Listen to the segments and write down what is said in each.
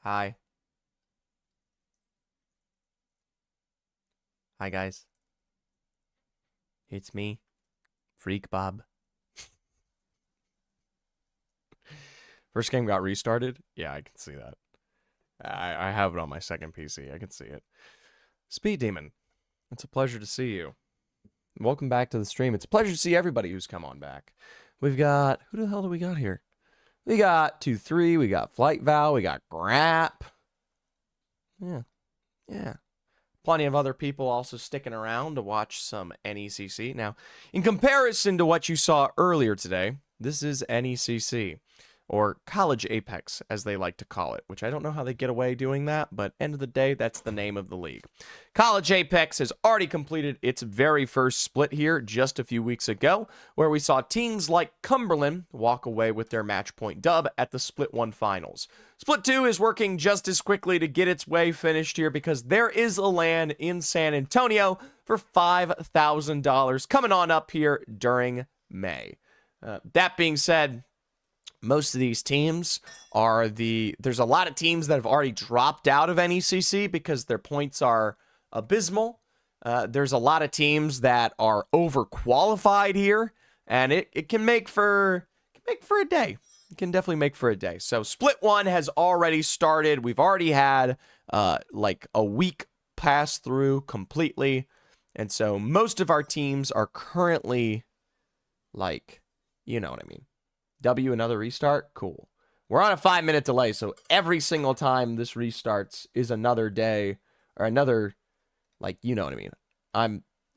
Hi. Hi, guys. It's me, Freak Bob. First game got restarted? Yeah, I can see that. I have it on my second PC. I can see it. Speed Demon, it's a pleasure to see you. Welcome back to the stream. It's a pleasure to see everybody who's come on back. We've got... Who the hell do we got here? We got 2-3. We got Flight Vow. We got Grap. Yeah. Plenty of other people also sticking around to watch some NECC. Now, in comparison to what you saw earlier today, this is NECC, or College Apex, as they like to call it, which I don't know how they get away doing that, but end of the day, that's the name of the league. College Apex has already completed its very first split here just a few weeks ago, where we saw teams like Cumberland walk away with their match point dub at the Split 1 finals. Split 2 is working just as quickly to get its way finished here because there is a LAN in San Antonio for $5,000 coming on up here during May. That being said, most of these teams are there's a lot of teams that have already dropped out of NECC because their points are abysmal. There's a lot of teams that are overqualified here, and it can make for a day. It can definitely make for a day. So Split 1 has already started. We've already had like a week pass through completely. And so most of our teams are currently like, you know what I mean. W, another restart? Cool. We're on a 5-minute delay, so every single time this restarts is another day or another, like, you know what I mean.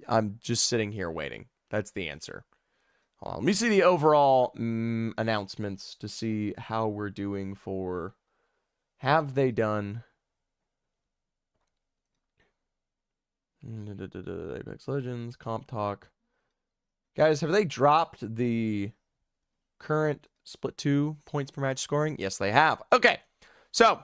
I'm just sitting here waiting. That's the answer. Hold on. Let me see the overall announcements to see how we're doing for... Have they done... Apex Legends, Comp Talk. Guys, have they dropped the current Split 2 points per match scoring? Yes, they have. Okay, so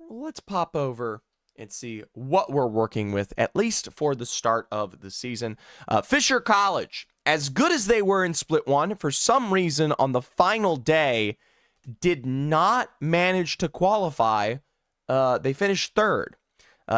let's pop over and see what we're working with, at least for the start of the season. Fisher College, as good as they were in Split 1, for some reason on the final day, did not manage to qualify. They finished third.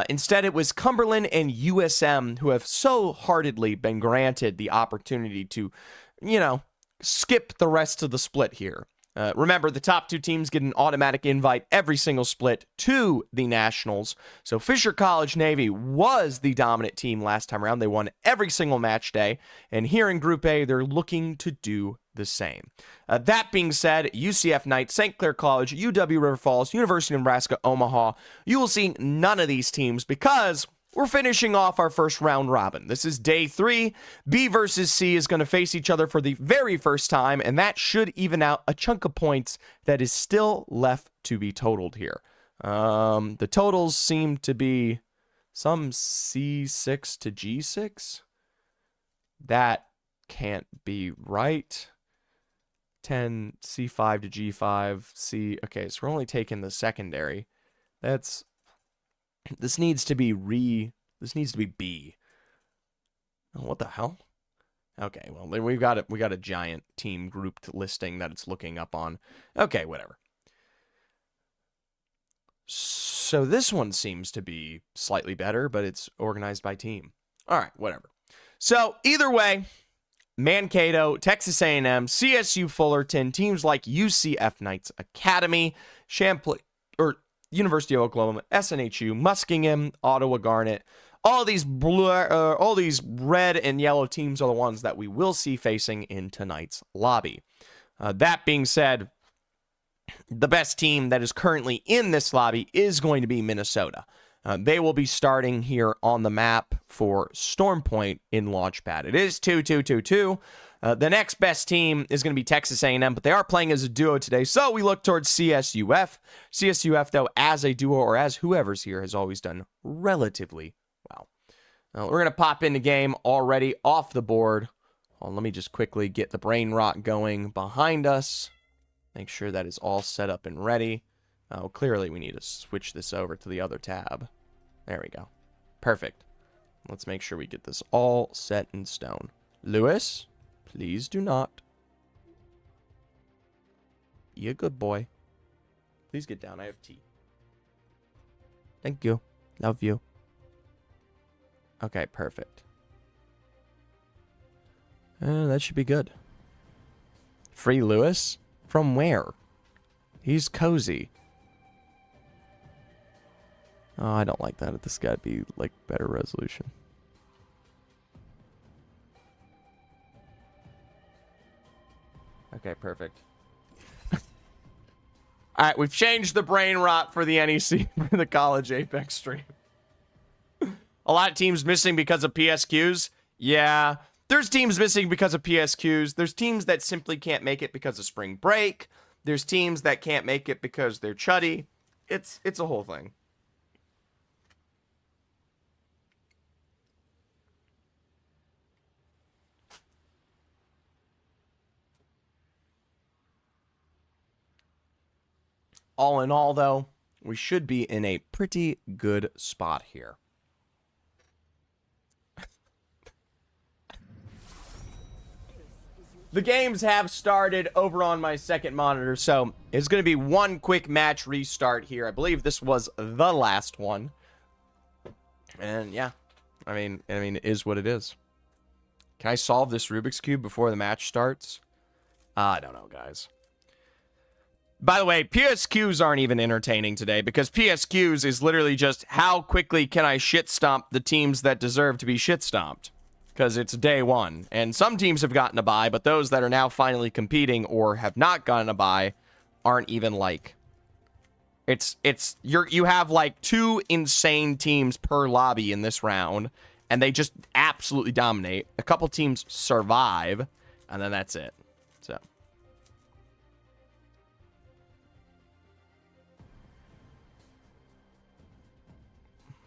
Instead, it was Cumberland and USM who have so heartedly been granted the opportunity to, you know, skip the rest of the split here. Remember, the top two teams get an automatic invite every single split to the Nationals. So Fisher College Navy was the dominant team last time around. They won every single match day. And here in Group A, they're looking to do the same. That being said, UCF Knight, St. Clair College, UW River Falls, University of Nebraska, Omaha, you will see none of these teams because we're finishing off our first round robin. This is day 3. B versus C is going to face each other for the very first time, and that should even out a chunk of points that is still left to be totaled here. The totals seem to be some C6 to G6. That can't be right. 10 C5 to G5 C. Okay, so we're only taking the secondary. This needs to be B. Oh, what the hell? Okay, well, we got a giant team grouped listing that it's looking up on. Okay, whatever. So this one seems to be slightly better, but it's organized by team. All right, whatever. So either way, Mankato, Texas A&M, CSU Fullerton, teams like UCF Knights Academy, Champlain, or University of Oklahoma, SNHU, Muskingum, Ottawa Garnet, all these red and yellow teams are the ones that we will see facing in tonight's lobby. That being said, the best team that is currently in this lobby is going to be Minnesota. They will be starting here on the map for Storm Point in Launchpad. It is 2-2-2-2. The next best team is going to be Texas A&M, but they are playing as a duo today, so we look towards CSUF. CSUF, though, as a duo or as whoever's here, has always done relatively well. We're going to pop in the game already off the board. Well, let me just quickly get the brain rot going behind us. Make sure that is all set up and ready. Oh, clearly we need to switch this over to the other tab. There we go. Perfect. Let's make sure we get this all set in stone. Lewis, please do not. Be a good boy. Please get down. I have tea. Thank you. Love you. Okay, perfect. That should be good. Free Lewis? From where? He's cozy. Oh, I don't like that. This gotta be, like, better resolution. Okay, perfect. Alright, we've changed the brain rot for the NEC for the College Apex stream. A lot of teams missing because of PSQs. Yeah, there's teams missing because of PSQs. There's teams that simply can't make it because of spring break. There's teams that can't make it because they're chuddy. It's a whole thing. All in all, though, we should be in a pretty good spot here. The games have started over on my second monitor, so it's going to be one quick match restart here. I believe this was the last one. And yeah, I mean, it is what it is. Can I solve this Rubik's Cube before the match starts? I don't know, guys. By the way, PSQs aren't even entertaining today because PSQs is literally just how quickly can I shit stomp the teams that deserve to be shit stomped. Because it's day one. And some teams have gotten a bye, but those that are now finally competing or have not gotten a bye aren't even like... You have like 2 insane teams per lobby in this round, and they just absolutely dominate. A couple teams survive, and then that's it. So...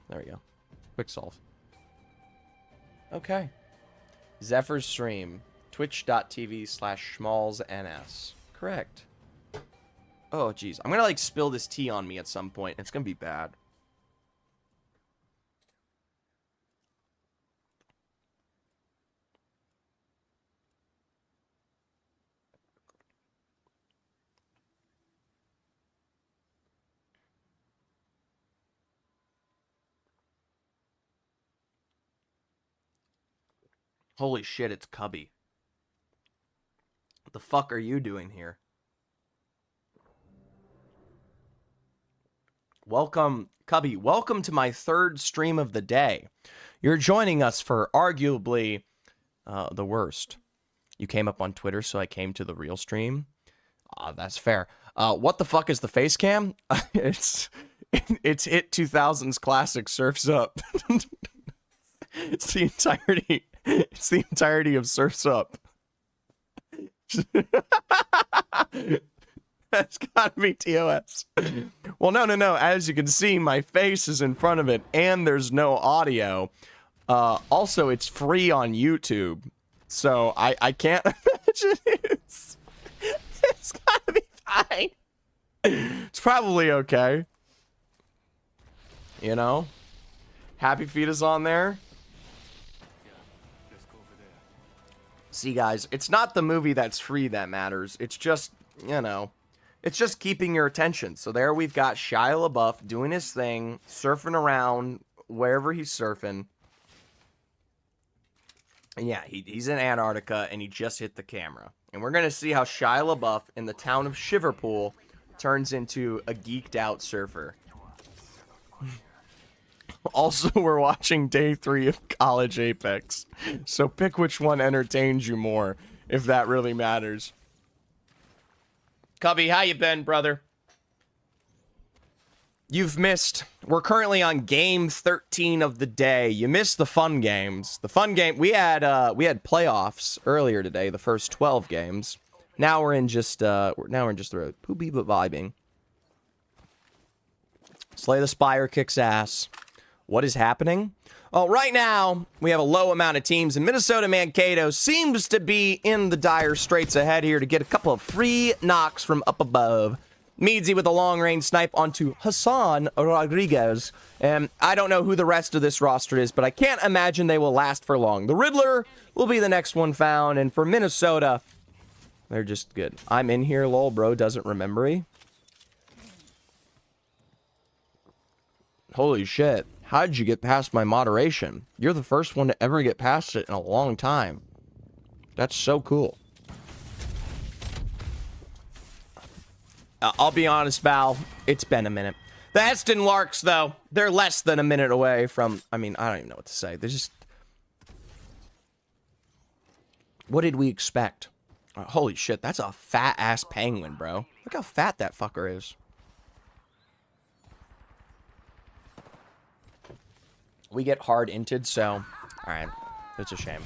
there we go. Quick solve. Okay. Zephyr's stream. Twitch.tv/schmalzns. Correct. Oh, jeez. I'm gonna, like, spill this tea on me at some point. It's gonna be bad. Holy shit, it's Cubby. What the fuck are you doing here? Welcome, Cubby. Welcome to my 3rd stream of the day. You're joining us for arguably the worst. You came up on Twitter, so I came to the real stream. That's fair. What the fuck is the face cam? It's Hit 2000's classic Surf's Up. It's the entirety. It's the entirety of Surf's Up. That's gotta be TOS. Well, no. As you can see, my face is in front of it, and there's no audio. Also, it's free on YouTube, so I can't imagine it's gotta be fine. It's probably okay. You know? Happy Feet is on there. See, guys, it's not the movie that's free that matters. It's just, you know, it's just keeping your attention. So there we've got Shia LaBeouf doing his thing, surfing around wherever he's surfing. And yeah, he's in Antarctica, and he just hit the camera. And we're going to see how Shia LaBeouf in the town of Shiverpool turns into a geeked out surfer. Also, we're watching day 3 of College Apex. So pick which one entertains you more, if that really matters. Cubby, how you been, brother? You've missed. We're currently on game 13 of the day. You missed the fun games. The fun game, we had playoffs earlier today, the first 12 games. Now we're in just the poopy but vibing. Slay the Spire kicks ass. What is happening? Well, right now, we have a low amount of teams, and Minnesota Mankato seems to be in the dire straits ahead here to get a couple of free knocks from up above. Meadsy with a long-range snipe onto Hassan Rodriguez. And I don't know who the rest of this roster is, but I can't imagine they will last for long. The Riddler will be the next one found, and for Minnesota, they're just good. I'm in here, lol, bro, doesn't remember me. Holy shit. How did you get past my moderation? You're the first one to ever get past it in a long time. That's so cool. I'll be honest, Val. It's been a minute. The Heston Larks, though, they're less than a minute away from... I mean, I don't even know what to say. They're just... What did we expect? Holy shit, that's a fat-ass penguin, bro. Look how fat that fucker is. We get hard-inted, so... Alright, it's a shame.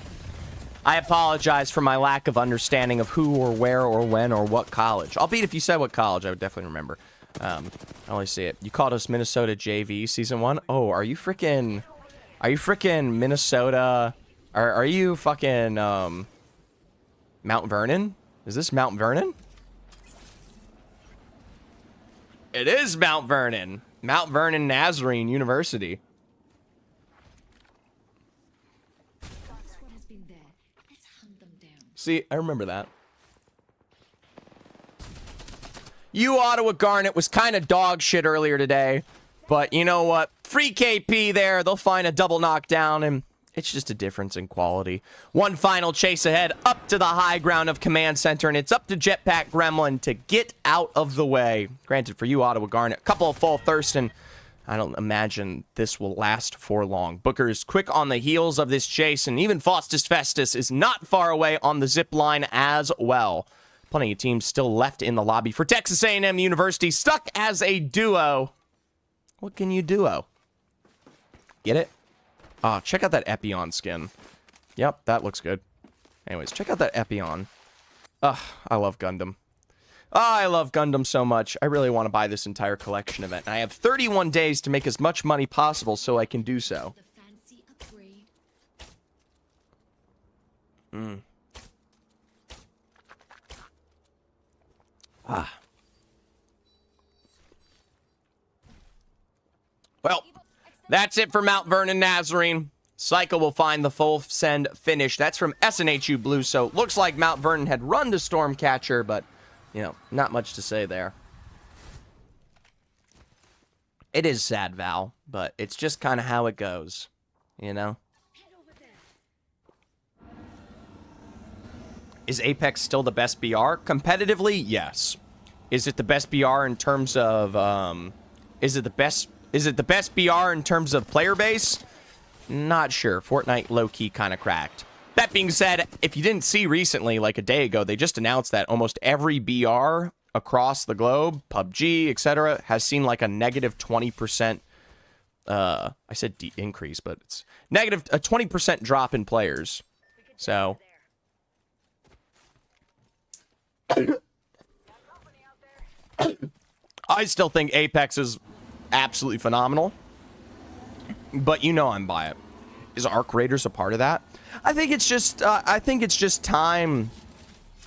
I apologize for my lack of understanding of who or where or when or what college. Albeit if you said what college, I would definitely remember. I only see it. You called us Minnesota JV Season 1? Oh, are you freaking Minnesota? Are you fucking, Mount Vernon? Is this Mount Vernon? It is Mount Vernon. Mount Vernon Nazarene University. See, I remember that. You Ottawa Garnet was kind of dog shit earlier today. But you know what? Free KP there. They'll find a double knockdown, and it's just a difference in quality. One final chase ahead up to the high ground of Command Center, and it's up to Jetpack Gremlin to get out of the way. Granted, for you, Ottawa Garnet, a couple of full Thurston. I don't imagine this will last for long. Booker is quick on the heels of this chase, and even Faustus Festus is not far away on the zip line as well. Plenty of teams still left in the lobby for Texas A&M University, stuck as a duo. What can you duo? Get it? Oh, check out that Epion skin. Yep, that looks good. Anyways, check out that Epion. Ugh, I love Gundam. Oh, I love Gundam so much. I really want to buy this entire collection of it. And I have 31 days to make as much money possible so I can do so. Well, that's it for Mount Vernon Nazarene. Cycle will find the full send finish. That's from SNHU Blue, so looks like Mount Vernon had run to Stormcatcher, but, you know, not much to say there. It is sad, Val, but it's just kind of how it goes, you know? Is Apex still the best BR? Competitively, yes. Is it the best BR in terms of, is it the best BR in terms of player base? Not sure. Fortnite low-key kind of cracked. That being said, if you didn't see recently, like a day ago, they just announced that almost every BR across the globe, PUBG, etc., has seen like a negative 20%, I said increase, but it's negative, a 20% drop in players. So... I still think Apex is absolutely phenomenal, but you know I'm by it. Is Arc Raiders a part of that? I think it's just time,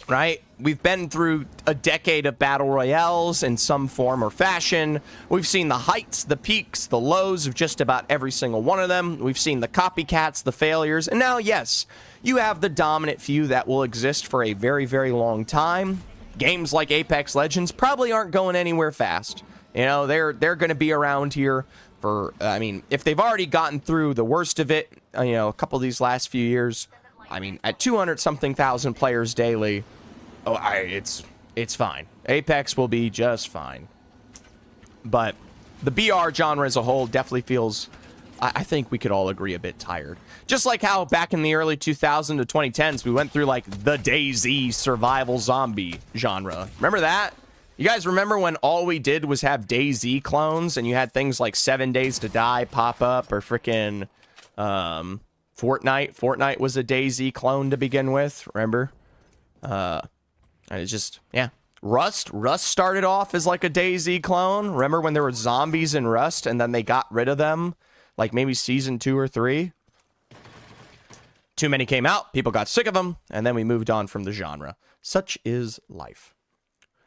right? We've been through a decade of battle royales in some form or fashion. We've seen the heights, the peaks, the lows of just about every single one of them. We've seen the copycats, the failures, and now, yes, you have the dominant few that will exist for a very, very long time. Games like Apex Legends probably aren't going anywhere fast. You know, they're going to be around here for, I mean, if they've already gotten through the worst of it, you know, a couple of these last few years, I mean, at 200-something thousand players daily, it's fine. Apex will be just fine. But the BR genre as a whole definitely feels, I think we could all agree, a bit tired. Just like how back in the early 2000s to 2010s, we went through like the DayZ survival zombie genre. Remember that? You guys remember when all we did was have DayZ clones and you had things like 7 Days to Die pop up, or freaking Fortnite? Fortnite was a DayZ clone to begin with, remember? It's just, yeah. Rust started off as like a DayZ clone. Remember when there were zombies in Rust and then they got rid of them? Like maybe season 2 or 3? Too many came out, people got sick of them, and then we moved on from the genre. Such is life.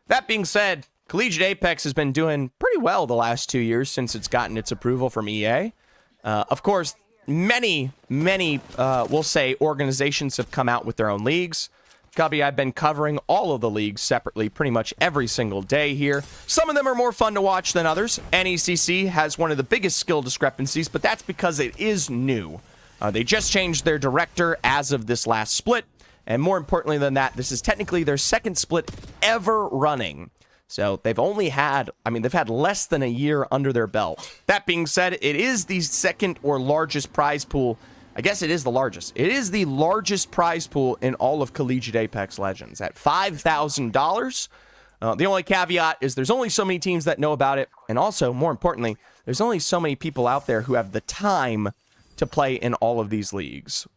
That being said, Collegiate Apex has been doing pretty well the last 2 years since it's gotten its approval from EA. Of course, many, we'll say, organizations have come out with their own leagues. Cubby, I've been covering all of the leagues separately pretty much every single day here. Some of them are more fun to watch than others. NECC has one of the biggest skill discrepancies, but that's because it is new. They just changed their director as of this last split, and more importantly than that, this is technically their second split ever running. So they've had less than a year under their belt. That being said, it is the second or largest prize pool. I guess it is the largest. It is the largest prize pool in all of Collegiate Apex Legends at $5,000. The only caveat is there's only so many teams that know about it. And also, more importantly, there's only so many people out there who have the time to play in all of these leagues.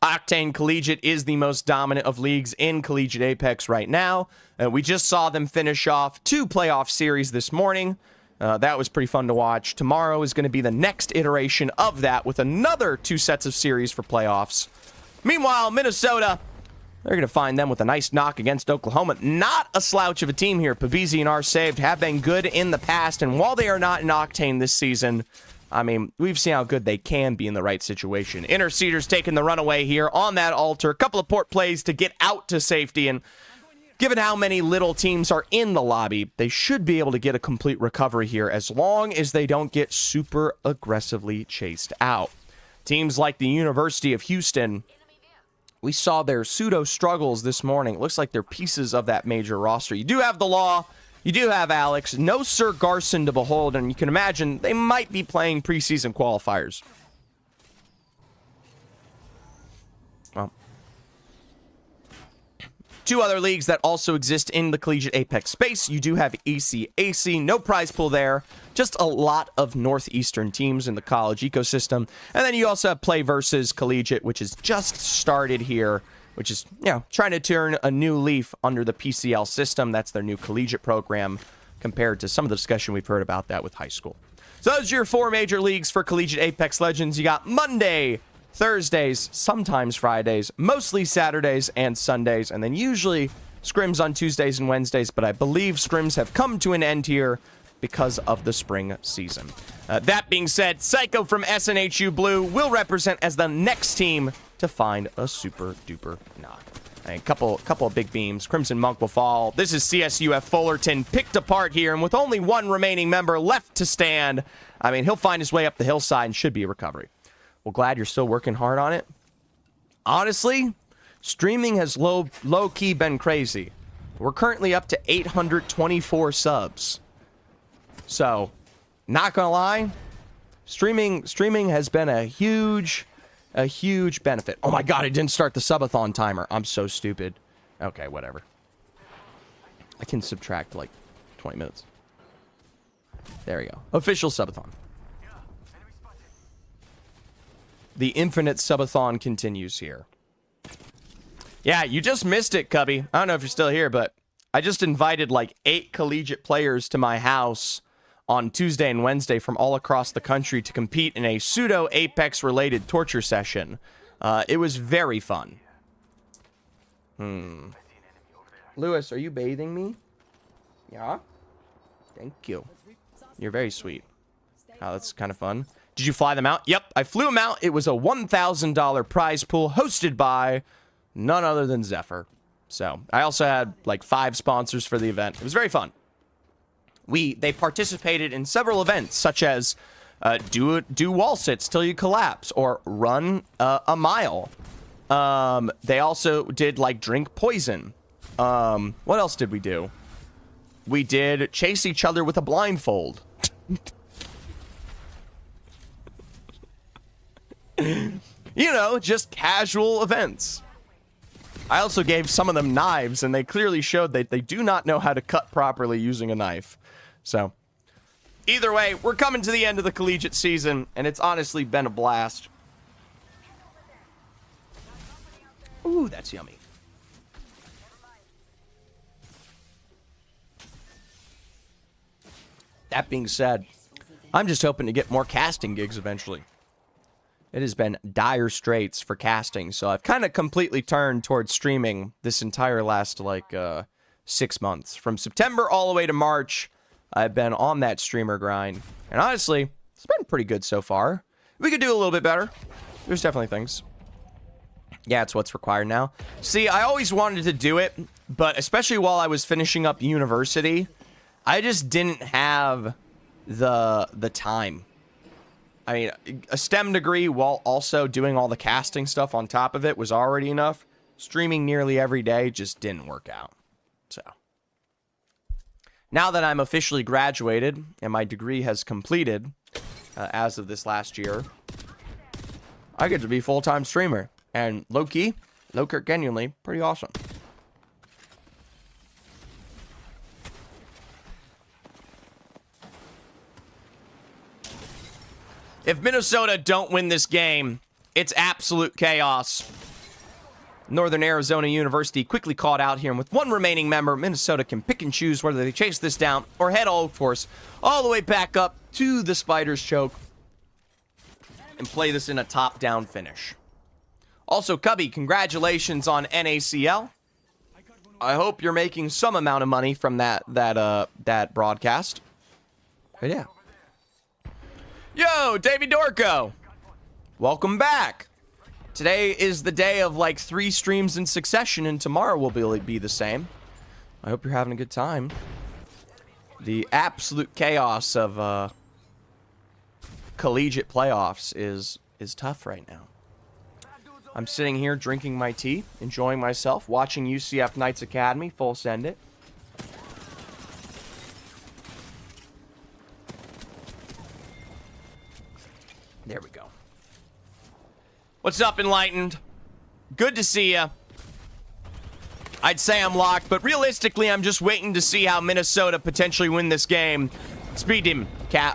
Octane Collegiate is the most dominant of leagues in Collegiate Apex right now. We just saw them finish off 2 playoff series this morning. That was pretty fun to watch. Tomorrow is going to be the next iteration of that with another 2 sets of series for playoffs. Meanwhile, Minnesota, they're going to find them with a nice knock against Oklahoma. Not a slouch of a team here. BvC and R-Saved have been good in the past, and while they are not in Octane this season, I mean, we've seen how good they can be in the right situation. Interceders taking the runaway here on that altar. A couple of port plays to get out to safety, and given how many little teams are in the lobby, they should be able to get a complete recovery here as long as they don't get super aggressively chased out. Teams like the University of Houston, we saw their pseudo struggles this morning. It looks like they're pieces of that major roster. You do have the Law. You do have Alex. No Sir Garson to behold, and you can imagine they might be playing preseason qualifiers. Well, 2 other leagues that also exist in the Collegiate Apex space. You do have ECAC, no prize pool there. Just a lot of Northeastern teams in the college ecosystem. And then you also have Play versus Collegiate, which has just started here, which is, trying to turn a new leaf under the PCL system. That's their new collegiate program compared to some of the discussion we've heard about that with high school. So those are your 4 major leagues for Collegiate Apex Legends. You got Monday, Thursdays, sometimes Fridays, mostly Saturdays and Sundays, and then usually scrims on Tuesdays and Wednesdays, but I believe scrims have come to an end here because of the spring season. That being said, Psycho from SNHU Blue will represent as the next team to find a super duper knock. A couple of big beams. Crimson Monk will fall. This is CSUF Fullerton picked apart here, and with only 1 remaining member left to stand, I mean, he'll find his way up the hillside and should be a recovery. Well, glad you're still working hard on it. Honestly, streaming has low-key been crazy. We're currently up to 824 subs. So, not gonna lie, streaming has been a huge benefit. Oh my god, I didn't start the subathon timer. I'm so stupid. Okay, whatever. I can subtract like 20 minutes. There we go. Official subathon. The infinite subathon continues here. Yeah, you just missed it, Cubby. I don't know if you're still here, but I just invited like 8 collegiate players to my house on Tuesday and Wednesday from all across the country to compete in a pseudo Apex related torture session. It was very fun. Lewis, are you bathing me? Yeah? Thank you. You're very sweet. Oh, that's kind of fun. Did you fly them out? Yep, I flew them out. It was a $1,000 prize pool hosted by none other than Zephyr. So, I also had like 5 sponsors for the event. It was very fun. They participated in several events, such as do wall sits till you collapse, or run a mile. They also did like drink poison. What else did we do? We did chase each other with a blindfold. You know, just casual events. I also gave some of them knives, and they clearly showed that they do not know how to cut properly using a knife. So, either way, we're coming to the end of the collegiate season, and it's honestly been a blast. Ooh, that's yummy. That being said, I'm just hoping to get more casting gigs eventually. It has been dire straits for casting, so I've kind of completely turned towards streaming this entire last, 6 months. From September all the way to March, I've been on that streamer grind. And honestly, it's been pretty good so far. We could do a little bit better. There's definitely things. Yeah, it's what's required now. See, I always wanted to do it, but especially while I was finishing up university, I just didn't have the time. I mean, a STEM degree while also doing all the casting stuff on top of it was already enough. Streaming nearly every day just didn't work out. So, now that I'm officially graduated and my degree has completed as of this last year, I get to be a full-time streamer. And low-key, genuinely, pretty awesome. If Minnesota don't win this game, it's absolute chaos. Northern Arizona University quickly caught out here, and with one remaining member, Minnesota can pick and choose whether they chase this down or head all force all the way back up to the Spider's Choke and play this in a top-down finish. Also, Cubby, congratulations on NACL. I hope you're making some amount of money from that broadcast. But yeah. Yo, Davey Dorco. Welcome back. Today is the day of like 3 streams in succession, and tomorrow will be the same. I hope you're having a good time. The absolute chaos of collegiate playoffs is tough right now. I'm sitting here drinking my tea, enjoying myself, watching UCF Knights Academy full send it. There we go. What's up, Enlightened? Good to see ya. I'd say I'm locked, but realistically, I'm just waiting to see how Minnesota potentially win this game. Speed him.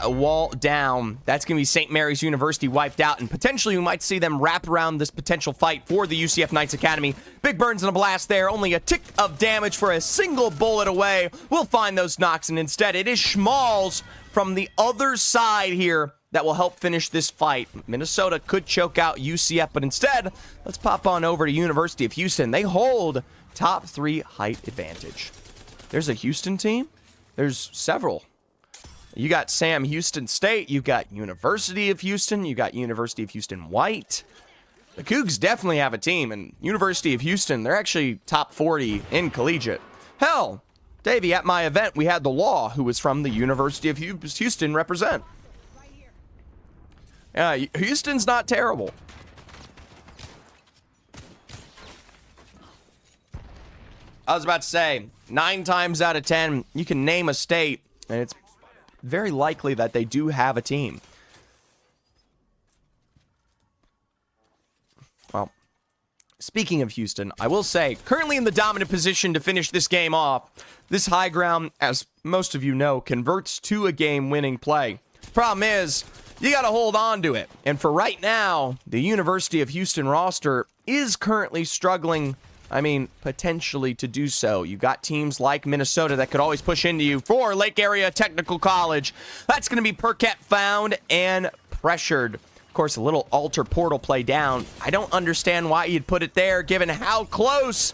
Wall down. That's going to be St. Mary's University wiped out, and potentially we might see them wrap around this potential fight for the UCF Knights Academy. Big burns and a blast there. Only a tick of damage for a single bullet away. We'll find those knocks, and instead it is Schmalls from the other side here that will help finish this fight. Minnesota could choke out UCF, but instead, let's pop on over to University of Houston. They hold top 3 height advantage. There's a Houston team. There's several. You got Sam Houston State. You've got University of Houston. You got University of Houston White. The Cougs definitely have a team, and University of Houston, they're actually top 40 in collegiate. Hell, Davey, at my event, we had the Law, who was from the University of Houston, represent. Yeah, Houston's not terrible. I was about to say, 9 times out of 10, you can name a state, and it's very likely that they do have a team. Well, speaking of Houston, I will say, currently in the dominant position to finish this game off, this high ground, as most of you know, converts to a game-winning play. Problem is, you got to hold on to it. And for right now, the University of Houston roster is currently struggling, I mean, potentially to do so. You've got teams like Minnesota that could always push into you for Lake Area Technical College. That's going to be Perquette found and pressured. Of course, a little altar portal play down. I don't understand why you'd put it there, given how close.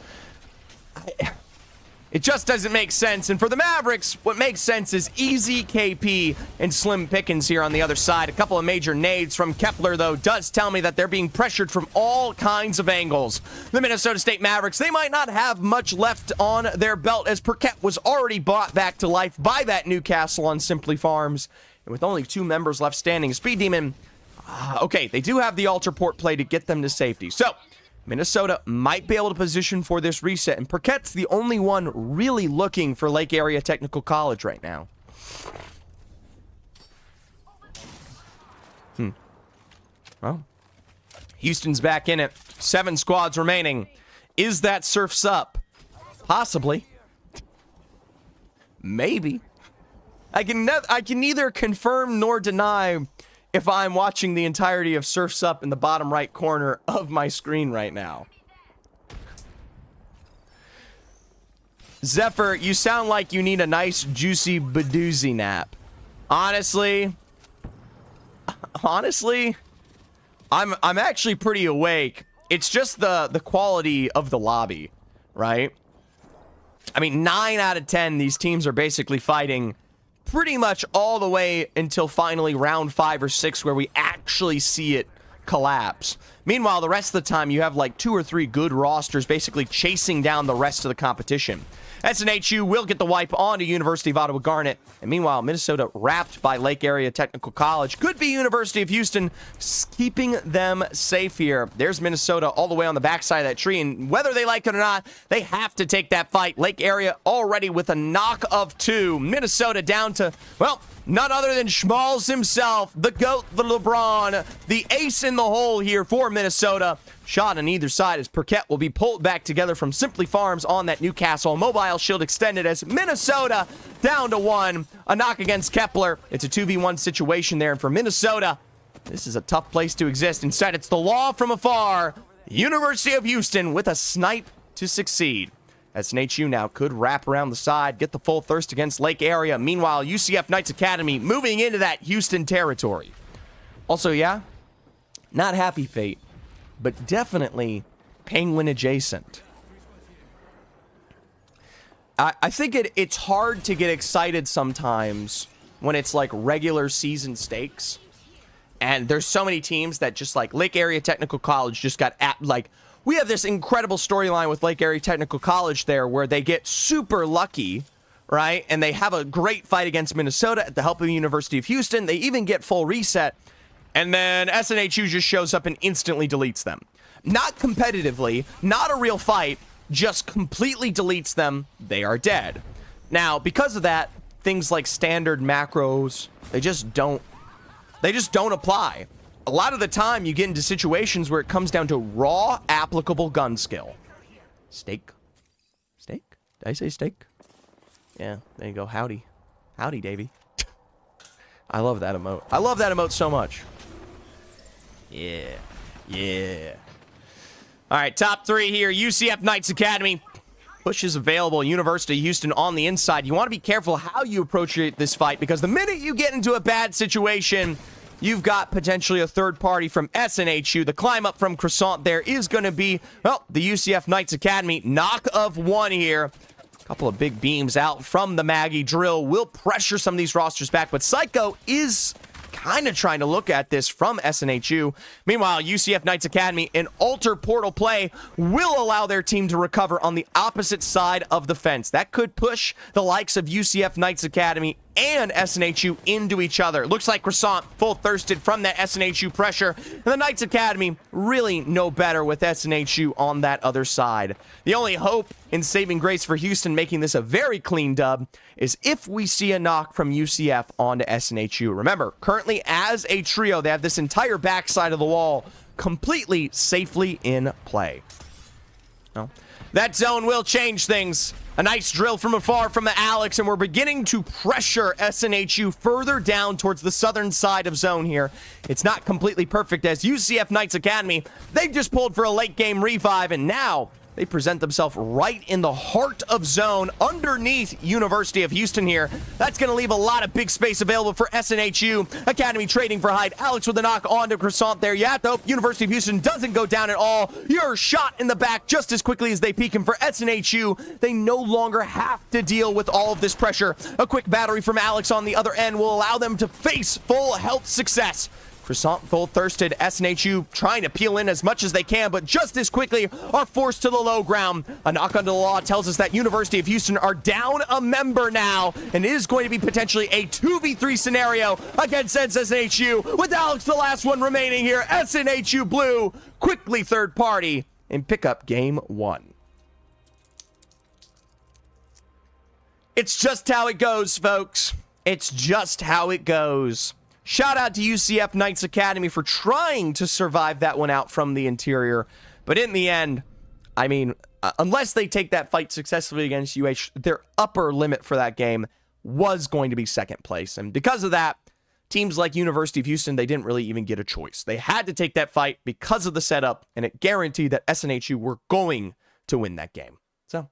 It just doesn't make sense. And for the Mavericks, what makes sense is easy KP and slim pickings here on the other side. A couple of major nades from Kepler, though, does tell me that they're being pressured from all kinds of angles. The Minnesota State Mavericks, they might not have much left on their belt, as Perquette was already brought back to life by that Newcastle on Simply Farms. And with only 2 members left standing, Speed Demon, okay, they do have the altar port play to get them to safety. So, Minnesota might be able to position for this reset, and Perquette's the only one really looking for Lake Area Technical College right now. Well, Houston's back in it. 7 squads remaining. Is that Surf's Up? Possibly. Maybe. I can neither confirm nor deny if I'm watching the entirety of Surf's Up in the bottom right corner of my screen right now. Zephyr, you sound like you need a nice juicy badoozy nap. Honestly, I'm actually pretty awake. It's just the quality of the lobby, right? I mean, 9 out of 10, these teams are basically fighting pretty much all the way until finally round 5 or 6, where we actually see it collapse. Meanwhile, the rest of the time, you have like 2 or 3 good rosters basically chasing down the rest of the competition. SNHU will get the wipe on to University of Ottawa Garnet. And meanwhile, Minnesota, wrapped by Lake Area Technical College, could be University of Houston, keeping them safe here. There's Minnesota all the way on the backside of that tree. And whether they like it or not, they have to take that fight. Lake Area already with a knock of 2. Minnesota down to, well, none other than Schmalz himself, the GOAT, the LeBron, the ace in the hole here for Minnesota. Shot on either side as Perquette will be pulled back together from Simply Farms on that Newcastle mobile shield extended as Minnesota down to 1. A knock against Kepler. It's a 2v1 situation there. And for Minnesota, this is a tough place to exist. Instead, it's the law from afar. University of Houston with a snipe to succeed. SNHU now could wrap around the side, get the full thirst against Lake Area. Meanwhile, UCF Knights Academy moving into that Houston territory. Also, yeah, not happy fate, but definitely Penguin adjacent. I think it's hard to get excited sometimes when it's like regular season stakes. And there's so many teams that just like Lake Area Technical College just got we have this incredible storyline with Lake Area Technical College there where they get super lucky, right? And they have a great fight against Minnesota at the help of the University of Houston. They even get full reset. And then SNHU just shows up and instantly deletes them. Not competitively, not a real fight, just completely deletes them. They are dead. Now, because of that, things like standard macros, they just don't apply. A lot of the time, you get into situations where it comes down to raw, applicable gun skill. Steak? Steak? Did I say steak? Yeah, there you go. Howdy. Howdy, Davey. I love that emote. I love that emote so much. Yeah. Yeah. All right, top 3 here. UCF Knights Academy. Push is available. University of Houston on the inside. You want to be careful how you approach this fight because the minute you get into a bad situation, you've got potentially a third party from SNHU. The climb up from Croissant there is going to be, well, the UCF Knights Academy. Knock of 1 here. A couple of big beams out from the Maggie drill. Will pressure some of these rosters back, but Psycho is kind of trying to look at this from SNHU. Meanwhile, UCF Knights Academy, an alter portal play will allow their team to recover on the opposite side of the fence. That could push the likes of UCF Knights Academy and SNHU into each other. Looks like Croissant full thirsted from that SNHU pressure. And the Knights Academy really no better with SNHU on that other side. The only hope in saving grace for Houston making this a very clean dub is if we see a knock from UCF onto SNHU. Remember, currently as a trio, they have this entire backside of the wall completely safely in play. No. That zone will change things. A nice drill from afar from the Alex, and we're beginning to pressure SNHU further down towards the southern side of zone here. It's not completely perfect as UCF Knights Academy, they've just pulled for a late game revive, and now they present themselves right in the heart of zone underneath University of Houston here. That's going to leave a lot of big space available for SNHU. Academy trading for Hyde. Alex with a knock on to Croissant there. Yeah, though, University of Houston doesn't go down at all. You're shot in the back just as quickly as they peek him for SNHU. They no longer have to deal with all of this pressure. A quick battery from Alex on the other end will allow them to face full health success. Croissant full thirsted. SNHU trying to peel in as much as they can, but just as quickly are forced to the low ground. A knock onto the law tells us that University of Houston are down a member now, and it is going to be potentially a 2v3 scenario against SNHU, with Alex the last one remaining here. SNHU Blue quickly third party and pick up game 1. It's just how it goes, folks. It's just how it goes. Shout out to UCF Knights Academy for trying to survive that one out from the interior. But in the end, I mean, unless they take that fight successfully against UH, their upper limit for that game was going to be second place. And because of that, teams like University of Houston, they didn't really even get a choice. They had to take that fight because of the setup, and it guaranteed that SNHU were going to win that game. So,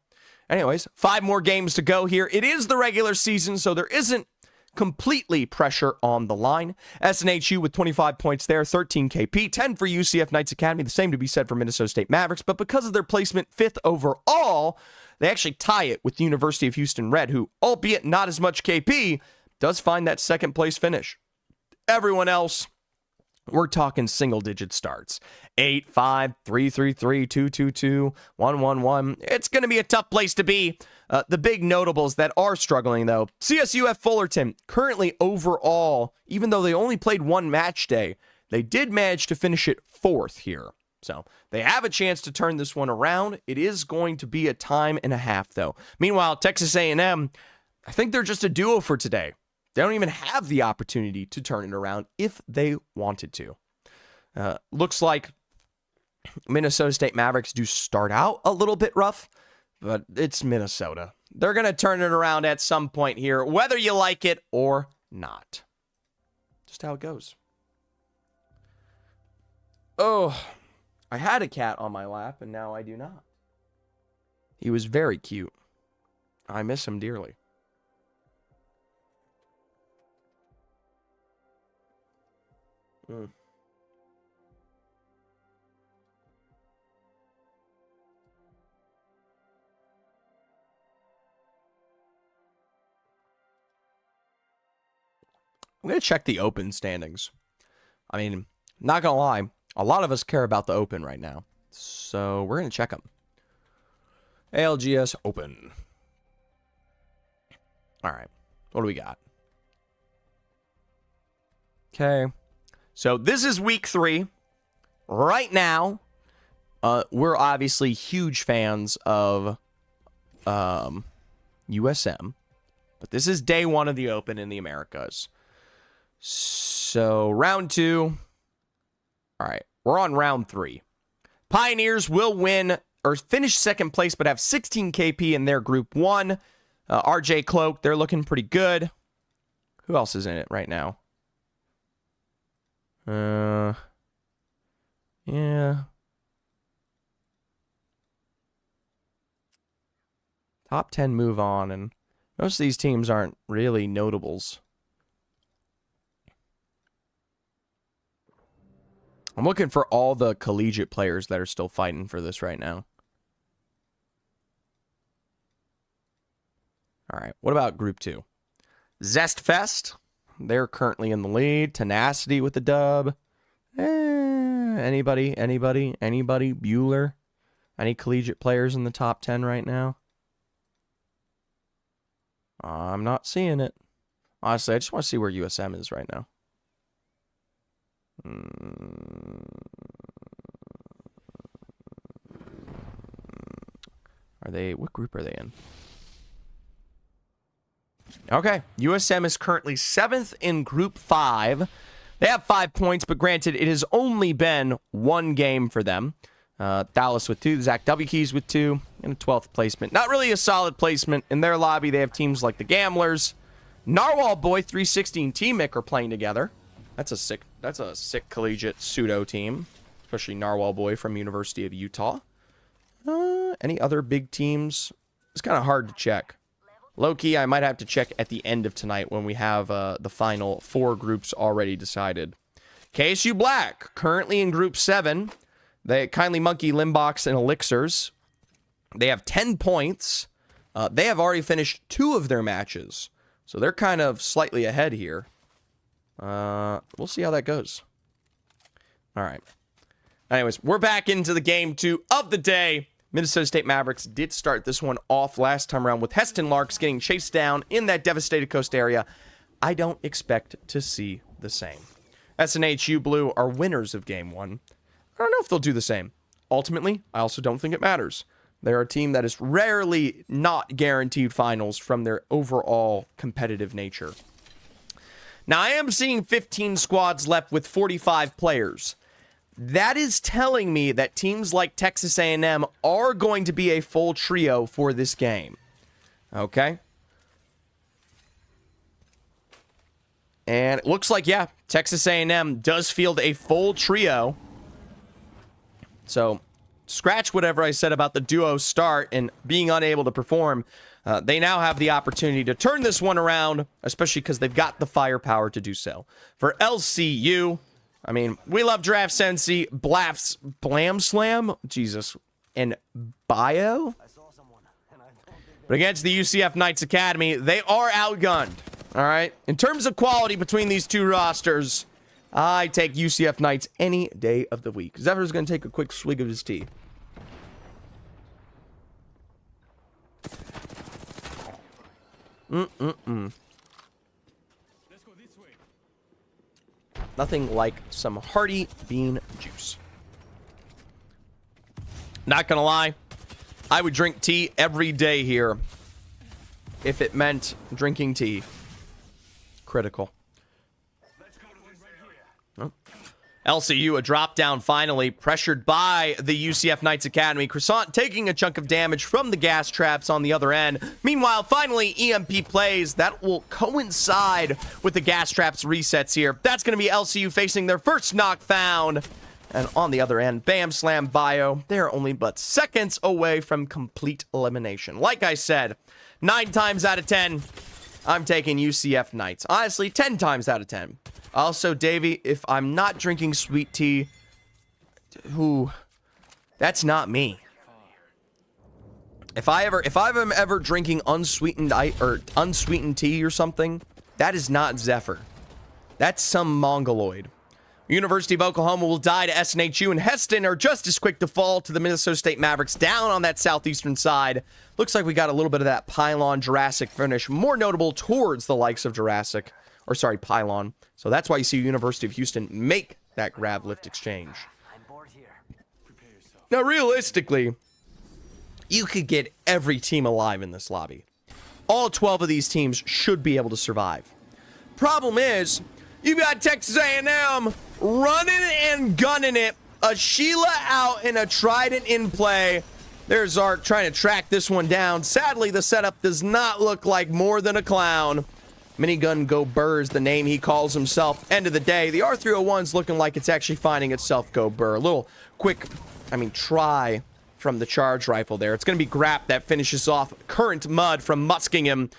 anyways, 5 more games to go here. It is the regular season, so there isn't completely pressure on the line. SNHU with 25 points there, 13 KP, 10 for UCF Knights Academy, the same to be said for Minnesota State Mavericks, but because of their placement 5th overall, they actually tie it with the University of Houston Red, who, albeit not as much KP, does find that second place finish. Everyone else We're talking single-digit starts. 8, 5, 3, 3, 3, 2, 2, 2, 1, 1, 1. It's going to be a tough place to be. The big notables that are struggling, though. CSUF Fullerton, currently overall, even though they only played one match day, they did manage to finish it 4th here. So they have a chance to turn this one around. It is going to be a time and a half, though. Meanwhile, Texas A&M, I think they're just a duo for today. They don't even have the opportunity to turn it around if they wanted to. Looks like Minnesota State Mavericks do start out a little bit rough, but it's Minnesota. They're going to turn it around at some point here, whether you like it or not. Just how it goes. Oh, I had a cat on my lap, and now I do not. He was very cute. I miss him dearly. I'm going to check the open standings. I mean, not going to lie, a lot of us care about the open right now. So we're going to check them. ALGS open. All right. What do we got? Okay. So this is week 3. Right now, we're obviously huge fans of USM. But this is day 1 of the Open in the Americas. So round 2. All right. We're on round 3. Pioneers will win or finish 2nd place, but have 16 KP in their group 1. RJ Cloak, they're looking pretty good. Who else is in it right now? Yeah. Top 10 move on, and most of these teams aren't really notables. I'm looking for all the collegiate players that are still fighting for this right now. All right, what about Group 2? Zest Fest, they're currently in the lead. Tenacity with the dub. Anybody? Bueller? Any collegiate players in the top 10 right now? I'm not seeing it. Honestly, I just want to see where USM is right now. What group are they in? Okay, USM is currently 7th in Group 5. They have 5 points, but granted, it has only been 1 game for them. Dallas with 2, Zach W. Keys with 2, and a 12th placement. Not really a solid placement. In their lobby, they have teams like the Gamblers. Narwhal Boy 360 and T-Mick are playing together. That's a sick collegiate pseudo team, especially Narwhal Boy from University of Utah. Any other big teams? It's kind of hard to check. Low-key, I might have to check at the end of tonight when we have the final 4 groups already decided. KSU Black, currently in Group 7. They Kindly Monkey, Limbox, and Elixirs. They have 10 points. They have already finished 2 of their matches. So they're kind of slightly ahead here. We'll see how that goes. All right. Anyways, we're back into the game 2 of the day. Minnesota State Mavericks did start this one off last time around with Heston Larks getting chased down in that devastated coast area. I don't expect to see the same. SNHU Blue are winners of Game 1. I don't know if they'll do the same. Ultimately, I also don't think it matters. They're a team that is rarely not guaranteed finals from their overall competitive nature. Now, I am seeing 15 squads left with 45 players. That is telling me that teams like Texas A&M are going to be a full trio for this game. Okay? And it looks like, yeah, Texas A&M does field a full trio. So, scratch whatever I said about the duo start and being unable to perform. They now have the opportunity to turn this one around, especially because they've got the firepower to do so. For LCU, I mean, we love Draft Sensi, Blam Slam, Jesus, and Bio. But against the UCF Knights Academy, they are outgunned. All right? In terms of quality between these two rosters, I take UCF Knights any day of the week. Zephyr's going to take a quick swig of his tea. Nothing like some hearty bean juice. Not gonna lie, I would drink tea every day here if it meant drinking tea. Critical. Oh. LCU, a drop down finally, pressured by the UCF Knights Academy. Croissant taking a chunk of damage from the gas traps on the other end. Meanwhile, finally, EMP plays. That will coincide with the gas traps resets here. That's going to be LCU facing their first knock found. And on the other end, Bam Slam Bio. They're only but seconds away from complete elimination. Like I said, 9 times out of 10, I'm taking UCF Knights. Honestly, 10 times out of 10. Also, Davey, if I'm not drinking sweet tea, that's not me. If I'm ever drinking unsweetened tea or something, that is not Zephyr. That's some mongoloid. University of Oklahoma will die to SNHU, and Heston are just as quick to fall to the Minnesota State Mavericks down on that southeastern side. Looks like we got a little bit of that Pylon Jurassic finish, more notable towards the likes of Pylon. So that's why you see University of Houston make that grab lift exchange. Now, realistically, you could get every team alive in this lobby. All 12 of these teams should be able to survive. Problem is, you got Texas A&M running and gunning it. A Sheila out and a Trident in play. There's Ark trying to track this one down. Sadly, the setup does not look like more than a clown. Minigun Go Burr is the name he calls himself. End of the day, the R301's looking like it's actually finding itself Go Burr. A little quick, try from the charge rifle there. It's going to be Grap that finishes off Current Mud from Muskingum.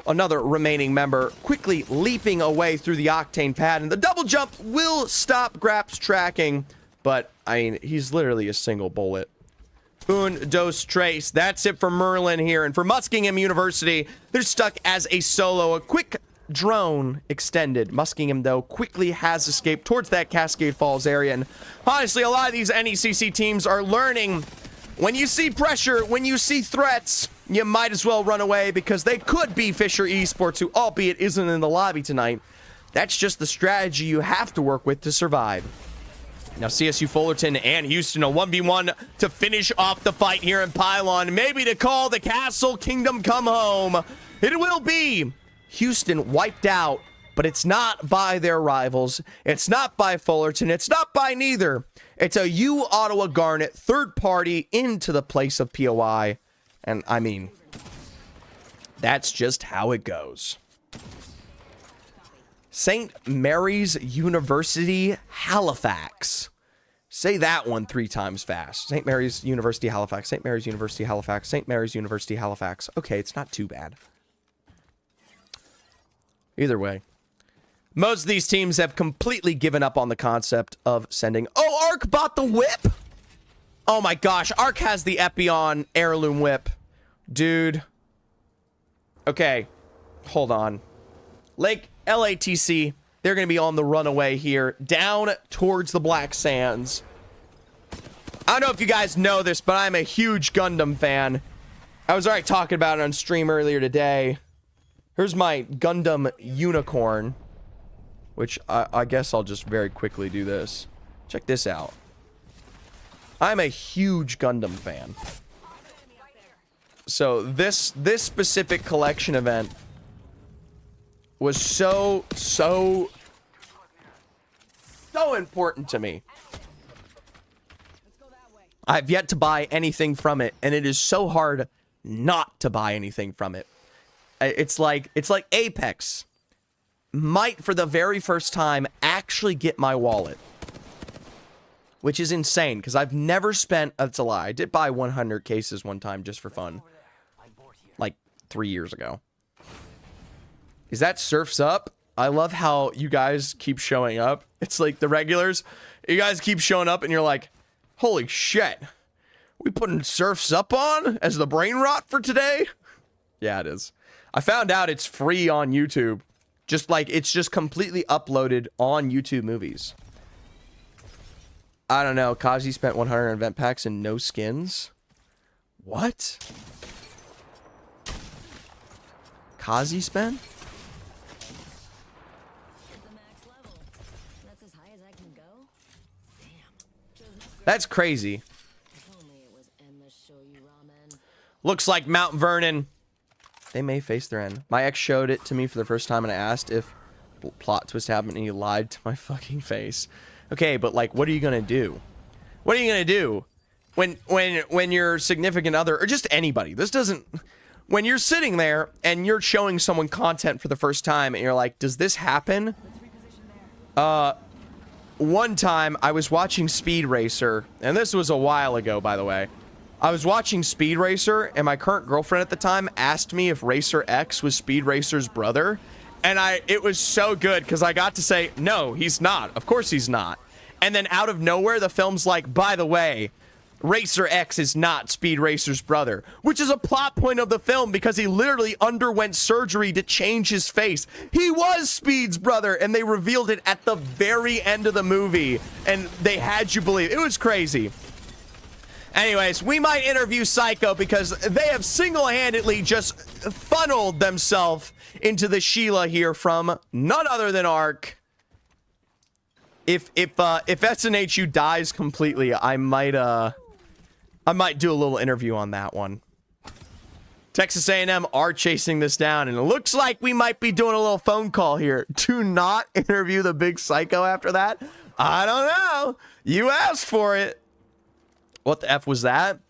Another remaining member quickly leaping away through the Octane pad. And the double jump will stop Grap's tracking. But, he's literally a single bullet. Un, dos, tres. That's it for Merlin here. And for Muskingum University, they're stuck as a solo. A quick drone extended. Muskingum, though, quickly has escaped towards that Cascade Falls area. And honestly, a lot of these NECC teams are learning when you see pressure, when you see threats, you might as well run away because they could be Fisher Esports, who albeit isn't in the lobby tonight. That's just the strategy you have to work with to survive. Now, CSU Fullerton and Houston, a 1v1 to finish off the fight here in Pylon. Maybe to call the Castle Kingdom come home. It will be Houston wiped out, but it's not by their rivals. It's not by Fullerton. It's not by neither. It's a U Ottawa Garnet third party into the place of POI. And, that's just how it goes. St. Mary's University, Halifax. Say that one 3 times fast. St. Mary's University, Halifax. St. Mary's University, Halifax. St. Mary's University, Halifax. Okay, it's not too bad. Either way, most of these teams have completely given up on the concept of sending... Oh, Ark bought the whip! Oh my gosh, Ark has the Epion heirloom whip. Dude. Okay, hold on. LATC, they're going to be on the runaway here, down towards the Black Sands. I don't know if you guys know this, but I'm a huge Gundam fan. I was already talking about it on stream earlier today. Here's my Gundam Unicorn, which I guess I'll just very quickly do this. Check this out. I'm a huge Gundam fan. So this specific collection event was so important to me. I've yet to buy anything from it, and it is so hard not to buy anything from it. It's like Apex might, for the very first time, actually get my wallet. Which is insane, because I've never spent... That's a lie. I did buy 100 cases one time just for fun. Like 3 years ago. Is that Surf's Up? I love how you guys keep showing up. It's like the regulars. You guys keep showing up and you're like, holy shit. We putting Surf's Up on as the brain rot for today? Yeah, it is. I found out it's free on YouTube. Just like, it's just completely uploaded on YouTube Movies. I don't know. Kazi spent 100 on event packs and no skins. What? Kazi spent? That's crazy. Looks like Mount Vernon. They may face their end. My ex showed it to me for the first time and I asked if plot twist happened and he lied to my fucking face. Okay, but like, what are you gonna do? What are you gonna do when your significant other, or just anybody, this doesn't, when you're sitting there and you're showing someone content for the first time and you're like, does this happen? One time I was watching Speed Racer, and this was a while ago, by the way. I was watching Speed Racer, and my current girlfriend at the time asked me if Racer X was Speed Racer's brother. And it was so good, because I got to say, no, he's not. Of course he's not. And then out of nowhere, the film's like, by the way, Racer X is not Speed Racer's brother. Which is a plot point of the film, because he literally underwent surgery to change his face. He was Speed's brother, and they revealed it at the very end of the movie. And they had you believe. It was crazy. Anyways, we might interview Psycho because they have single-handedly just funneled themselves into the Sheila here from none other than Ark. If SNHU dies completely, I might do a little interview on that one. Texas A&M are chasing this down, and it looks like we might be doing a little phone call here. Do not interview the big Psycho after that. I don't know. You asked for it. What the F was that?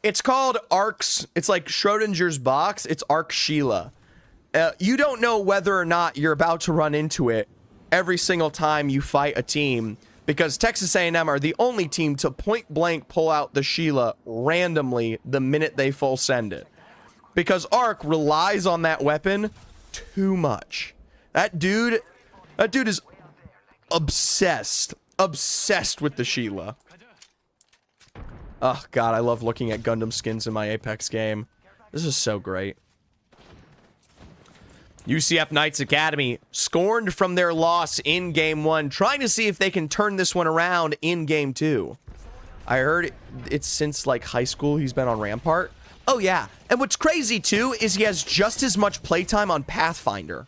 It's called Ark's. It's like Schrodinger's box. It's Ark Sheila. You don't know whether or not you're about to run into it every single time you fight a team, because Texas A&M are the only team to point blank pull out the Sheila randomly the minute they full send it. Because Ark relies on that weapon too much. That dude is obsessed with the Sheila. Oh, God, I love looking at Gundam skins in my Apex game. This is so great. UCF Knights Academy scorned from their loss in Game 1, trying to see if they can turn this one around in Game 2. I heard it's since, like, high school he's been on Rampart. Oh, yeah. And what's crazy, too, is he has just as much playtime on Pathfinder.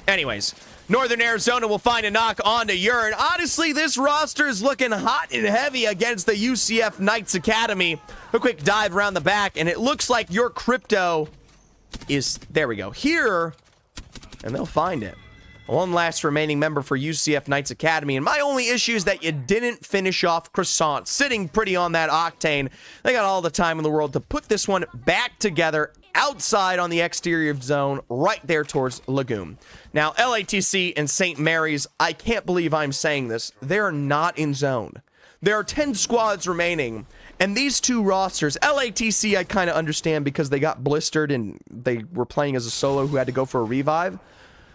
Anyways, Northern Arizona will find a knock onto Urine. Honestly, this roster is looking hot and heavy against the UCF Knights Academy. A quick dive around the back, and it looks like your crypto is, there we go, here, and they'll find it. One last remaining member for UCF Knights Academy, and my only issue is that you didn't finish off Croissant, sitting pretty on that octane. They got all the time in the world to put this one back together outside on the exterior of zone, right there towards Lagoon. Now, LATC and St. Mary's, I can't believe I'm saying this, they're not in zone. There are 10 squads remaining, and these two rosters, LATC I kind of understand because they got blistered and they were playing as a solo who had to go for a revive.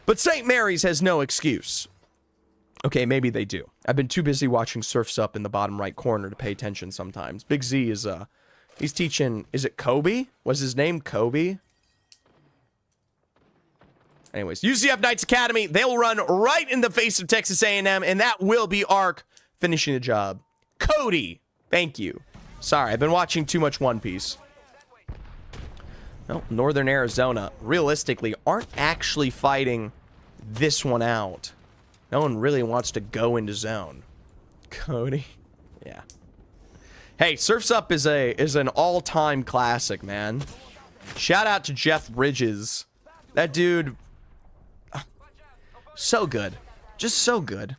But St. Mary's has no excuse. Okay, maybe they do. I've been too busy watching Surf's Up in the bottom right corner to pay attention sometimes. Big Z is, he's teaching, is it Kobe? Was his name Kobe? Anyways, UCF Knights Academy, they'll run right in the face of Texas A&M, and that will be Ark finishing the job. Cody, thank you. Sorry, I've been watching too much One Piece. No, Northern Arizona, realistically, aren't actually fighting this one out. No one really wants to go into zone. Cody, yeah. Hey, Surf's Up is an all-time classic, man. Shout out to Jeff Bridges. That dude, so good. Just so good.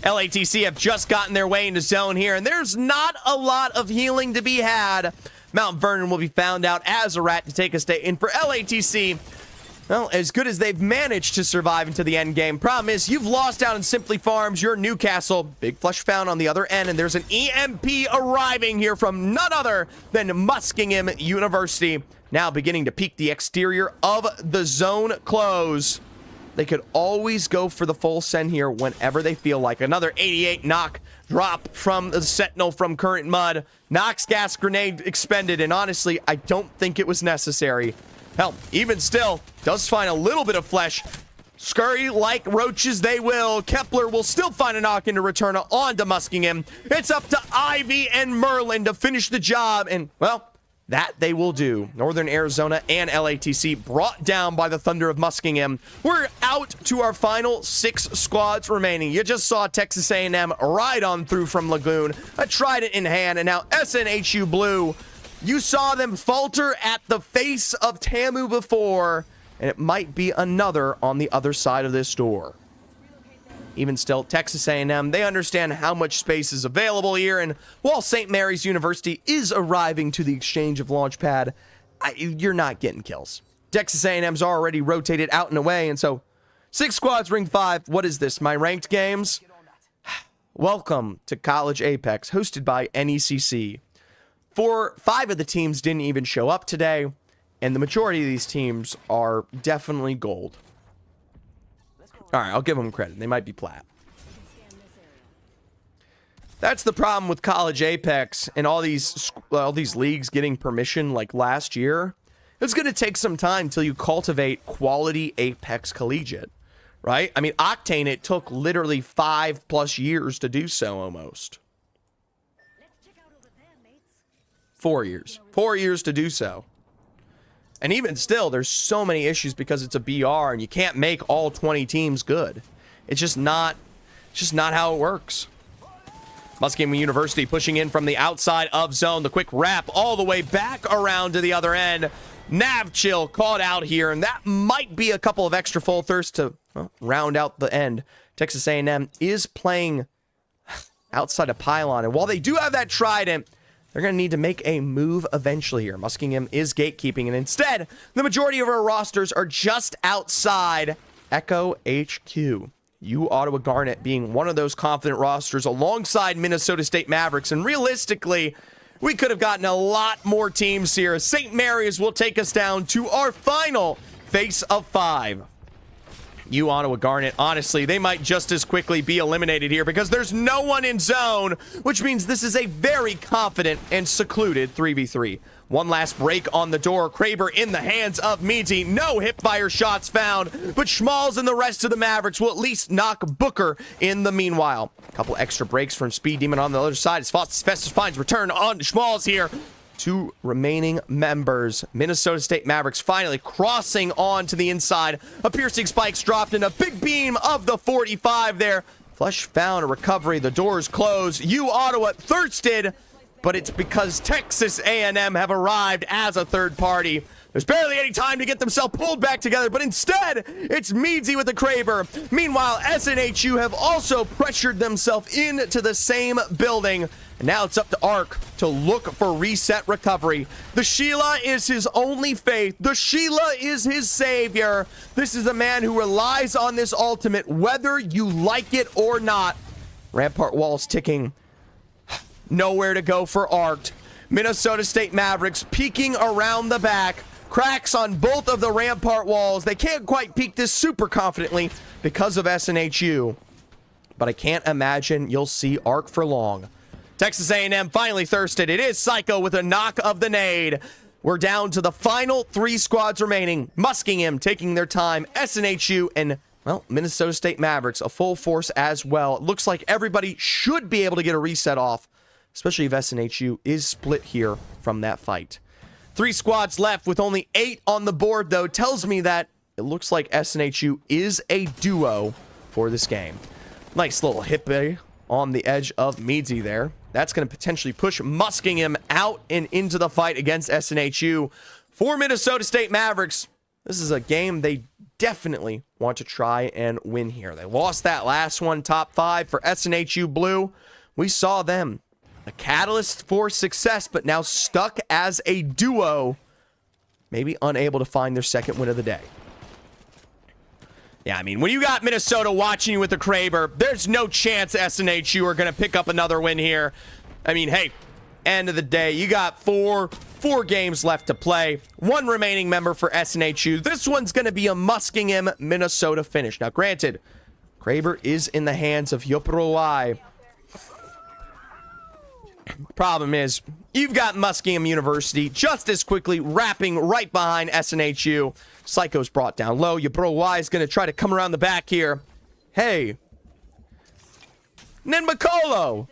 LATC have just gotten their way into zone here, and there's not a lot of healing to be had. Mount Vernon will be found out as a rat to take a stay in for LATC. Well, as good as they've managed to survive into the end game. Problem is, you've lost down in Simply Farms, your Newcastle. Big flush found on the other end, and there's an EMP arriving here from none other than Muskingum University. Now beginning to peek the exterior of the zone close. They could always go for the full send here whenever they feel like. Another 88 knock drop from the Sentinel from Current Mud. Nox gas grenade expended, and honestly, I don't think it was necessary. Hell, even still, does find a little bit of flesh. Scurry like roaches they will. Kepler will still find a knock into return on to Muskingum. It's up to Ivy and Merlin to finish the job. And, well, that they will do. Northern Arizona and LATC brought down by the Thunder of Muskingum. We're out to our final 6 squads remaining. You just saw Texas A&M ride on through from Lagoon, a trident in hand, and now SNHU Blue. You saw them falter at the face of Tamu before, and it might be another on the other side of this door. Even still, Texas A&M, they understand how much space is available here, and while St. Mary's University is arriving to the exchange of Launchpad, you're not getting kills. Texas A&M's already rotated out and away, and so 6 squads, ring 5. What is this, my ranked games? Welcome to College Apex, hosted by NECC. 5 of the teams didn't even show up today, and the majority of these teams are definitely gold. All right, I'll give them credit. They might be plat. That's the problem with College Apex and all these leagues getting permission like last year. It's going to take some time till you cultivate quality Apex Collegiate, right? I mean, Octane, it took literally 5+ years to do so almost. 4 years. 4 years to do so. And even still, there's so many issues because it's a BR and you can't make all 20 teams good. It's just not how it works. Muskingum University pushing in from the outside of zone. The quick wrap all the way back around to the other end. Navchill caught out here, and that might be a couple of extra full thirsts to round out the end. Texas A&M is playing outside of Pylon, and while they do have that trident, they're going to need to make a move eventually here. Muskingum is gatekeeping, and instead, the majority of our rosters are just outside Echo HQ. U Ottawa Garnet being one of those confident rosters alongside Minnesota State Mavericks, and realistically, we could have gotten a lot more teams here. St. Mary's will take us down to our final face of 5. U Ottawa Garnet, honestly, they might just as quickly be eliminated here because there's no one in zone, which means this is a very confident and secluded 3v3. One last break on the door. Kraber in the hands of Meadsy. No hipfire shots found, but Schmalz and the rest of the Mavericks will at least knock Booker in the meanwhile. A couple extra breaks from Speed Demon on the other side as Festus finds return on Schmalz here. 2 remaining members. Minnesota State Mavericks finally crossing on to the inside. A piercing spike's dropped in a big beam of the 45 there. Flush found a recovery. The doors closed. U Ottawa thirsted, but it's because Texas A&M have arrived as a third party. There's barely any time to get themselves pulled back together, but instead, it's Meadsy with the Kraber. Meanwhile, SNHU have also pressured themselves into the same building. And now it's up to Ark to look for reset recovery. The Sheila is his only faith. The Sheila is his savior. This is a man who relies on this ultimate, whether you like it or not. Rampart walls ticking. Nowhere to go for Ark. Minnesota State Mavericks peeking around the back. Cracks on both of the Rampart walls. They can't quite peek this super confidently because of SNHU. But I can't imagine you'll see Ark for long. Texas A&M finally thirsted. It is Psycho with a knock of the nade. We're down to the final 3 squads remaining. Muskingum taking their time. SNHU and, well, Minnesota State Mavericks, a full force as well. It looks like everybody should be able to get a reset off, especially if SNHU is split here from that fight. 3 squads left with only 8 on the board, though, tells me that it looks like SNHU is a duo for this game. Nice little hippie on the edge of Meadsy there. That's going to potentially push Muskingum out and into the fight against SNHU. For Minnesota State Mavericks, this is a game they definitely want to try and win here. They lost that last one, top 5 for SNHU Blue. We saw them, a catalyst for success, but now stuck as a duo, maybe unable to find their second win of the day. Yeah, I mean, when you got Minnesota watching you with the Kraber, there's no chance SNHU are going to pick up another win here. I mean, hey, end of the day, you got four games left to play. 1 remaining member for SNHU. This one's going to be a Muskingum, Minnesota finish. Now, granted, Kraber is in the hands of Yoprowai. Problem is, you've got Muskingum University just as quickly wrapping right behind SNHU. Psycho's brought down low. Your bro Y is going to try to come around the back here. Hey. Ninmakolo!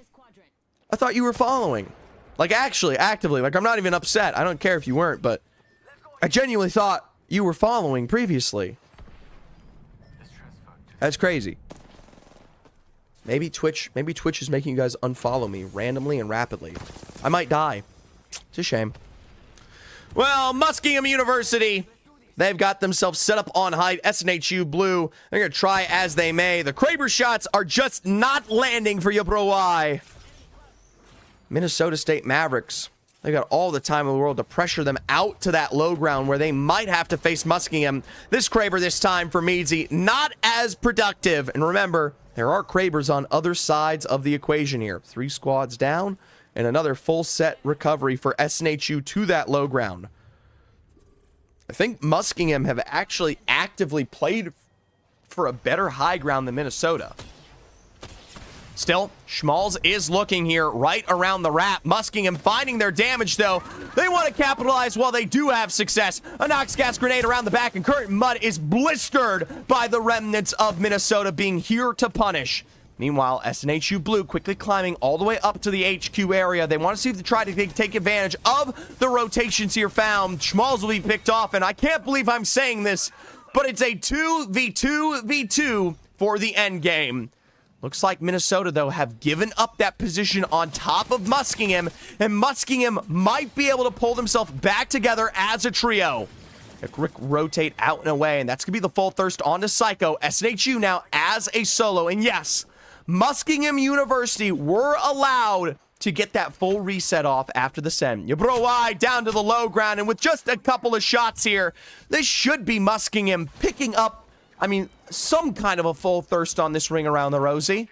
I thought you were following. Like, actually, actively. Like, I'm not even upset. I don't care if you weren't, but I genuinely thought you were following previously. That's crazy. Maybe Twitch is making you guys unfollow me randomly and rapidly. I might die. It's a shame. Well, Muskingum University, they've got themselves set up on height. SNHU blue. They're going to try as they may. The Kraber shots are just not landing for your bro Y. Minnesota State Mavericks. They got all the time in the world to pressure them out to that low ground where they might have to face Muskingum. This Kraber this time for Meadsy, not as productive. And remember, there are Krabers on other sides of the equation here. 3 squads down and another full set recovery for SNHU to that low ground. I think Muskingum have actually actively played for a better high ground than Minnesota. Still, Schmalz is looking here right around the wrap. Muskingum finding their damage, though. They want to capitalize while they do have success. A Nox gas grenade around the back, and Current Mud is blistered by the remnants of Minnesota being here to punish. Meanwhile, SNHU Blue quickly climbing all the way up to the HQ area. They want to see if they try to take advantage of the rotations here found. Schmalz will be picked off, and I can't believe I'm saying this, but it's a 2v2v2 for the end game. Looks like Minnesota, though, have given up that position on top of Muskingum, and Muskingum might be able to pull themselves back together as a trio. A quick rotate out and away, and that's going to be the full thirst onto Psycho. SNHU now as a solo, and yes, Muskingum University were allowed to get that full reset off after the send. Your bro Y down to the low ground, and with just a couple of shots here, this should be Muskingum picking up, I mean, some kind of a full thirst on this ring around the rosy.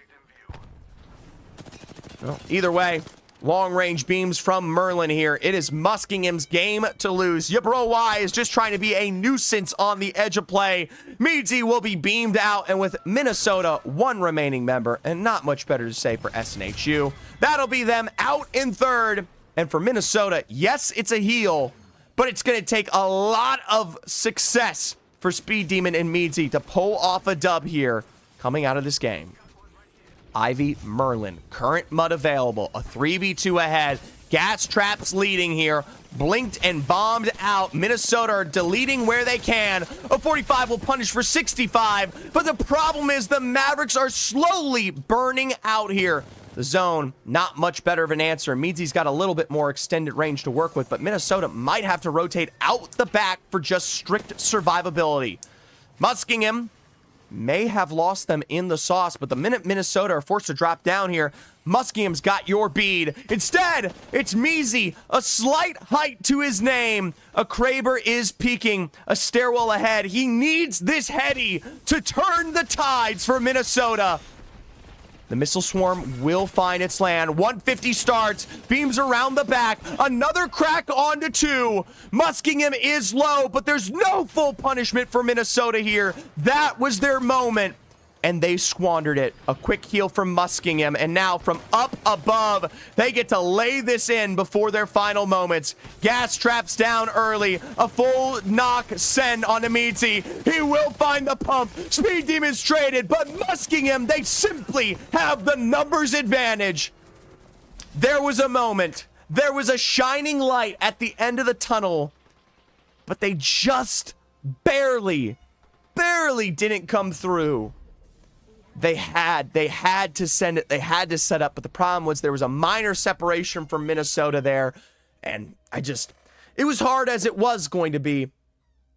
Well, either way, long-range beams from Merlin here. It is Muskingum's game to lose. Your bro Y is just trying to be a nuisance on the edge of play. Meadsy will be beamed out, and with Minnesota, 1 remaining member, and not much better to say for SNHU. That'll be them out in third. And for Minnesota, yes, it's a heal, but it's going to take a lot of success for Speed Demon and Meadsy to pull off a dub here coming out of this game. Ivy, Merlin, Current Mud available, a 3v2 ahead, gas traps leading here, blinked and bombed out. Minnesota are deleting where they can. A 45 will punish for 65, but the problem is the Mavericks are slowly burning out here. The zone, not much better of an answer. Meadsy's got a little bit more extended range to work with, but Minnesota might have to rotate out the back for just strict survivability. Muskingum may have lost them in the sauce, but the minute Minnesota are forced to drop down here, Muskingum's got your bead. Instead, it's Meadsy, a slight height to his name. A Kraber is peaking, a stairwell ahead. He needs this heady to turn the tides for Minnesota. The missile swarm will find its land. 150 starts, beams around the back, another crack onto 2. Muskingum is low, but there's no full punishment for Minnesota here. That was their moment, and they squandered it. A quick heal from Muskingum, and now from up above, they get to lay this in before their final moments. Gas traps down early, a full knock send onto Meadsy. He will find the pump. Speed Demon's traded, but Muskingum, they simply have the numbers advantage. There was a moment. There was a shining light at the end of the tunnel, but they just barely didn't come through. They had to send it. They had to set up, but the problem was there was a minor separation from Minnesota there, and it was hard as it was going to be.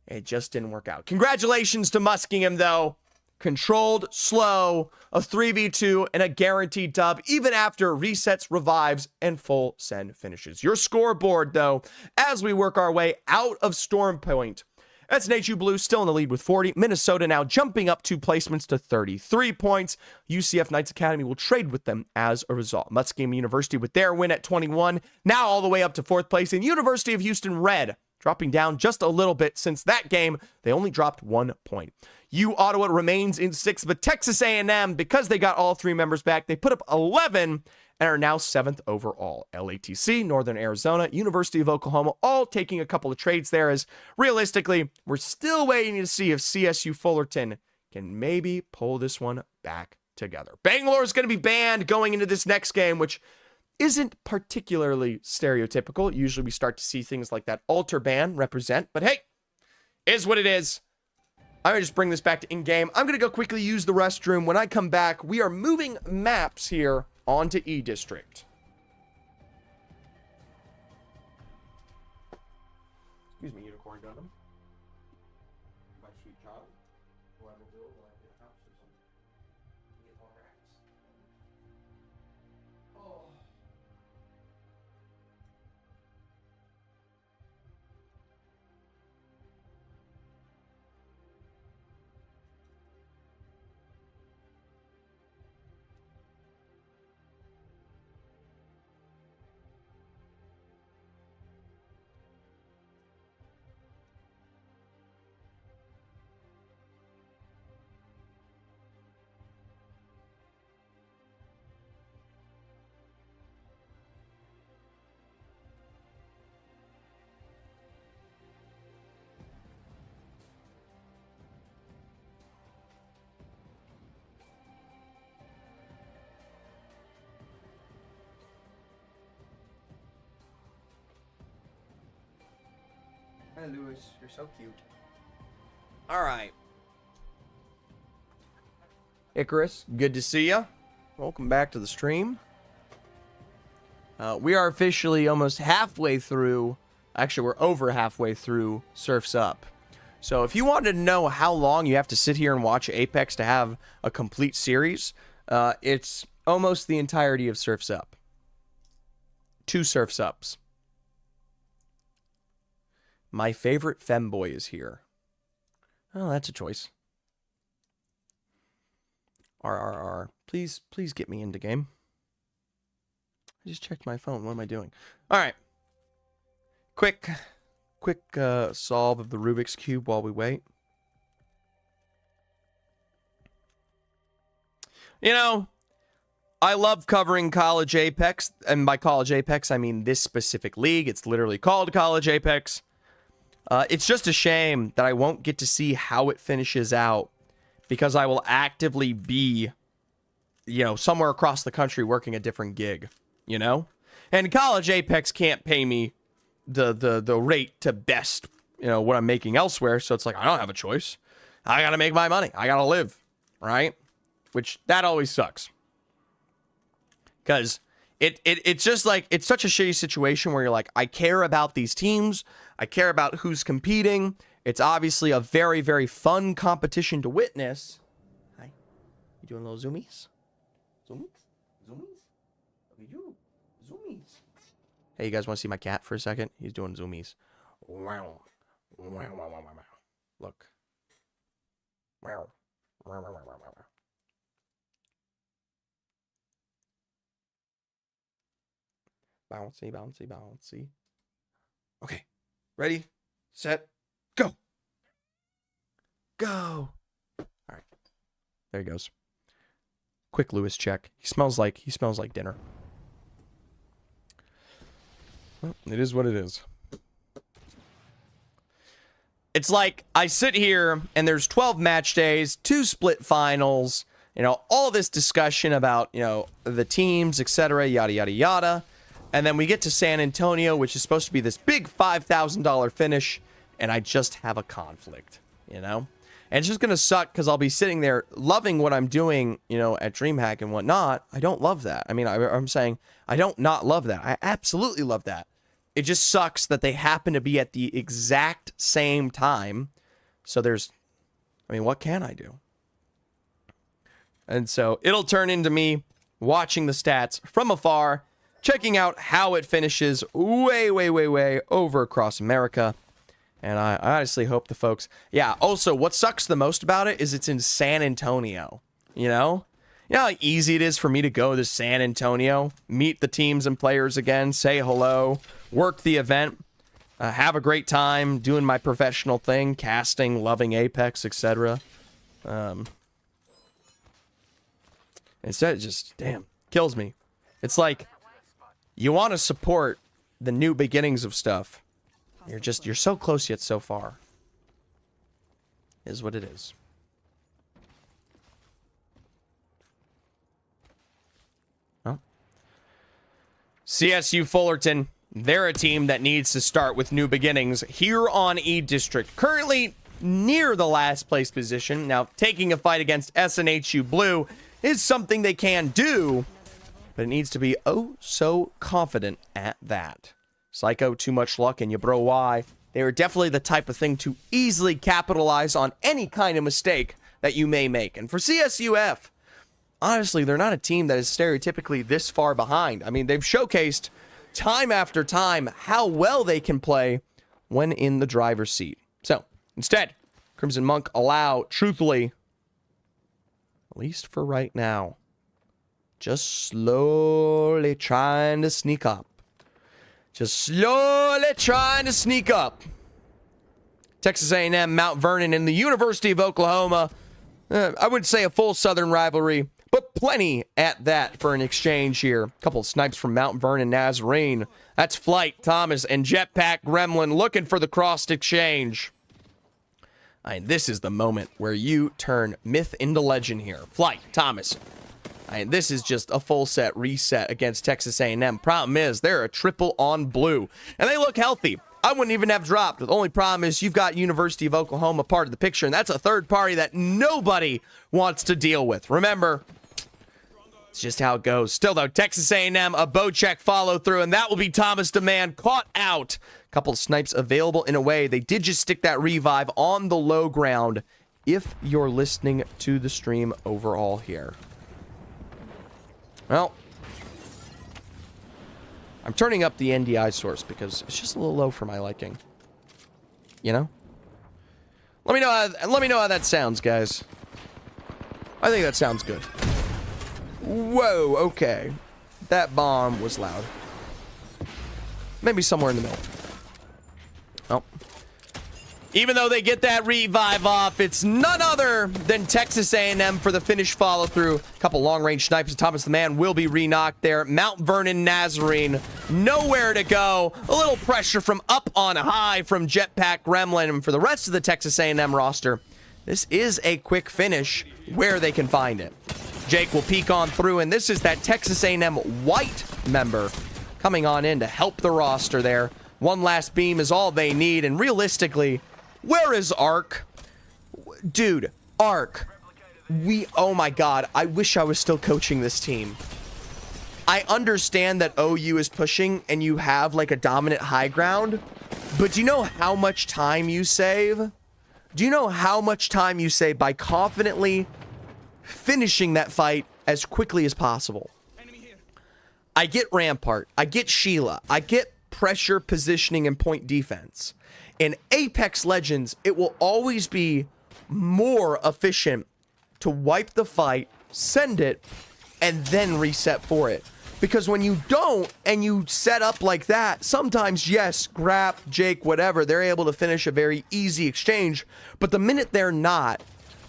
It just didn't work out. Congratulations to Muskingum, though. Controlled, slow, a 3v2, and a guaranteed dub, even after resets, revives, and full send finishes. Your scoreboard, though, as we work our way out of Storm Point. SNHU Blue still in the lead with 40. Minnesota now jumping up 2 placements to 33 points. UCF Knights Academy will trade with them as a result. Muskingum University with their win at 21, now all the way up to 4th place. And University of Houston Red dropping down just a little bit since that game. They only dropped 1 point. Ottawa remains in 6th, but Texas A&M, because they got all 3 members back, they put up 11, and are now 7th overall. LATC, Northern Arizona, University of Oklahoma, all taking a couple of trades there, as realistically, we're still waiting to see if CSU Fullerton can maybe pull this one back together. Bangalore is going to be banned going into this next game, which isn't particularly stereotypical. Usually we start to see things like that alter ban represent, but hey, is what it is. I'm going to just bring this back to in-game. I'm going to go quickly use the restroom. When I come back, we are moving maps here onto E-District. Excuse me, Unicorn Gundam. My sweet child. What I will do when I get a house or something. Get more racks. Oh. Hi, Lewis. You're so cute. All right. Icarus, good to see ya. Welcome back to the stream. We are officially almost halfway through. Actually, we're over halfway through Surf's Up. So if you wanted to know how long you have to sit here and watch Apex to have a complete series, it's almost the entirety of Surf's Up. 2 Surf's Ups. My favorite femboy is here. Oh, that's a choice. RRR. Please get me into game. I just checked my phone. What am I doing? All right. Quick solve of the Rubik's Cube while we wait. You know, I love covering College Apex. And by College Apex, I mean this specific league. It's literally called College Apex. It's just a shame that I won't get to see how it finishes out because I will actively be, you know, somewhere across the country working a different gig, you know? And College Apex can't pay me the rate to best, you know, what I'm making elsewhere. So it's like, I don't have a choice. I got to make my money. I got to live, right? Which, that always sucks. Because it's just like, it's such a shitty situation where you're like, I care about these teams. I care about who's competing. It's obviously a very, very fun competition to witness. Hi. You doing little zoomies? Zoomies? Zoomies? Look at you. Zoomies. Hey, you guys want to see my cat for a second? He's doing zoomies. Wow. Wow, wow, wow, wow, wow. Look. Wow. Wow, wow, wow, wow, wow. Bouncy, bouncy, bouncy. Okay. Ready, set, go. Go. All right. There he goes. Quick Lewis check. He smells like dinner. Well, it is what it is. It's like I sit here and there's 12 match days, 2 split finals, you know, all this discussion about, you know, the teams, etc., yada yada yada. And then we get to San Antonio, which is supposed to be this big $5,000 finish, and I just have a conflict, you know? And it's just going to suck because I'll be sitting there loving what I'm doing, you know, at DreamHack and whatnot. I don't love that. I mean, I'm saying I don't not love that. I absolutely love that. It just sucks that they happen to be at the exact same time. So there's, I mean, what can I do? And so it'll turn into me watching the stats from afar, checking out how it finishes way, way, way, way over across America. And I honestly hope the folks... Yeah, also, what sucks the most about it is it's in San Antonio, you know? You know how easy it is for me to go to San Antonio, meet the teams and players again, say hello, work the event, have a great time doing my professional thing, casting, loving Apex, etc. Instead, it just, damn, kills me. It's like you want to support the new beginnings of stuff. You're so close yet so far. Is what it is. Well, CSU Fullerton, they're a team that needs to start with new beginnings here on E District. Currently near the last place position. Now, taking a fight against SNHU Blue is something they can do, but it needs to be oh so confident at that. Psycho, too much luck, and you bro why. They are definitely the type of thing to easily capitalize on any kind of mistake that you may make. And for CSUF, honestly, they're not a team that is stereotypically this far behind. I mean, they've showcased time after time how well they can play when in the driver's seat. So, instead, Crimson Monk allow, truthfully, at least for right now, just slowly trying to sneak up. Just slowly trying to sneak up. Texas A&M, Mount Vernon, and the University of Oklahoma. I wouldn't say a full Southern rivalry, but plenty at that for an exchange here. A couple of snipes from Mount Vernon, Nazarene. That's Flight, Thomas, and Jetpack Gremlin looking for the crossed exchange. And this is the moment where you turn myth into legend here. Flight, Thomas. And this is just a full set reset against Texas A&M. Problem is, they're a triple on blue. And they look healthy. I wouldn't even have dropped. The only problem is you've got University of Oklahoma part of the picture, and that's a third party that nobody wants to deal with. Remember, it's just how it goes. Still, though, Texas A&M, a bow check follow through, and that will be Thomas Demand caught out. A couple of snipes available in a way. They did just stick that revive on the low ground if you're listening to the stream overall here. Well, I'm turning up the NDI source because it's just a little low for my liking. You know? Let me know how that sounds, guys. I think that sounds good. Whoa, okay. That bomb was loud. Maybe somewhere in the middle. Oh. Even though they get that revive off, it's none other than Texas A&M for the finish follow-through. A couple long-range snipes. Thomas the Man will be re-knocked there. Mount Vernon Nazarene, nowhere to go. A little pressure from up on high from Jetpack Gremlin. And for the rest of the Texas A&M roster, this is a quick finish where they can find it. Jake will peek on through, and this is that Texas A&M white member coming on in to help the roster there. One last beam is all they need, and realistically, where is Ark? Dude, Ark. Oh my god, I wish I was still coaching this team. I understand that OU is pushing and you have like a dominant high ground, but do you know how much time you save? Do you know how much time you save by confidently finishing that fight as quickly as possible? I get Rampart, I get Sheila, I get pressure, positioning, and point defense. In Apex Legends, it will always be more efficient to wipe the fight, send it, and then reset for it. Because when you don't, and you set up like that, sometimes, yes, Grap, Jake, whatever, they're able to finish a very easy exchange. But the minute they're not,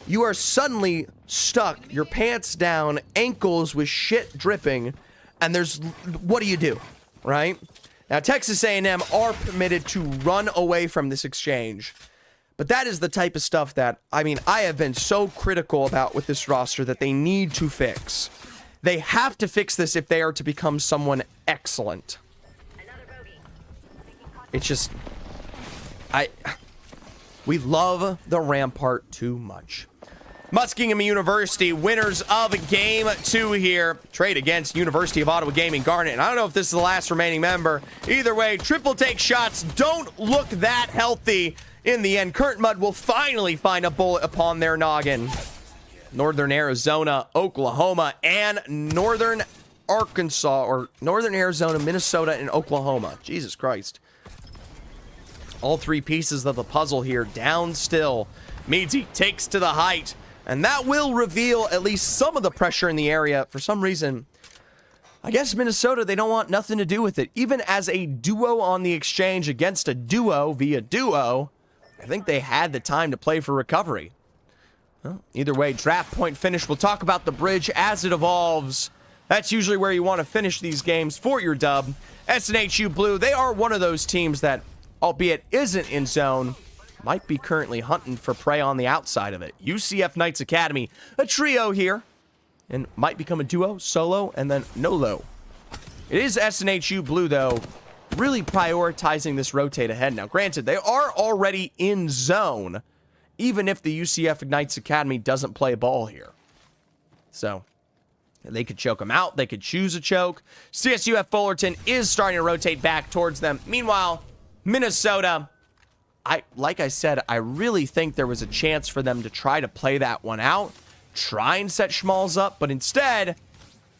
you are suddenly stuck, your pants down, ankles with shit dripping, and what do you do, right? Now, Texas A&M are permitted to run away from this exchange, but that is the type of stuff that, I mean, I have been so critical about with this roster that they need to fix. They have to fix this if they are to become someone excellent. It's just, we love the Rampart too much. Muskingum University, winners of Game 2 here. Trade against University of Ottawa Gaming Garnet. And I don't know if this is the last remaining member. Either way, triple take shots don't look that healthy in the end. Current Mud will finally find a bullet upon their noggin. Northern Arizona, Oklahoma, and Northern Arkansas, or Northern Arizona, Minnesota, and Oklahoma. Jesus Christ. All three pieces of the puzzle here down still. Meadsy takes to the height. And that will reveal at least some of the pressure in the area. For some reason, I guess Minnesota, they don't want nothing to do with it. Even as a duo on the exchange against a duo via duo, I think they had the time to play for recovery. Well, either way, draft point finish. We'll talk about the bridge as it evolves. That's usually where you want to finish these games for your dub. SNHU Blue, they are one of those teams that, albeit isn't in zone, might be currently hunting for prey on the outside of it. UCF Knights Academy, a trio here, and might become a duo, solo, and then Nolo. It is SNHU Blue, though, really prioritizing this rotate ahead. Now, granted, they are already in zone, even if the UCF Knights Academy doesn't play ball here. So, they could choke them out. They could choose a choke. CSUF Fullerton is starting to rotate back towards them. Meanwhile, Minnesota, like I said, I really think there was a chance for them to try to play that one out, try and set Schmalz up, but instead,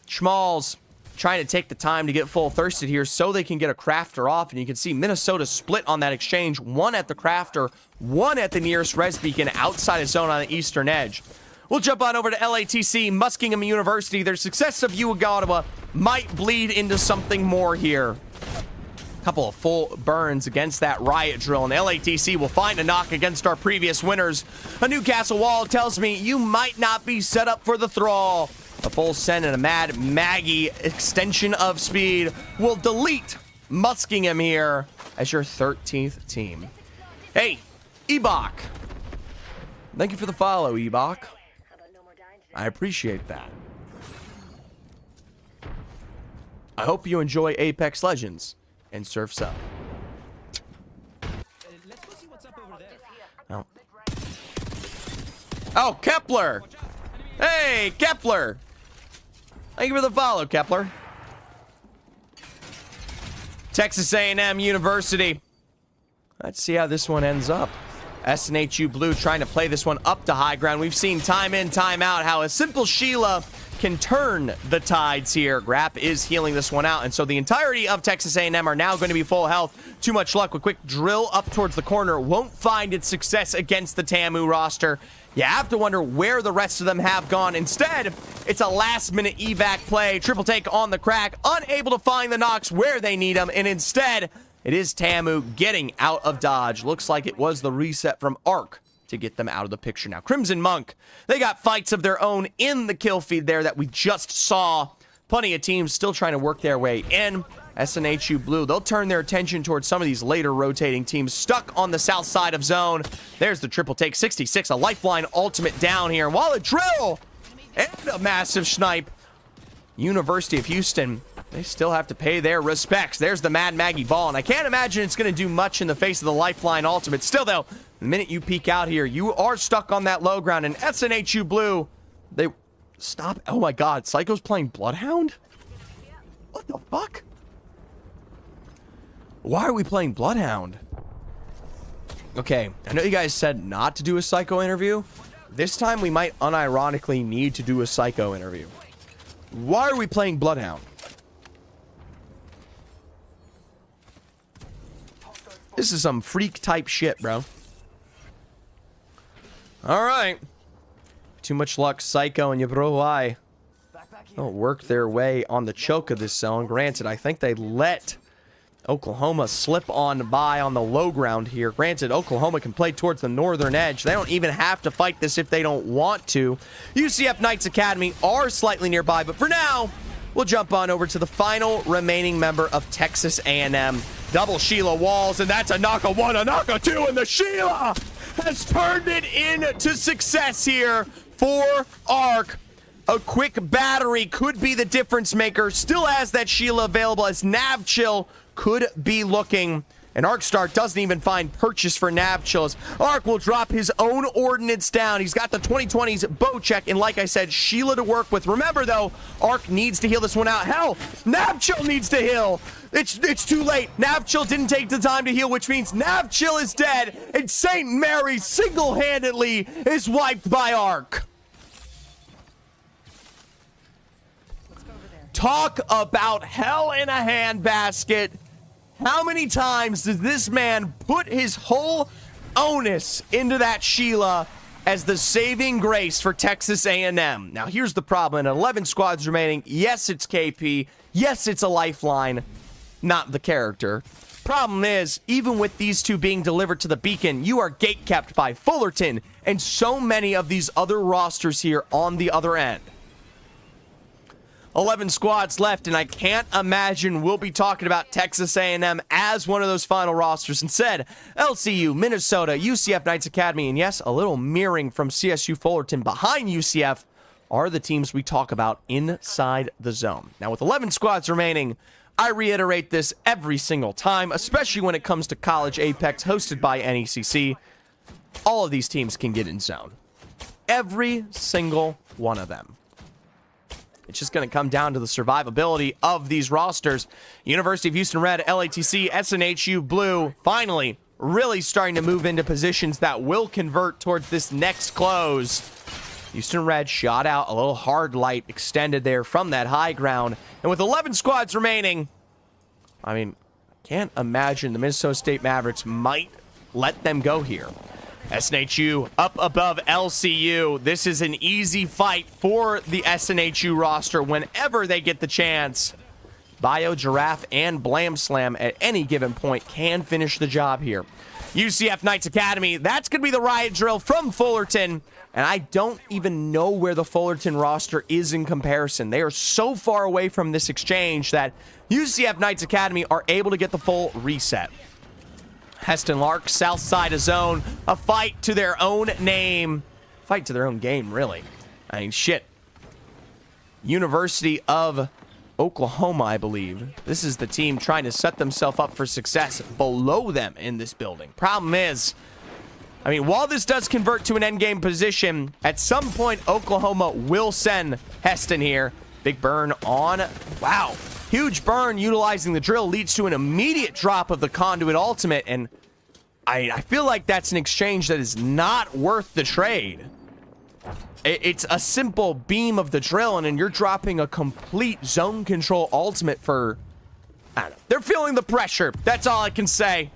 Schmalz trying to take the time to get full thirsted here so they can get a crafter off. And you can see Minnesota split on that exchange. One at the crafter, one at the nearest res beacon outside of zone on the eastern edge. We'll jump on over to LATC, Muskingum University. Their success of Uogawa might bleed into something more here. Couple of full burns against that riot drill, and LATC will find a knock against our previous winners. A Newcastle wall tells me you might not be set up for the thrall. A full send and a Mad Maggie extension of speed will delete Muskingum here as your 13th team. Hey, Ebok. Thank you for the follow, Ebok. I appreciate that. I hope you enjoy Apex Legends and Surf's Up. Oh. Oh, Kepler! Hey, Kepler! Thank you for the follow, Kepler. Texas A&M University. Let's see how this one ends up. SNHU Blue trying to play this one up to high ground. We've seen time in, time out how a simple Sheila can turn the tides here. Grapp is healing this one out, and so the entirety of Texas A&M are now going to be full health. Too much luck. A quick drill up towards the corner won't find its success against the TAMU roster. You have to wonder where the rest of them have gone. Instead, it's a last-minute evac play. Triple take on the crack, unable to find the knocks where they need them, and instead, it is TAMU getting out of dodge. Looks like it was the reset from Arc to get them out of the picture. Now, Crimson Monk, they got fights of their own in the kill feed there that we just saw. Plenty of teams still trying to work their way in. SNHU Blue, they'll turn their attention towards some of these later rotating teams stuck on the south side of zone. There's the triple take, 66, a lifeline ultimate down here. And while a drill and a massive snipe, University of Houston, they still have to pay their respects. There's the Mad Maggie ball, and I can't imagine it's going to do much in the face of the lifeline ultimate. Still, though, the minute you peek out here, you are stuck on that low ground, and SNHU Blue, they stop. Oh my god, Psycho's playing Bloodhound? What the fuck? Why are we playing Bloodhound? Okay, I know you guys said not to do a Psycho interview. This time we might unironically need to do a Psycho interview. Why are we playing Bloodhound? This is some freak type shit, bro. Alright. Too much luck, Psycho and Yabroai. They'll work their way on the choke of this zone. Granted, I think they let Oklahoma slip on by on the low ground here. Granted, Oklahoma can play towards the northern edge. They don't even have to fight this if they don't want to. UCF Knights Academy are slightly nearby, but for now, we'll jump on over to the final remaining member of Texas A&M. Double Sheila Walls, and that's a knock of one, a knock of two, and the Sheila has turned it into success here for Arc. A quick battery could be the difference maker. Still has that Sheila available as Navchill could be looking. And Arcstar doesn't even find purchase for Navchills. Arc will drop his own ordnance down. He's got the 2020's bow check, and like I said, Sheila to work with. Remember, though, Arc needs to heal this one out. Hell, Navchill needs to heal. It's too late. Navchill didn't take the time to heal, which means Navchill is dead, and St. Mary single-handedly is wiped by Arc. Talk about hell in a handbasket. How many times does this man put his whole onus into that Sheila as the saving grace for Texas A&M? Now, here's the problem. 11 squads remaining. Yes, it's KP. Yes, it's a lifeline. Not the character. Problem is, even with these two being delivered to the beacon, you are gatekept by Fullerton and so many of these other rosters here on the other end. 11 squads left, and I can't imagine we'll be talking about Texas A&M as one of those final rosters. Instead, LCU, Minnesota, UCF Knights Academy, and yes, a little mirroring from CSU Fullerton behind UCF are the teams we talk about inside the zone. Now, with 11 squads remaining, I reiterate this every single time, especially when it comes to College Apex hosted by NECC. All of these teams can get in zone. Every single one of them. It's just going to come down to the survivability of these rosters. University of Houston Red, LATC, SNHU Blue, finally really starting to move into positions that will convert towards this next close. Houston Red shot out a little hard light extended there from that high ground. And with 11 squads remaining, I mean, I can't imagine the Minnesota State Mavericks might let them go here. SNHU up above LCU. This is an easy fight for the SNHU roster whenever they get the chance. Bio, Giraffe, and Blam Slam at any given point can finish the job here. UCF Knights Academy, that's going to be the riot drill from Fullerton. And I don't even know where the Fullerton roster is in comparison. They are so far away from this exchange that UCF Knights Academy are able to get the full reset. Heston Lark, south side of zone, a fight to their own name. Fight to their own game, really. I mean, shit. University of Oklahoma, I believe. This is the team trying to set themselves up for success below them in this building. Problem is, I mean, while this does convert to an endgame position, at some point, Oklahoma will send Heston here. Big burn on, wow. Huge burn utilizing the drill leads to an immediate drop of the conduit ultimate, and I feel like that's an exchange that is not worth the trade. It's a simple beam of the drill, and then you're dropping a complete zone control ultimate for, I don't know. They're feeling the pressure. That's all I can say.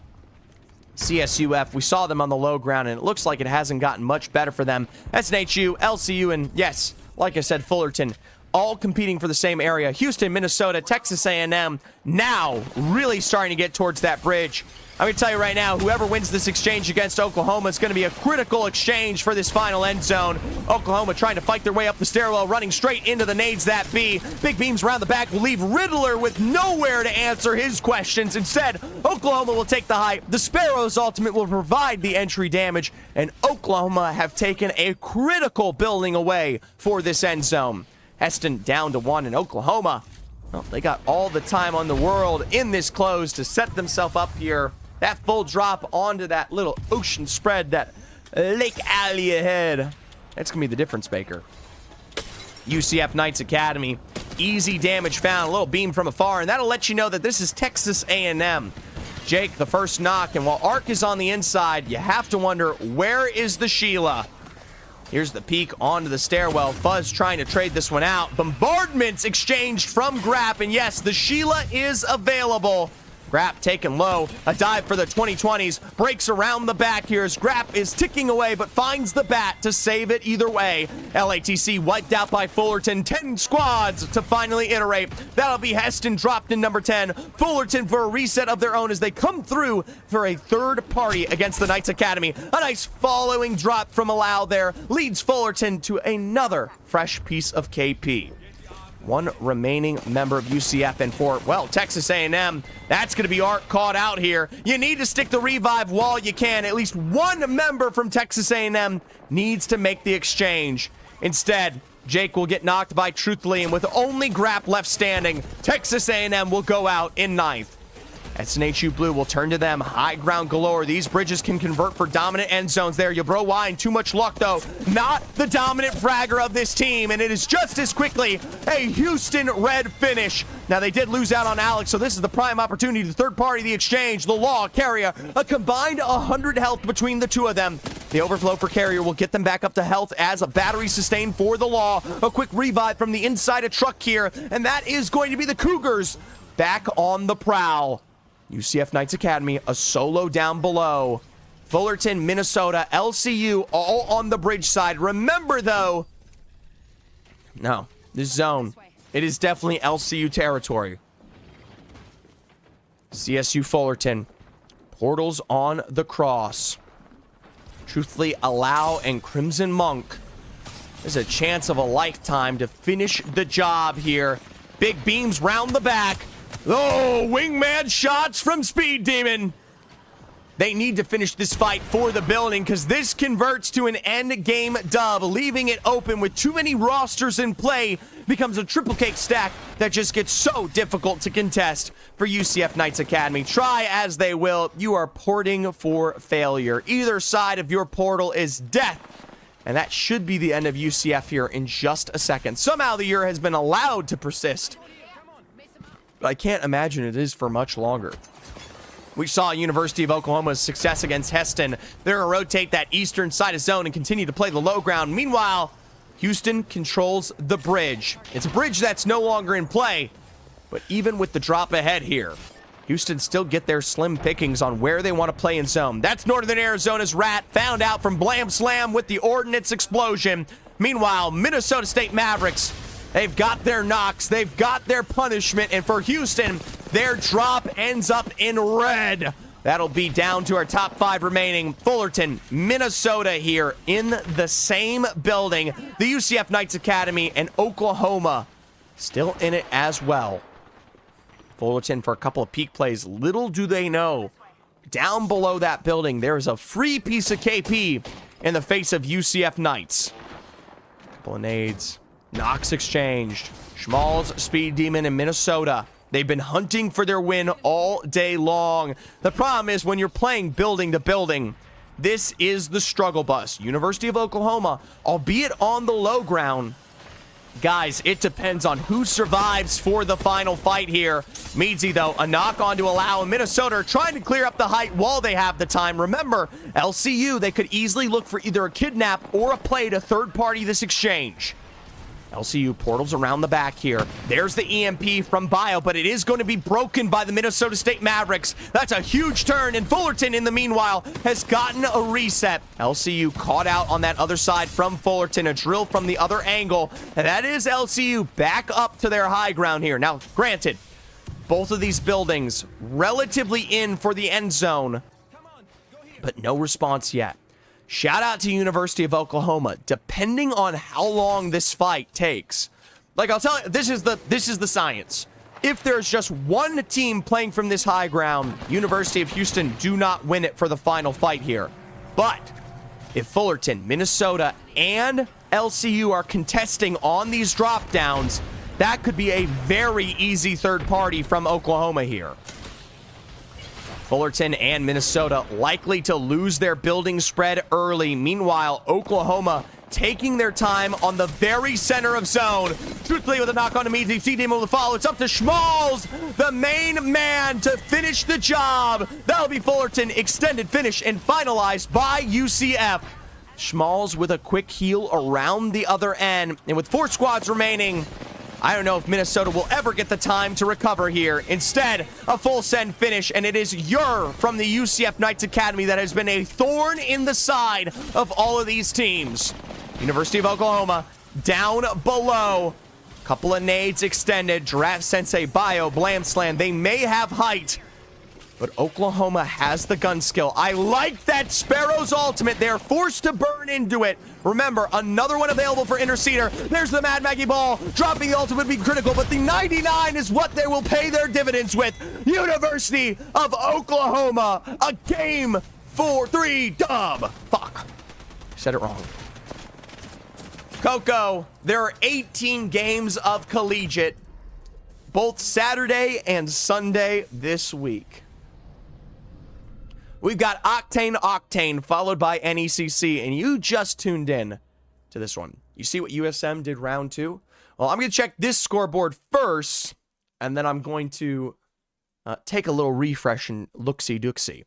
CSUF, we saw them on the low ground, and it looks like it hasn't gotten much better for them. SNHU, LCU, and yes, like I said, Fullerton, all competing for the same area. Houston, Minnesota, Texas A&M, now really starting to get towards that bridge. I'm going to tell you right now, whoever wins this exchange against Oklahoma is going to be a critical exchange for this final end zone. Oklahoma trying to fight their way up the stairwell, running straight into the nades that be. Big beams around the back will leave Riddler with nowhere to answer his questions. Instead, Oklahoma will take the high. The Sparrow's ultimate will provide the entry damage, and Oklahoma have taken a critical building away for this end zone. Heston down to 1 in Oklahoma. Well, they got all the time on the world in this close to set themselves up here. That full drop onto that little ocean spread, that Lake Alley ahead. That's going to be the difference maker. UCF Knights Academy. Easy damage found. A little beam from afar, and that'll let you know that this is Texas A&M. Jake, the first knock, and while Ark is on the inside, you have to wonder, where is the Sheila? Here's the peek onto the stairwell. Fuzz trying to trade this one out. Bombardments exchanged from Grapp, and yes, the Sheila is available. Grapp taken low. A dive for the 2020s. Breaks around the back here as Grapp is ticking away, but finds the bat to save it either way. LATC wiped out by Fullerton. 10 squads to finally iterate. That'll be Heston dropped in number 10. Fullerton for a reset of their own as they come through for a third party against the Knights Academy. A nice following drop from Allow there leads Fullerton to another fresh piece of KP. One remaining member of UCF, and for, well, Texas A&M, that's going to be Ark caught out here. You need to stick the revive while you can. At least one member from Texas A&M needs to make the exchange. Instead, Jake will get knocked by Truthfully, and with only Grapp left standing, Texas A&M will go out in 9th. SNHU Blue will turn to them. High ground galore. These bridges can convert for dominant end zones there. Yabro Wine, too much luck though. Not the dominant fragger of this team, and it is just as quickly a Houston Red finish. Now they did lose out on Alex, so this is the prime opportunity to third party the exchange. The Law, Carrier, a combined 100 health between the two of them. The overflow for Carrier will get them back up to health as a battery sustained for the Law. A quick revive from the inside of Truck here, and that is going to be the Cougars back on the prowl. UCF Knights Academy, a solo down below. Fullerton, Minnesota, LCU, all on the bridge side. Remember, though, no, this zone, it is definitely LCU territory. CSU Fullerton, portals on the cross. Truthfully, Allow and Crimson Monk There's a chance of a lifetime to finish the job here. Big beams round the back. Oh, wingman shots from Speed Demon. They need to finish this fight for the building because this converts to an end game dub. Leaving it open with too many rosters in play becomes a triple cake stack that just gets so difficult to contest for UCF Knights Academy. Try as they will, you are porting for failure. Either side of your portal is death. And that should be the end of UCF here in just a second. Somehow the year has been allowed to persist. But I can't imagine it is for much longer. We saw University of Oklahoma's success against Heston. They're going to rotate that eastern side of zone and continue to play the low ground. Meanwhile, Houston controls the bridge. It's a bridge that's no longer in play. But even with the drop ahead here, Houston still get their slim pickings on where they want to play in zone. That's Northern Arizona's Rat, found out from Blam Slam with the ordnance explosion. Meanwhile, Minnesota State Mavericks, they've got their knocks, they've got their punishment, and for Houston, their drop ends up in red. That'll be down to our top 5 remaining. Fullerton, Minnesota here in the same building. The UCF Knights Academy and Oklahoma still in it as well. Fullerton for a couple of peak plays. Little do they know, down below that building, there is a free piece of KP in the face of UCF Knights. Couple of nades. Knocks exchanged. Schmalz, Speed Demon, and Minnesota. They've been hunting for their win all day long. The problem is when you're playing building to building, this is the struggle bus. University of Oklahoma, albeit on the low ground, guys, it depends on who survives for the final fight here. Meadsy, though, a knock on to allow, and Minnesota are trying to clear up the height while they have the time. Remember, LCU, they could easily look for either a kidnap or a play to third-party this exchange. LCU portals around the back here. There's the EMP from Bio, but it is going to be broken by the Minnesota State Mavericks. That's a huge turn, and Fullerton, in the meanwhile, has gotten a reset. LCU caught out on that other side from Fullerton, a drill from the other angle, and that is LCU back up to their high ground here. Now, granted, both of these buildings relatively in for the end zone, but no response yet. Shout out to University of Oklahoma. Depending on how long this fight takes, like I'll tell you, this is the science. If there's just one team playing from this high ground, University of Houston do not win it for the final fight here. But if Fullerton, Minnesota, and LCU are contesting on these drop downs, that could be a very easy third party from Oklahoma here. Fullerton and Minnesota likely to lose their building spread early. Meanwhile, Oklahoma taking their time on the very center of zone. Truthfully, with a knock on to Meadsy, C-Demon with the follow. It's up to Schmalz, the main man, to finish the job. That'll be Fullerton, extended finish and finalized by UCF. Schmalz with a quick heal around the other end. And with 4 squads remaining, I don't know if Minnesota will ever get the time to recover here. Instead, a full send finish, and it is Ur from the UCF Knights Academy that has been a thorn in the side of all of these teams. University of Oklahoma down below. Couple of nades extended. Giraffe Sensei, Bio, Blam Slam. They may have height, but Oklahoma has the gun skill. I like that Sparrow's ultimate. They're forced to burn into it. Remember, another one available for Interceder. There's the Mad Maggie Ball. Dropping the ultimate would be critical, but the 99 is what they will pay their dividends with. University of Oklahoma, a game 4-3 dub. Fuck. Said it wrong. Coco, there are 18 games of Collegiate, both Saturday and Sunday this week. We've got Octane, followed by NECC, and you just tuned in to this one. You see what USM did round 2? Well, I'm going to check this scoreboard first, and then I'm going to take a little refresh and look-see-dook-see.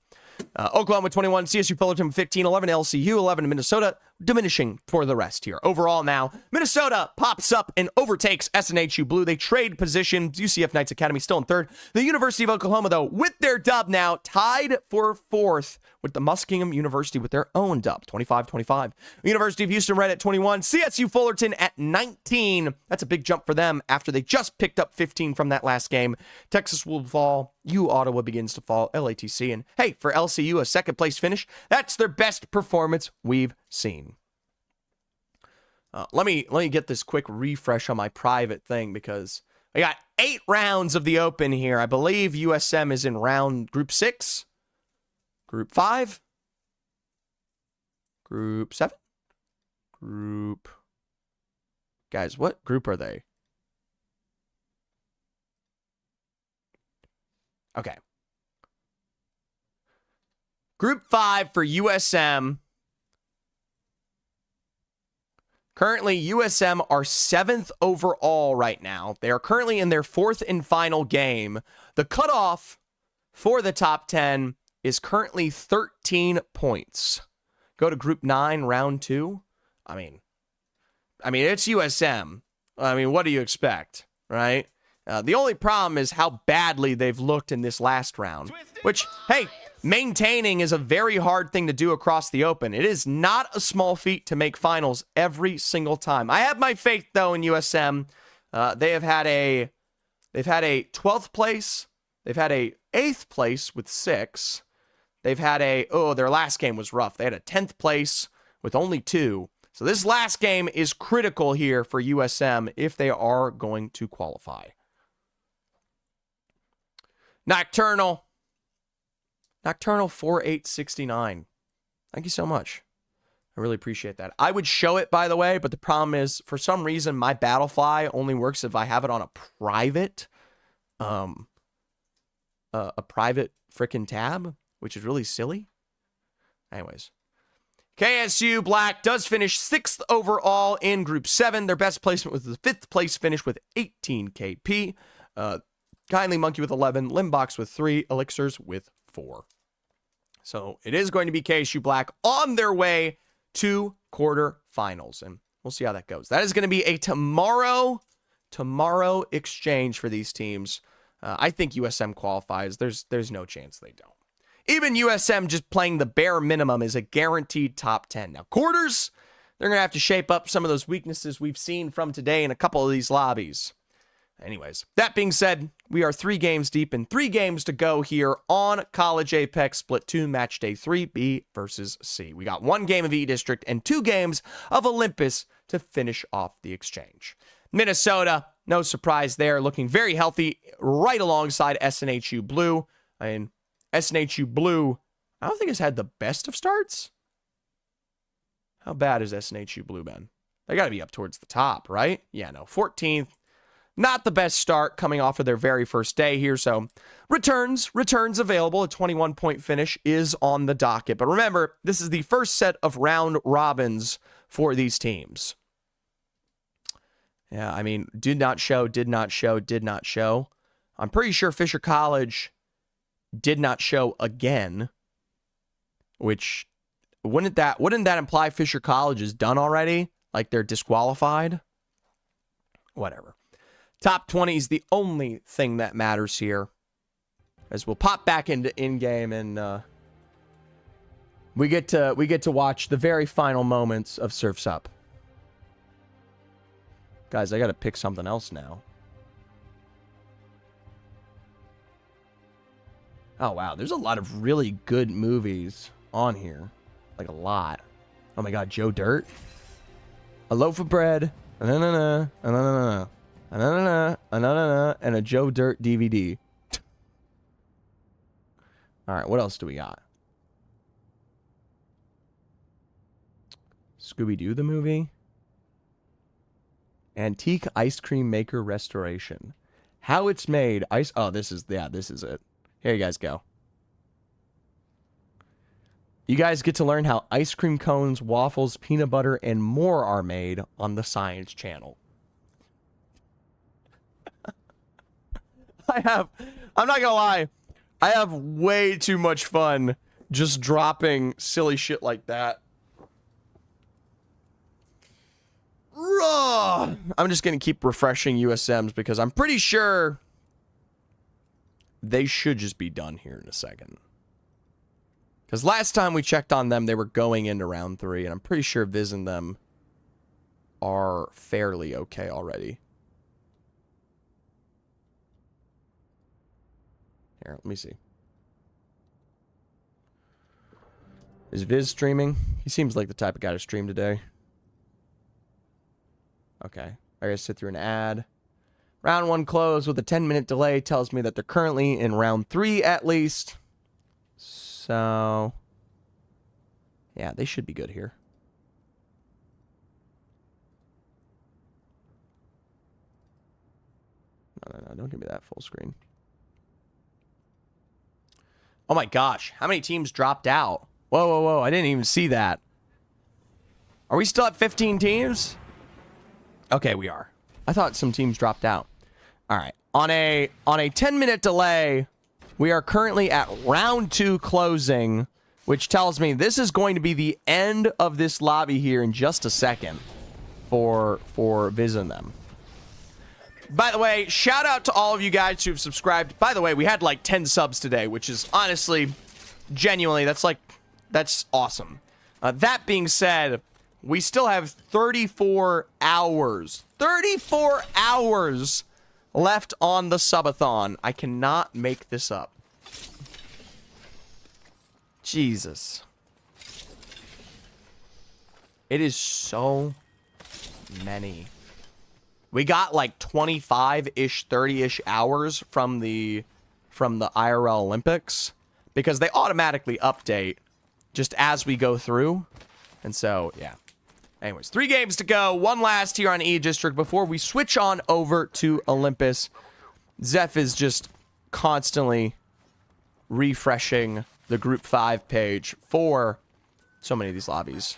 Oklahoma 21, CSU Fullerton 15, 11 LCU, 11 Minnesota, diminishing for the rest here. Overall now, Minnesota pops up and overtakes SNHU Blue. They trade positions. UCF Knights Academy still in third. The University of Oklahoma, though, with their dub now, tied for 4th with the Muskingum University with their own dub, 25-25. University of Houston right at 21. CSU Fullerton at 19. That's a big jump for them after they just picked up 15 from that last game. Texas will fall. Ottawa begins to fall. LATC. And hey, for LCU, a second place finish. That's their best performance we've seen. Let me get this quick refresh on my private thing because I got 8 rounds of the Open here. I believe USM is in round Group 6, Group 5, Group 7, Group... Guys, what group are they? Okay. Group 5 for USM. Currently, USM are 7th overall right now. They are currently in their 4th and final game. The cutoff for the top 10 is currently 13 points. Go to Group 9, Round 2. I mean, it's USM. I mean, what do you expect, right? The only problem is how badly they've looked in this last round, which, hey, maintaining is a very hard thing to do across the Open. It is not a small feat to make finals every single time. I have my faith, though, in USM. They've had a 12th place. They've had a 8th place with 6. They've had their last game was rough. They had a 10th place with only 2. So this last game is critical here for USM if they are going to qualify. Nocturnal 4869. Thank you so much. I really appreciate that. I would show it, by the way, but the problem is, for some reason, my Battlefly only works if I have it on a private, frickin' tab, which is really silly. Anyways. KSU Black does finish 6th overall in Group 7. Their best placement was the 5th place finish with 18 KP. Kindly Monkey with 11. Limbox with 3. Elixirs with 4. So it is going to be KSU Black on their way to quarterfinals. And we'll see how that goes. That is going to be a tomorrow exchange for these teams. I think USM qualifies. There's no chance they don't. Even USM just playing the bare minimum is a guaranteed top 10. Now, quarters, they're going to have to shape up some of those weaknesses we've seen from today in a couple of these lobbies. Anyways, that being said, we are 3 games deep and 3 games to go here on College Apex Split 2 Match Day 3, B versus C. We got 1 game of E-District and 2 games of Olympus to finish off the exchange. Minnesota, no surprise there, looking very healthy right alongside SNHU Blue. I mean, SNHU Blue, I don't think has had the best of starts. How bad has SNHU Blue been? They got to be up towards the top, right? Yeah, no, 14th. Not the best start coming off of their very first day here. So returns available. A 21-point finish is on the docket. But remember, this is the first set of round robins for these teams. Yeah, I mean, did not show. I'm pretty sure Fisher College did not show again, which wouldn't that imply Fisher College is done already? Like they're disqualified? Whatever. Top 20 is the only thing that matters here. As we'll pop back into in-game and we get to watch the very final moments of Surf's Up. Guys, I gotta pick something else now. Oh, wow. There's a lot of really good movies on here. Like, a lot. Oh, my God. Joe Dirt. A loaf of bread. And a Joe Dirt DVD. All right. What else do we got? Scooby-Doo the movie. Antique ice cream maker restoration. How it's made. Oh, this is it. Here you guys go. You guys get to learn how ice cream cones, waffles, peanut butter, and more are made on the Science Channel. I'm not gonna lie, I have way too much fun just dropping silly shit like that. I'm just gonna keep refreshing USMs because I'm pretty sure they should just be done here in a second. Because last time we checked on them, they were going into round 3, and I'm pretty sure Viz and them are fairly okay already. Here, let me see. Is Viz streaming? He seems like the type of guy to stream today. Okay. I gotta sit through an ad. Round 1 closed with a 10-minute delay tells me that they're currently in round 3 at least. So, yeah, they should be good here. No, don't give me that full screen. Oh my gosh, how many teams dropped out? Whoa, I didn't even see that. Are we still at 15 teams? Okay, we are. I thought some teams dropped out. All right, on a 10-minute delay, we are currently at round 2 closing, which tells me this is going to be the end of this lobby here in just a second for BvC and them. By the way, shout out to all of you guys who've subscribed. By the way, we had like 10 subs today, which is honestly, genuinely, that's awesome. That being said, we still have 34 hours. 34 hours left on the subathon. I cannot make this up. Jesus. It is so many. We got like 25-ish, 30-ish hours from the IRL Olympics because they automatically update just as we go through. And so, yeah. Anyways, 3 games to go. 1 last here on E-District before we switch on over to Olympus. Zeph is just constantly refreshing the Group 5 page for so many of these lobbies.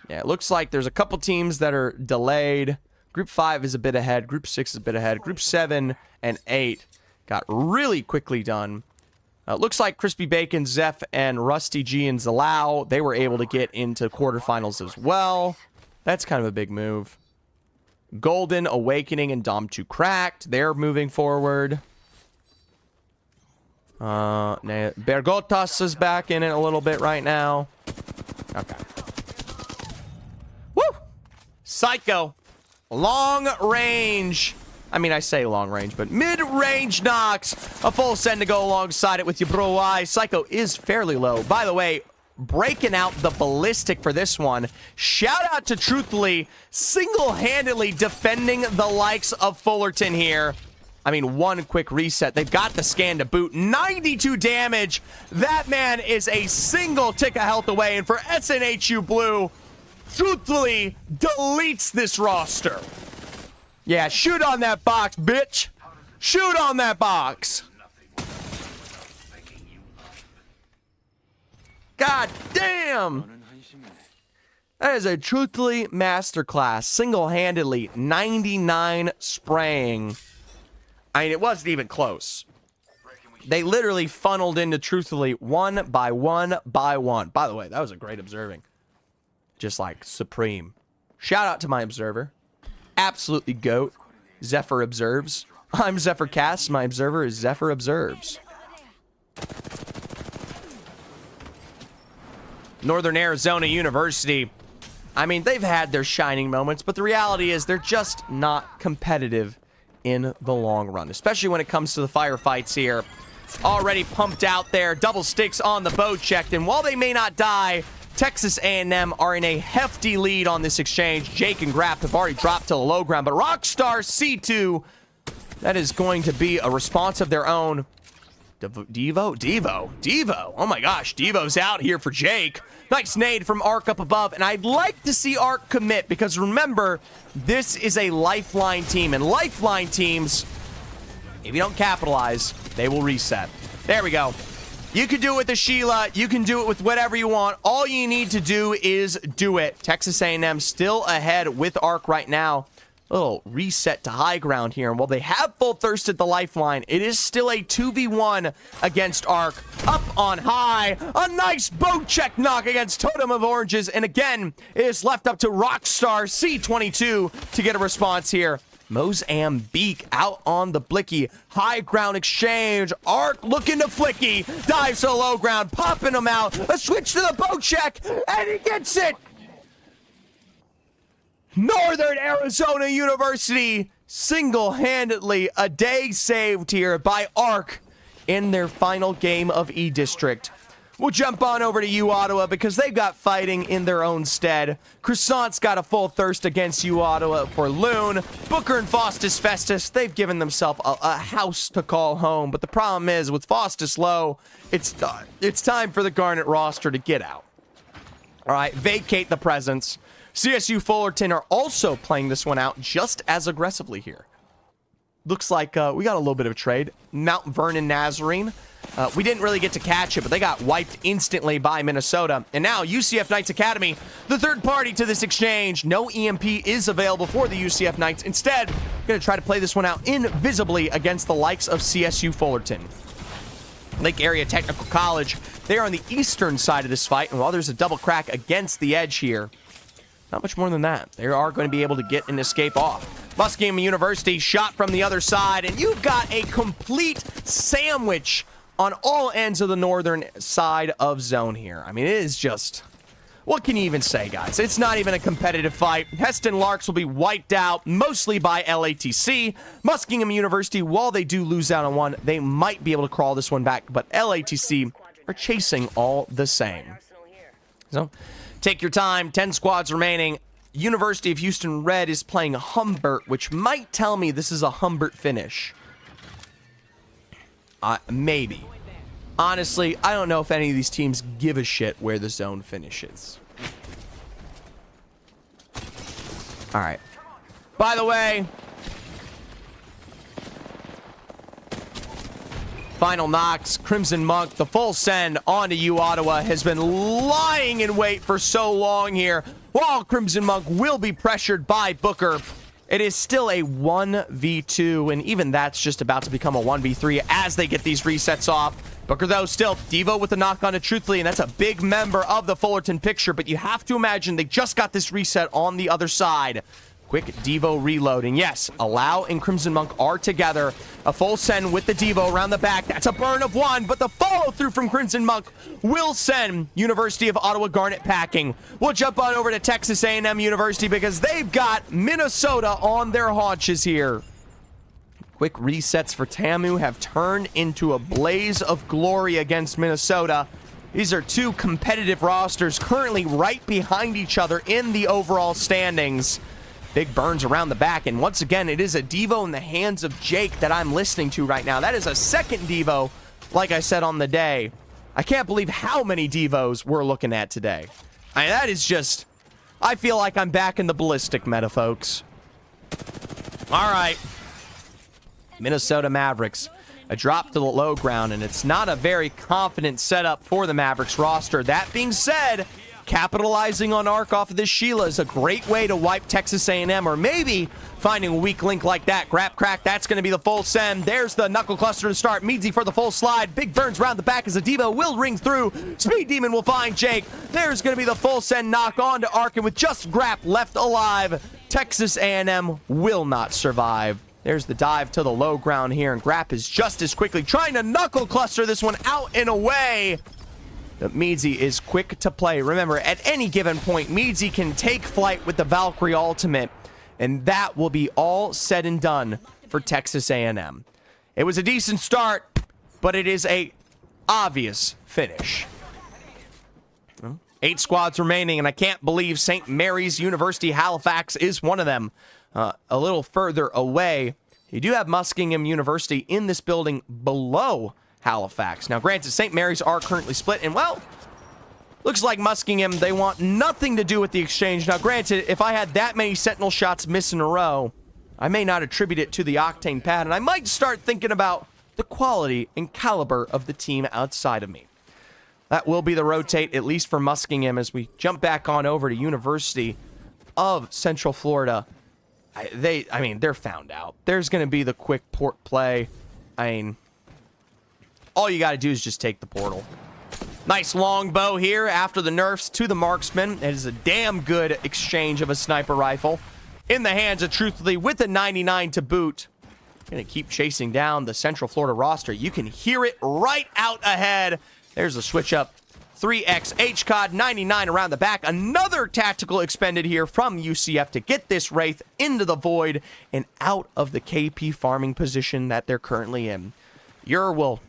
Yeah, it looks like there's a couple teams that are delayed. Group 5 is a bit ahead. Group 6 is a bit ahead. Group 7 and 8 got really quickly done. Looks like Crispy Bacon, Zeph, and Rusty G and Zalao, they were able to get into quarterfinals as well. That's kind of a big move. Golden, Awakening, and Dom 2 Cracked. They're moving forward. Bergotas is back in it a little bit right now. Okay. Woo! Psycho. Long range. I mean, I say long range, but mid-range knocks. A full send to go alongside it with your bro eye. Psycho is fairly low. By the way, breaking out the ballistic for this one. Shout out to Truthfully, single-handedly defending the likes of Fullerton here. I mean, one quick reset. They've got the scan to boot. 92 damage. That man is a single tick of health away. And for SNHU Blue, Truthfully deletes this roster. Yeah, shoot on that box, bitch. Shoot on that box. God damn. That is a Truthfully masterclass. Single-handedly, 99 spraying. I mean, it wasn't even close. They literally funneled into Truthfully one by one by one. By the way, that was a great observing. Just like supreme. Shout out to my observer. Absolutely GOAT. Zephyr observes. I'm Zephyr Cast. My observer is Zephyr Observes. Northern Arizona University. I mean, they've had their shining moments, but the reality is they're just not competitive in the long run, especially when it comes to the firefights here. Already pumped out there. Double sticks on the bow checked, and while they may not die, Texas A&M are in a hefty lead on this exchange. Jake and Graff have already dropped to the low ground, but Rockstar C2, that is going to be a response of their own. Devo. Oh my gosh, Devo's out here for Jake. Nice nade from Arc up above, and I'd like to see Arc commit, because remember, this is a Lifeline team, and Lifeline teams, if you don't capitalize, they will reset. There we go. You can do it with the Sheila. You can do it with whatever you want. All you need to do is do it. Texas A&M still ahead with Arc right now. A little reset to high ground here. And while they have full thirsted the Lifeline, it is still a 2v1 against Arc. Up on high. A nice boat check knock against Totem of Oranges. And again, it is left up to Rockstar C22 to get a response here. Mozambique out on the blicky. High ground exchange. Arc looking to flicky. Dives to the low ground. Popping him out. A switch to the boat check. And he gets it. Northern Arizona University single-handedly a day saved here by Arc in their final game of E-District. We'll jump on over to U Ottawa because they've got fighting in their own stead. Croissant's got a full thirst against U Ottawa for Loon. Booker and Faustus Festus, they've given themselves a house to call home. But the problem is, with Faustus low, it's time for the Garnet roster to get out. All right, vacate the presence. CSU Fullerton are also playing this one out just as aggressively here. Looks like we got a little bit of a trade. Mount Vernon Nazarene. We didn't really get to catch it, but they got wiped instantly by Minnesota. And now UCF Knights Academy, the third party to this exchange. No EMP is available for the UCF Knights. Instead, going to try to play this one out invisibly against the likes of CSU Fullerton. Lake Area Technical College, they are on the eastern side of this fight. And while there's a double crack against the edge here, not much more than that. They are going to be able to get an escape off. Muskingum University shot from the other side, and you've got a complete sandwich on all ends of the northern side of zone here. I mean, it is just... What can you even say, guys? It's not even a competitive fight. Heston Larks will be wiped out, mostly by LATC. Muskingum University, while they do lose out on one, they might be able to crawl this one back, but LATC are chasing all the same. So, take your time. 10 squads remaining. University of Houston Red is playing Humbert, which might tell me this is a Humbert finish. Maybe. Honestly, I don't know if any of these teams give a shit where the zone finishes. All right. By the way, final knocks. Crimson Monk, the full send onto U Ottawa, has been lying in wait for so long here. While Crimson Monk will be pressured by Booker, it is still a 1v2, and even that's just about to become a 1v3 as they get these resets off. Booker, though, still Devo with the knock on it, truthfully, and that's a big member of the Fullerton picture, but you have to imagine they just got this reset on the other side. Quick Devo reload, and yes, Allow and Crimson Monk are together. A full send with the Devo around the back. That's a burn of one, but the follow-through from Crimson Monk will send University of Ottawa Garnet packing. We'll jump on over to Texas A&M University because they've got Minnesota on their haunches here. Quick resets for Tamu have turned into a blaze of glory against Minnesota. These are two competitive rosters currently right behind each other in the overall standings. Big burns around the back, and once again, it is a Devo in the hands of Jake that I'm listening to right now. That is a second Devo, like I said on the day. I can't believe how many Devos we're looking at today. I mean, that is just... I feel like I'm back in the ballistic meta, folks. All right. Minnesota Mavericks. A drop to the low ground, and it's not a very confident setup for the Mavericks roster. That being said, capitalizing on arc off of this Sheila is a great way to wipe Texas A&M, or maybe finding a weak link like that. Grab crack, that's going to be the full send. There's the knuckle cluster to start. Meadsy for the full slide. Big burns around the back as the Devo will ring through. Speed Demon will find Jake. There's going to be the full send knock on to Ark, and with just Grap left alive, Texas A&M will not survive. There's the dive to the low ground here, and Grap is just as quickly trying to knuckle cluster this one out and away. But Meadsy is quick to play. Remember, at any given point, Meadsy can take flight with the Valkyrie ultimate, and that will be all said and done for Texas A&M. It was a decent start, but it is a obvious finish. 8 squads remaining, and I can't believe St. Mary's University Halifax is one of them. A little further away, you do have Muskingum University in this building below Halifax. Now, granted, St. Mary's are currently split, and, well, looks like Muskingum, they want nothing to do with the exchange. Now, granted, if I had that many Sentinel shots miss in a row, I may not attribute it to the Octane pad, and I might start thinking about the quality and caliber of the team outside of me. That will be the rotate, at least for Muskingum, as we jump back on over to University of Central Florida. I mean, they're found out. There's going to be the quick port play. I mean, all you got to do is just take the portal. Nice longbow here after the nerfs to the marksman. It is a damn good exchange of a sniper rifle in the hands of Truthfully with a 99 to boot. Going to keep chasing down the Central Florida roster. You can hear it right out ahead. There's the switch up. 3x HCOD 99 around the back. Another tactical expended here from UCF to get this Wraith into the void and out of the KP farming position that they're currently in. Ur will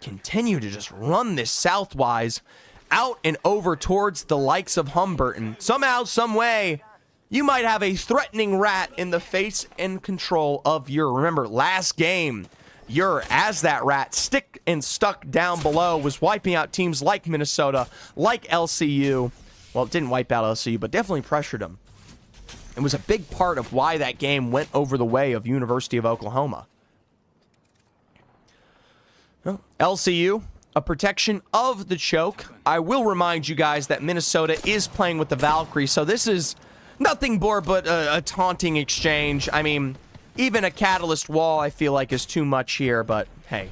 continue to just run this southwise out and over towards the likes of Humbert. And somehow, some way, you might have a threatening rat in the face and control of Ur. Remember, last game, Ur, as that rat, stick and stuck down below, was wiping out teams like Minnesota, like LCU. Well, it didn't wipe out LCU, but definitely pressured them. It was a big part of why that game went over the way of University of Oklahoma. Well, LCU, a protection of the choke. I will remind you guys that Minnesota is playing with the Valkyrie, so this is nothing more but a taunting exchange. I mean, even a catalyst wall I feel like is too much here, but hey.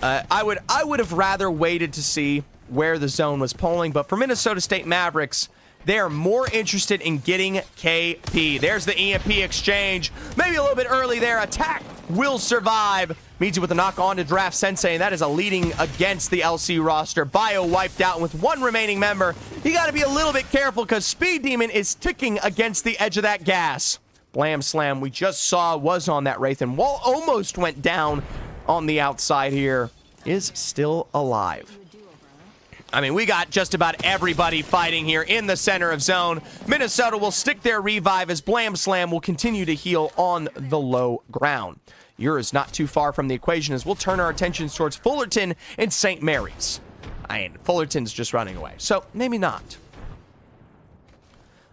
I would have rather waited to see where the zone was polling, but for Minnesota State Mavericks, they are more interested in getting KP. There's the EMP exchange. Maybe a little bit early there. Attack will survive. Meets it with a knock on to Draft Sensei, and that is a leading against the LCU roster. Bio wiped out, and with one remaining member, you got to be a little bit careful because Speed Demon is ticking against the edge of that gas. Blam Slam, we just saw, was on that Wraith, and Wall almost went down on the outside here, is still alive. I mean, we got just about everybody fighting here in the center of zone. Minnesota will stick their revive as Blam Slam will continue to heal on the low ground. Ur is not too far from the equation as we'll turn our attentions towards Fullerton and St. Mary's. And Fullerton's just running away, so maybe not.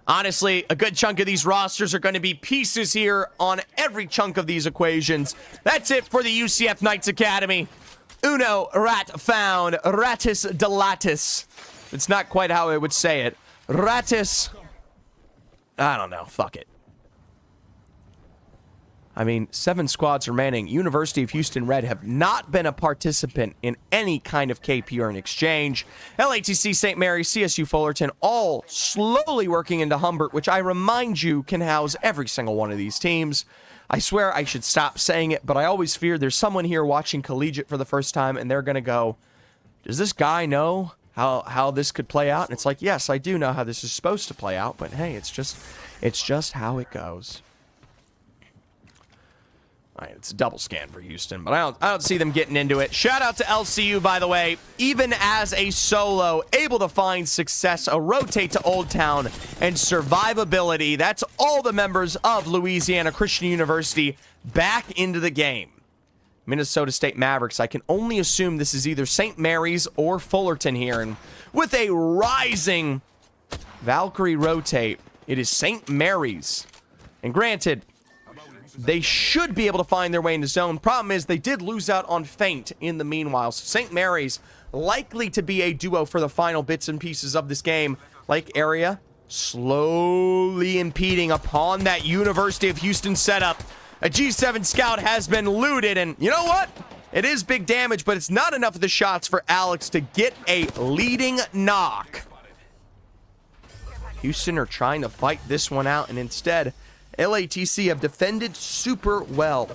Honestly, a good chunk of these rosters are going to be pieces here on every chunk of these equations. That's it for the UCF Knights Academy. Uno rat found, ratis delatis. It's not quite how I would say it. Ratis, I don't know, fuck it. I mean, 7 squads remaining. University of Houston Red have not been a participant in any kind of KP or an exchange. LATC, St. Mary's, CSU Fullerton, all slowly working into Humbert, which I remind you can house every single one of these teams. I swear I should stop saying it, but I always fear there's someone here watching Collegiate for the first time, and they're going to go, does this guy know how this could play out? And it's like, yes, I do know how this is supposed to play out, but hey, it's just how it goes. All right, it's a double scan for Houston, but I don't see them getting into it. Shout out to LCU, by the way, even as a solo, able to find success, a rotate to Old Town, and survivability. That's all the members of Louisiana Christian University back into the game. Minnesota State Mavericks, I can only assume this is either St. Mary's or Fullerton here, and with a rising Valkyrie rotate, it is St. Mary's. And granted, they should be able to find their way into zone. Problem is, they did lose out on Feint in the meanwhile. So St. Mary's likely to be a duo for the final bits and pieces of this game. Like area, slowly impeding upon that University of Houston setup. A G7 scout has been looted, and you know what? It is big damage, but it's not enough of the shots for Alex to get a leading knock. Houston are trying to fight this one out, and instead, LATC have defended super well.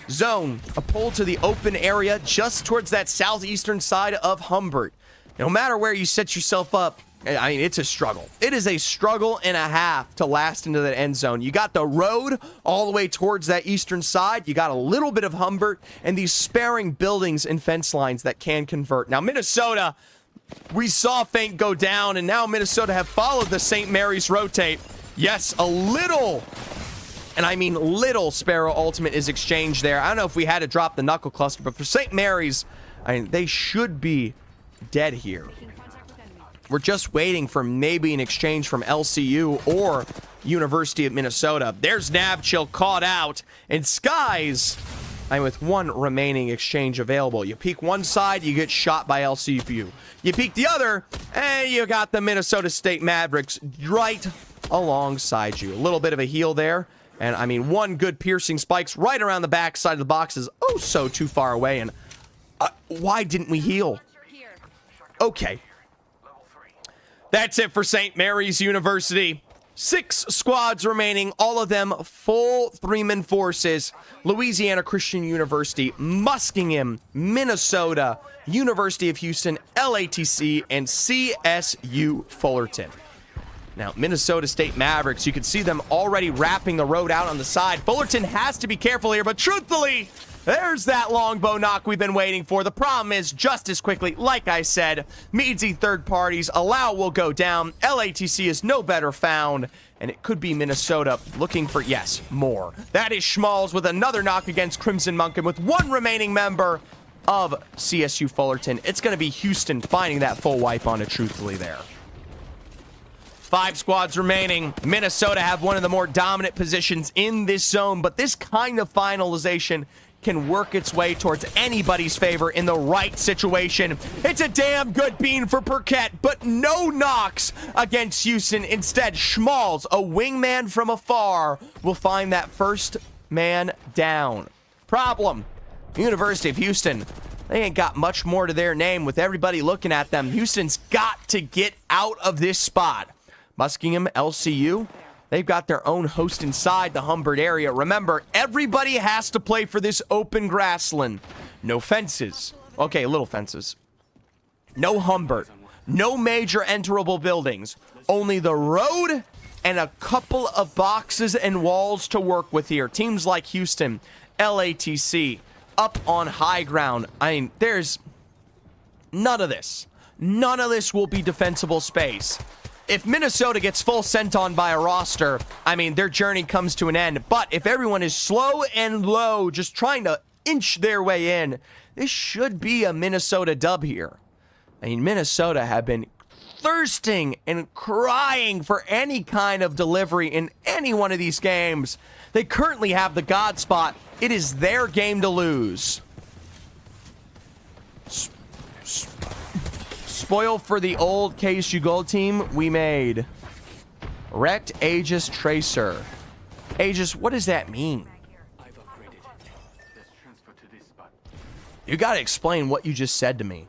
Zone, a pull to the open area just towards that southeastern side of Humbert. No matter where you set yourself up, I mean, it's a struggle. It is a struggle and a half to last into that end zone. You got the road all the way towards that eastern side. You got a little bit of Humbert and these sparing buildings and fence lines that can convert. Now, Minnesota, we saw Feint go down, and now Minnesota have followed the St. Mary's rotate. Yes, a little, and I mean little, Sparrow Ultimate is exchanged there. I don't know if we had to drop the Knuckle Cluster, but for St. Mary's, I mean, they should be dead here. We're just waiting for maybe an exchange from LCU or University of Minnesota. There's Nabchill caught out, and Skies, and with one remaining exchange available. You peek one side, you get shot by LCU. You peek the other, and you got the Minnesota State Mavericks right alongside you. A little bit of a heal there, and I mean, one good piercing spikes right around the back side of the box is oh so too far away, and why didn't we heal? Okay. That's it for St. Mary's University. 6 squads remaining, all of them full 3-man forces. Louisiana Christian University, Muskingum, Minnesota, University of Houston, LATC, and CSU Fullerton. Now, Minnesota State Mavericks, you can see them already wrapping the road out on the side. Fullerton has to be careful here, but truthfully, There's that longbow knock we've been waiting for. The problem is, just as quickly, like I said, Meadsy third parties, allow will go down. LATC is no better found, and it could be Minnesota looking for, yes, more. That is Schmalz with another knock against Crimson Monk, and with one remaining member of CSU Fullerton, it's going to be Houston finding that full wipe on it truthfully there. 5 squads remaining. Minnesota have one of the more dominant positions in this zone, but this kind of finalization can work its way towards anybody's favor in the right situation. It's a damn good bean for Burkett, but no knocks against Houston. Instead, Schmalz, a wingman from afar, will find that first man down. Problem, University of Houston, they ain't got much more to their name with everybody looking at them. Houston's got to get out of this spot. Muskingum, LCU, they've got their own host inside the Humbert area. Remember, everybody has to play for this open grassland. No fences. Okay, little fences. No Humbert. No major enterable buildings. Only the road and a couple of boxes and walls to work with here. Teams like Houston, LATC, up on high ground. I mean, there's none of this. None of this will be defensible space. If Minnesota gets full sent on by a roster, I mean, their journey comes to an end. But if everyone is slow and low, just trying to inch their way in, this should be a Minnesota dub here. I mean, Minnesota have been thirsting and crying for any kind of delivery in any one of these games. They currently have the God spot. It is their game to lose. Spoil for the old KSU Gold team we made. Wrecked Aegis Tracer. Aegis, what does that mean? You gotta explain what you just said to me.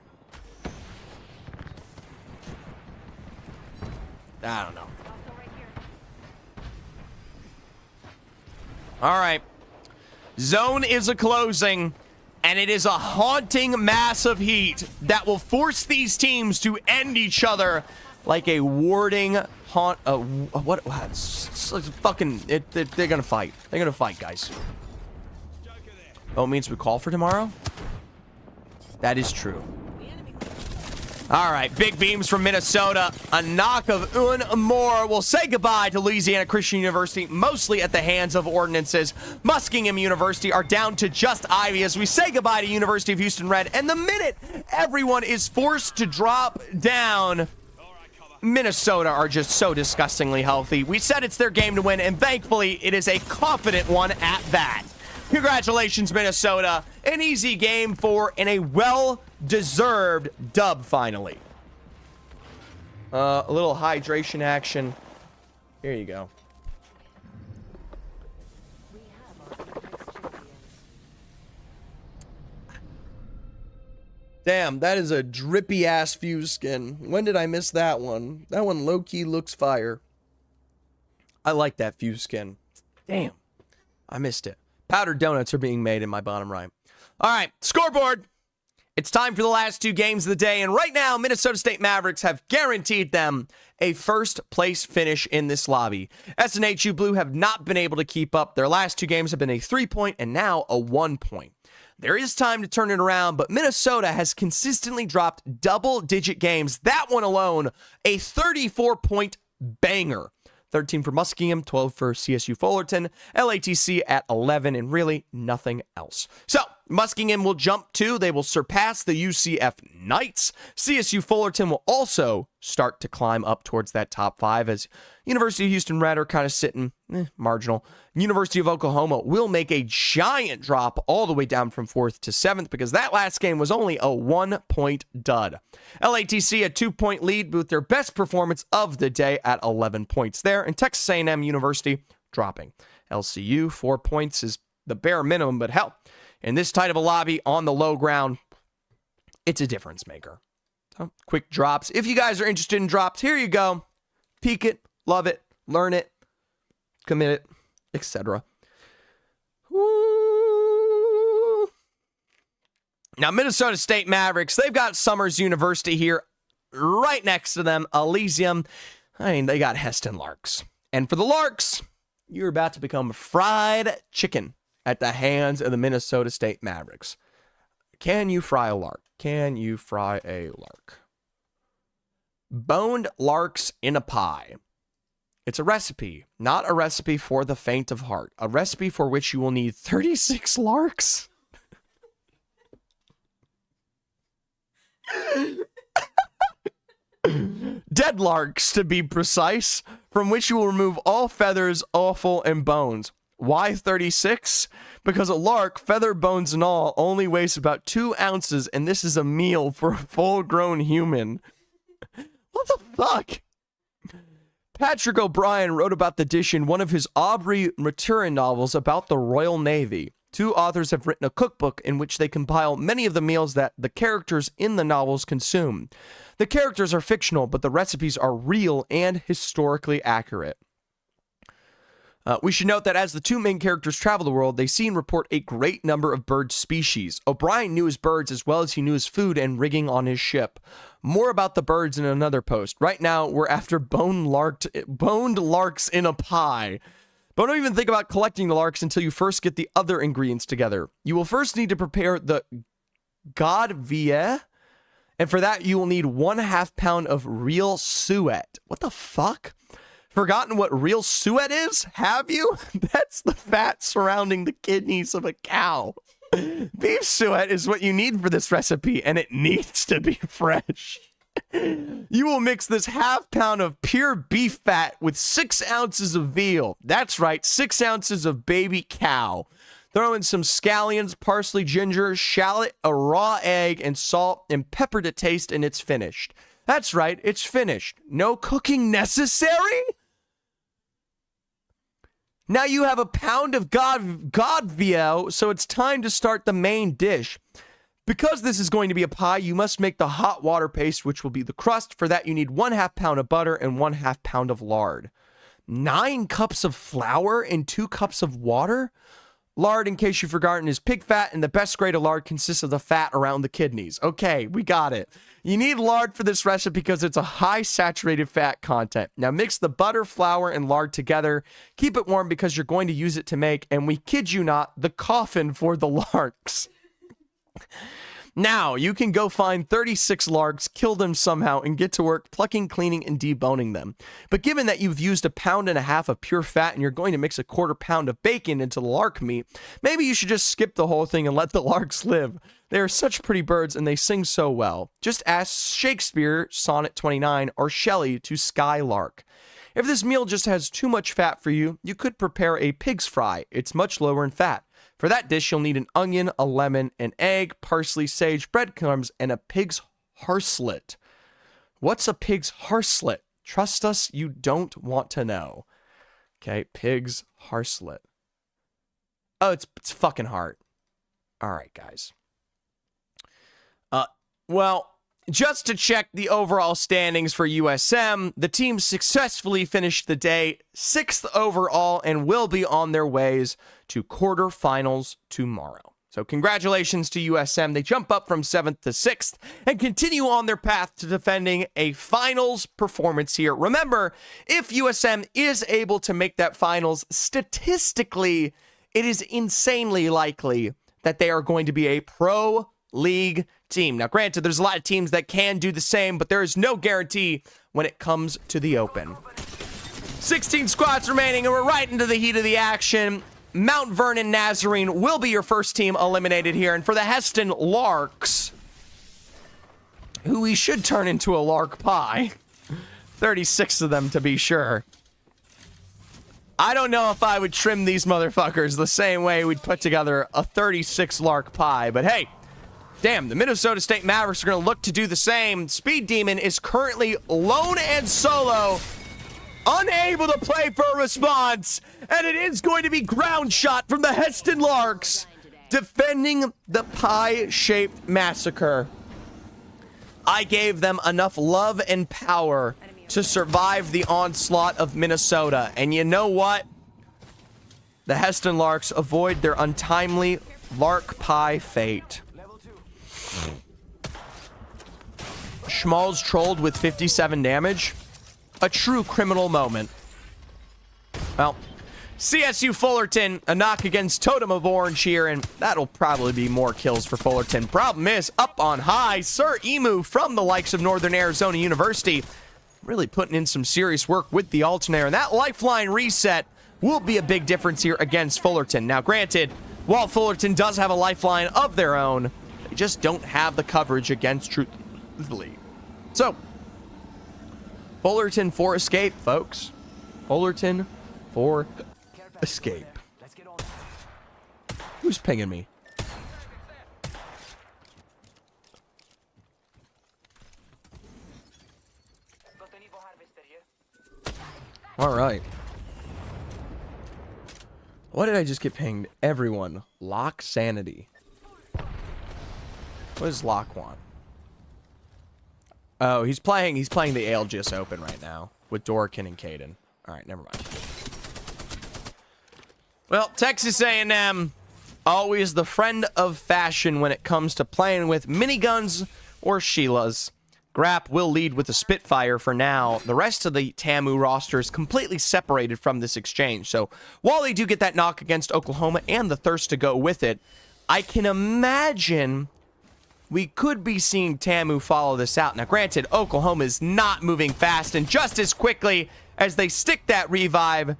I don't know. All right. Zone is a closing. And it is a haunting mass of heat that will force these teams to end each other like a warding haunt. What? Fucking. They're gonna fight. They're gonna fight, guys. Oh, it means we call for tomorrow? That is true. All right, big beams from Minnesota. A knock of un more. We'll say goodbye to Louisiana Christian University, mostly at the hands of ordinances. Muskingum University are down to just Ivy as we say goodbye to University of Houston Red. And the minute everyone is forced to drop down, Minnesota are just so disgustingly healthy. We said it's their game to win, and thankfully it is a confident one at that. Congratulations, Minnesota. An easy game for and a well-deserved dub, finally. A little hydration action. Here you go. Damn, that is a drippy-ass fuse skin. When did I miss that one? That one low-key looks fire. I like that fuse skin. Damn, I missed it. Powdered donuts are being made in my bottom right. All right, scoreboard. It's time for the last 2 games of the day, and right now, Minnesota State Mavericks have guaranteed them a first-place finish in this lobby. SNHU Blue have not been able to keep up. Their last 2 games have been a 3-point and now a 1-point. There is time to turn it around, but Minnesota has consistently dropped double-digit games. That one alone, a 34-point banger. 13 for Muskingum, 12 for CSU Fullerton, LATC at 11, and really nothing else. So, Muskingum will jump 2. They will surpass the UCF Knights. CSU Fullerton will also start to climb up towards that top 5 as University of Houston Red are kind of sitting marginal. University of Oklahoma will make a giant drop all the way down from 4th to 7th because that last game was only a 1-point dud. LATC a 2-point lead with their best performance of the day at 11 points there, and Texas A&M University dropping. LCU 4 points is the bare minimum, but hell, in this tight of a lobby on the low ground, it's a difference maker. So, quick drops. If you guys are interested in drops, here you go. Peek it, love it, learn it, commit it, etc. Now, Minnesota State Mavericks, they've got Summers University here right next to them, Elysium. I mean, they got Heston Larks. And for the Larks, you're about to become fried chicken at the hands of the Minnesota State Mavericks. Can you fry a lark? Can you fry a lark? Boned larks in a pie. It's a recipe, not a recipe for the faint of heart. A recipe for which you will need 36 larks. Dead larks, to be precise, from which you will remove all feathers, offal, and bones. Why 36? Because a lark, feather, bones, and all, only weighs about 2 ounces, and this is a meal for a full-grown human. What the fuck? Patrick O'Brien wrote about the dish in one of his Aubrey Maturin novels about the Royal Navy. 2 authors have written a cookbook in which they compile many of the meals that the characters in the novels consume. The characters are fictional, but the recipes are real and historically accurate. We should note that as the 2 main characters travel the world, they see and report a great number of bird species. O'Brien knew his birds as well as he knew his food and rigging on his ship. More about the birds in another post. Right now, we're after boned larks in a pie. But don't even think about collecting the larks until you first get the other ingredients together. You will first need to prepare the godvie, and for that you will need 1/2 pound of real suet. What the fuck? Forgotten what real suet is? Have you? That's the fat surrounding the kidneys of a cow. Beef suet is what you need for this recipe, and it needs to be fresh. You will mix this 1/2 pound of pure beef fat with 6 ounces of veal. That's right, 6 ounces of baby cow. Throw in some scallions, parsley, ginger, shallot, a raw egg, and salt, and pepper to taste, and it's finished. That's right, it's finished. No cooking necessary? Now you have a pound of godvio, so it's time to start the main dish. Because this is going to be a pie, you must make the hot water paste, which will be the crust. For that, you need 1/2 pound of butter and 1/2 pound of lard. 9 cups of flour and 2 cups of water? Lard, in case you've forgotten, is pig fat, and the best grade of lard consists of the fat around the kidneys. Okay, we got it. You need lard for this recipe because it's a high saturated fat content. Now mix the butter, flour, and lard together. Keep it warm because you're going to use it to make, and we kid you not, the coffin for the larks. Now, you can go find 36 larks, kill them somehow, and get to work plucking, cleaning, and deboning them. But given that you've used 1.5 pounds of pure fat and you're going to mix 1/4 pound of bacon into the lark meat, maybe you should just skip the whole thing and let the larks live. They are such pretty birds and they sing so well. Just ask Shakespeare, Sonnet 29, or Shelley to Skylark. If this meal just has too much fat for you, you could prepare a pig's fry. It's much lower in fat. For that dish, you'll need an onion, a lemon, an egg, parsley, sage, breadcrumbs, and a pig's harslet. What's a pig's harslet? Trust us, you don't want to know. Okay, pig's harslet. Oh, it's fucking hard. All right, guys. Well, just to check the overall standings for USM, the team successfully finished the day 6th overall and will be on their ways to quarterfinals tomorrow. So congratulations to USM. They jump up from 7th to 6th and continue on their path to defending a finals performance here. Remember, if USM is able to make that finals, statistically, it is insanely likely that they are going to be a pro league team. Now, granted, there's a lot of teams that can do the same, but there is no guarantee when it comes to the open. 16 squads remaining, and we're right into the heat of the action. Mount Vernon Nazarene will be your first team eliminated here. And for the Heston Larks, who we should turn into a lark pie, 36 of them to be sure. I don't know if I would trim these motherfuckers the same way we'd put together a 36 lark pie, but hey, damn, the Minnesota State Mavericks are going to look to do the same. Speed Demon is currently lone and solo, unable to play for a response, and it is going to be ground shot from the Heston Larks, defending the pie-shaped massacre. I gave them enough love and power to survive the onslaught of Minnesota, and you know what? The Heston Larks avoid their untimely lark pie fate. Schmalz trolled with 57 damage. A true criminal moment. Well, CSU Fullerton, a knock against Totem of Orange here, and that'll probably be more kills for Fullerton. Problem is, up on high, Sir Emu from the likes of Northern Arizona University, really putting in some serious work with the alternator, and that lifeline reset will be a big difference here against Fullerton. Now, granted, while Fullerton does have a lifeline of their own, they just don't have the coverage against Truthfully. So, Fullerton for escape, folks. Fullerton for escape. Who's pinging me? All right. What did I just get pinged? Everyone. Lock sanity. What does Locke want? Oh, he's playing the ALGIS Open right now with Dorkin and Caden. All right, never mind. Well, Texas A&M, always the friend of fashion when it comes to playing with miniguns or Sheilas. Grapp will lead with the Spitfire for now. The rest of the TAMU roster is completely separated from this exchange. So while they do get that knock against Oklahoma and the thirst to go with it, I can imagine we could be seeing TAMU follow this out. Now, granted, Oklahoma is not moving fast, and just as quickly as they stick that revive,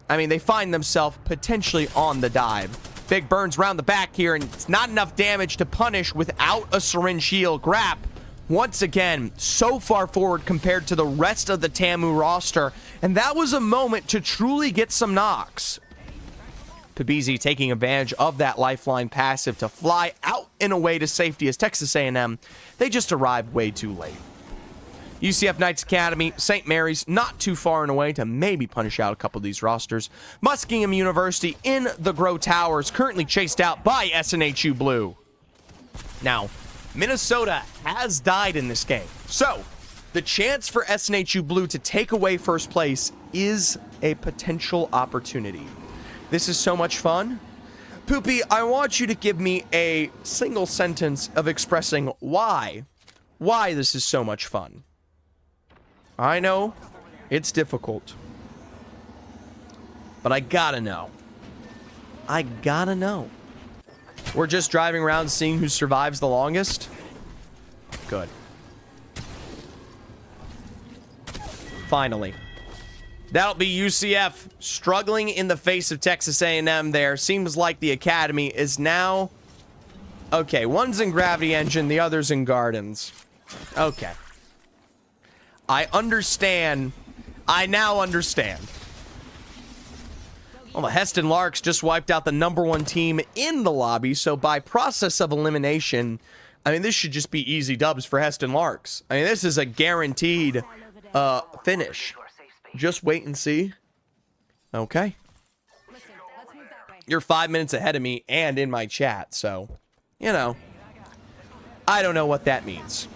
I mean, they find themselves potentially on the dive. Big burns around the back here, and it's not enough damage to punish without a syringe shield. Grapp, once again, so far forward compared to the rest of the TAMU roster, and that was a moment to truly get some knocks. BvC taking advantage of that lifeline passive to fly out and away to safety as Texas A&M, they just arrived way too late. UCF Knights Academy, St. Mary's, not too far and away to maybe punish out a couple of these rosters. Muskingum University in the Grow Towers, currently chased out by SNHU Blue. Now, Minnesota has died in this game, so the chance for SNHU Blue to take away first place is a potential opportunity. This is so much fun. Poopy, I want you to give me a single sentence of expressing why this is so much fun. I know it's difficult, but I gotta know. I gotta know. We're just driving around seeing who survives the longest. Good. Finally. That'll be UCF struggling in the face of Texas A&M there. Seems like the academy is now... Okay, one's in Gravity Engine, the other's in Gardens. Okay. I understand. I now understand. Well, the Heston Larks just wiped out the _1 team in the lobby, so by process of elimination, I mean, this should just be easy dubs for Heston Larks. I mean, this is a guaranteed finish. Just wait and see. Okay. You're 5 minutes ahead of me and in my chat, so, you know, I don't know what that means.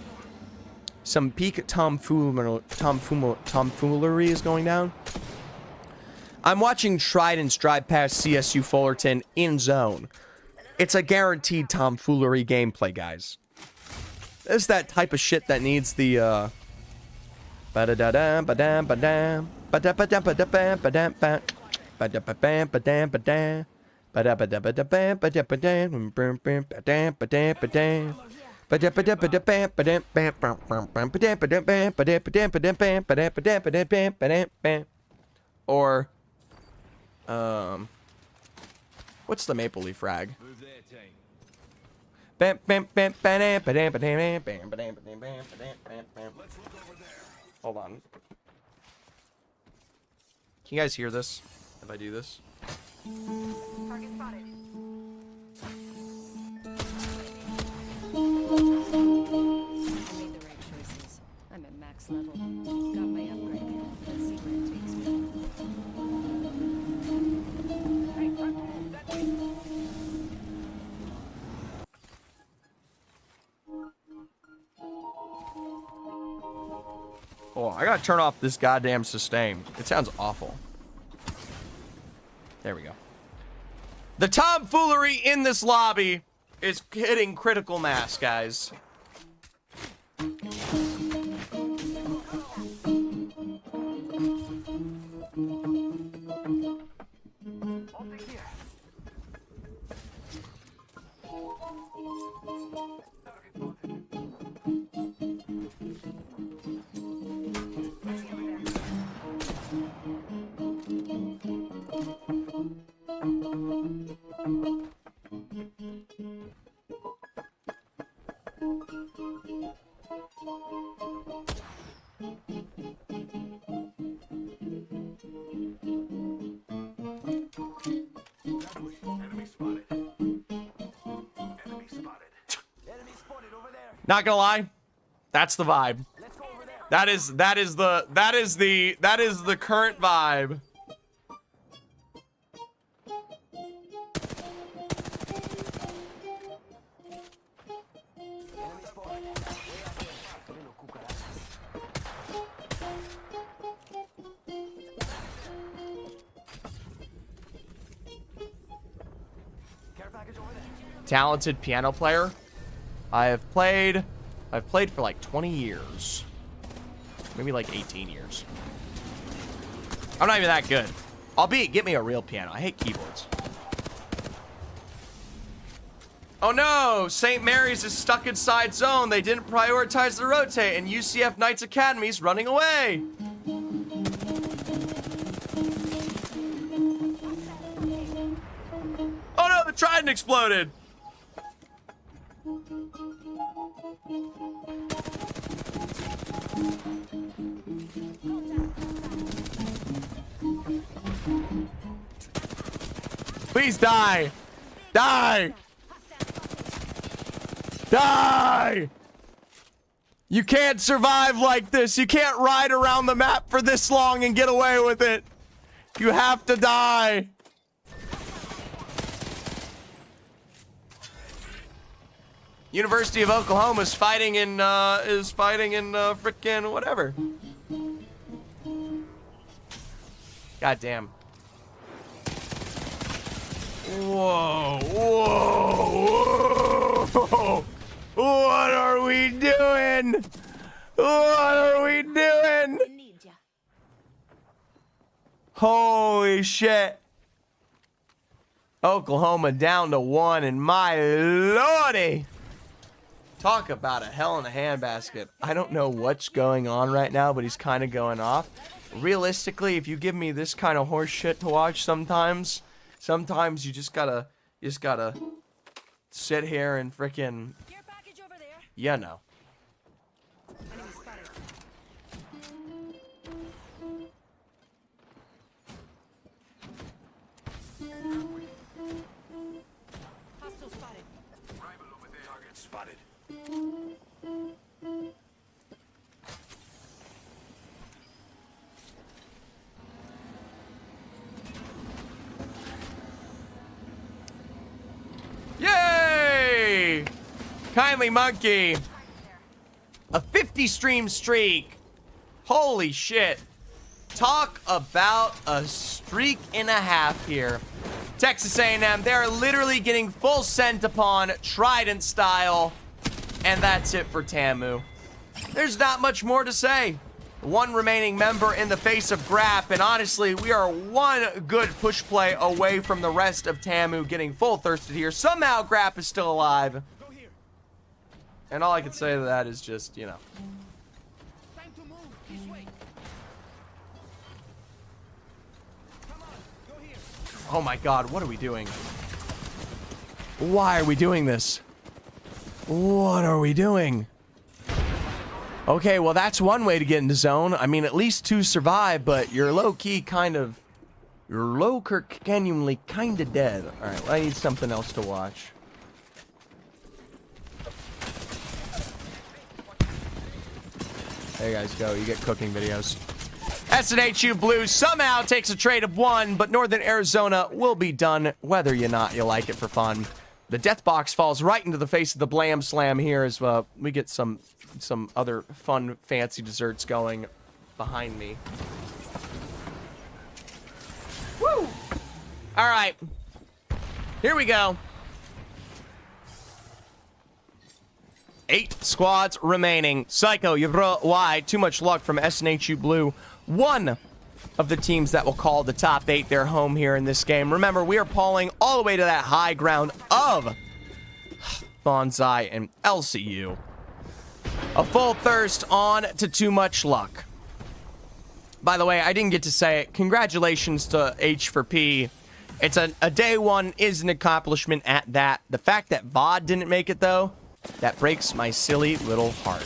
Some peak tomfoolery is going down. I'm watching Trident's drive past CSU Fullerton in zone. It's a guaranteed tomfoolery gameplay, guys. It's that type of shit that needs the or what's the Maple Leaf rag? Hold on. Can you guys hear this if I do this? Target spotted. I made the right choices. I'm at max level. Got my upgrade. Let's see where it takes me. Oh, I gotta turn off this goddamn sustain. It sounds awful. There we go. The tomfoolery in this lobby is hitting critical mass, guys. Not gonna lie, that's the vibe. That is the current vibe. Talented piano player. I've played for like 20 years. Maybe like 18 years. I'm not even that good. Albeit, get me a real piano. I hate keyboards. Oh no! St. Mary's is stuck inside zone. They didn't prioritize the rotate, and UCF Knights Academy's running away. Oh no, the trident exploded! Please die! Die! Die! You can't survive like this. You can't ride around the map for this long and get away with it. You have to die. University of Oklahoma is fighting in frickin' whatever. God damn. Whoa, whoa, whoa. What are we doing? What are we doing? Holy shit. Oklahoma down to 1, and my lordy. Talk about a hell in a handbasket. I don't know what's going on right now, but he's kind of going off. Realistically, if you give me this kind of horse shit to watch sometimes you just gotta sit here and frickin', you know. Hostile spotted. Rival over there. Target spotted. Yay! Kindly Monkey. A 50 stream streak. Holy shit. Talk about a streak and a half here. Texas A&M, they're literally getting full sent upon Trident style. And that's it for Tamu. There's not much more to say. One remaining member in the face of Grap, and honestly, we are one good push play away from the rest of Tamu getting full thirsted here. Somehow Grap is still alive. And all I can say to that is just, you know. Time to move. This way. Come on, go here. Oh my god, what are we doing? Why are we doing this? What are we doing? Okay, well that's one way to get into zone. I mean, at least 2 survive, but you're low-key kind of... You're low-genuinely kind of dead. Alright, well, I need something else to watch. There you guys go, you get cooking videos. SNHU Blue somehow takes a trade of 1, but Northern Arizona will be done whether you like it for fun. The death box falls right into the face of the Blam Slam here as we get some other fun, fancy desserts going behind me. Woo! All right. Here we go. 8 squads remaining. Psycho, Yvro, Y, too much luck from SNHU Blue. One of the teams that will call the top 8 their home here in this game. Remember, we are pulling all the way to that high ground of Bonsai and LCU. A full thirst on to too much luck. By the way, I didn't get to say it. Congratulations to H4P. It's a day 1 is an accomplishment at that. The fact that VOD didn't make it, though, that breaks my silly little heart.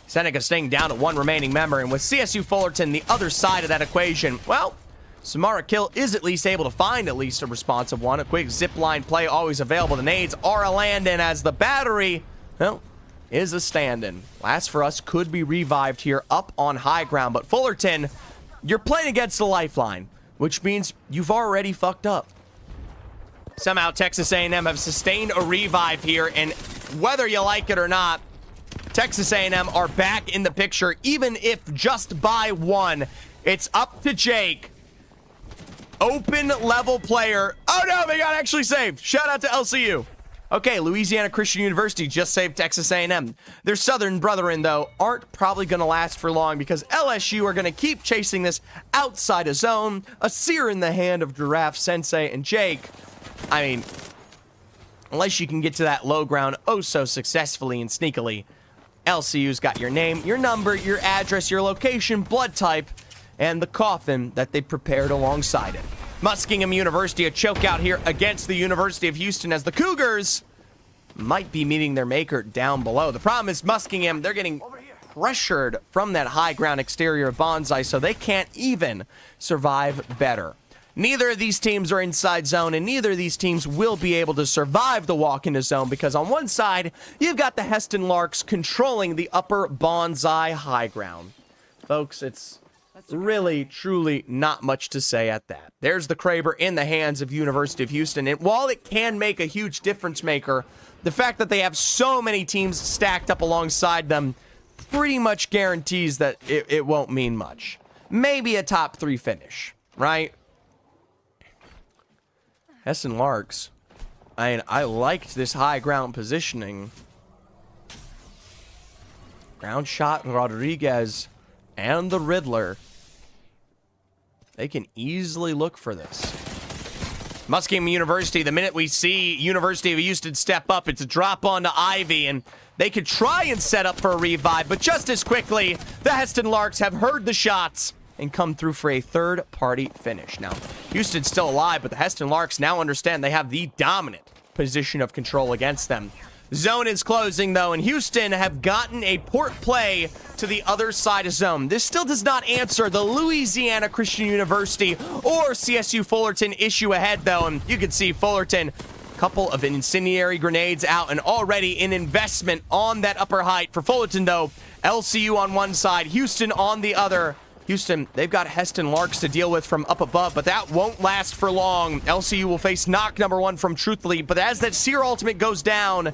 Seneca staying down to 1 remaining member, and with CSU Fullerton the other side of that equation, well, Samara Kill is at least able to find at least a responsive one. A quick zip line play always available. The nades are a landing as the battery, well, is a stand-in. Last for Us could be revived here up on high ground, but Fullerton, you're playing against the lifeline, which means you've already fucked up. Somehow Texas A&M have sustained a revive here, and whether you like it or not, Texas A&M are back in the picture, even if just by one. It's up to Jake. Open level player. Oh no, they got actually saved. Shout out to LCU. Okay, Louisiana Christian University just saved Texas A&M. Their Southern brethren, though, aren't probably going to last for long because LSU are going to keep chasing this outside of zone. A sear in the hand of Giraffe Sensei and Jake. I mean, unless you can get to that low ground oh so successfully and sneakily, LCU's got your name, your number, your address, your location, blood type, and the coffin that they prepared alongside it. Muskingum University, a chokeout here against the University of Houston as the Cougars might be meeting their maker down below. The problem is Muskingum, they're getting pressured from that high ground exterior of Bonsai, so they can't even survive better. Neither of these teams are inside zone, and neither of these teams will be able to survive the walk into zone because on one side, you've got the Heston Larks controlling the upper Bonsai high ground. Folks, it's really, truly not much to say at that. There's the Kraber in the hands of University of Houston, and while it can make a huge difference maker, the fact that they have so many teams stacked up alongside them pretty much guarantees that it won't mean much. Maybe a top 3 finish, right? Heston Larks. I liked this high ground positioning. Ground shot, Rodriguez, and the Riddler. They can easily look for this. Muskingum University, the minute we see University of Houston step up, it's a drop onto Ivy, and they could try and set up for a revive, but just as quickly, the Heston Larks have heard the shots and come through for a third-party finish. Now, Houston's still alive, but the Heston Larks now understand they have the dominant position of control against them. Zone is closing, though, and Houston have gotten a port play to the other side of zone. This still does not answer the Louisiana Christian University or CSU Fullerton issue ahead, though, and you can see Fullerton, a couple of incendiary grenades out and already an investment on that upper height. For Fullerton, though, LCU on one side, Houston on the other. Houston, they've got Heston Larks to deal with from up above, but that won't last for long. LCU will face knock number 1 from Truthfully, but as that Seer ultimate goes down,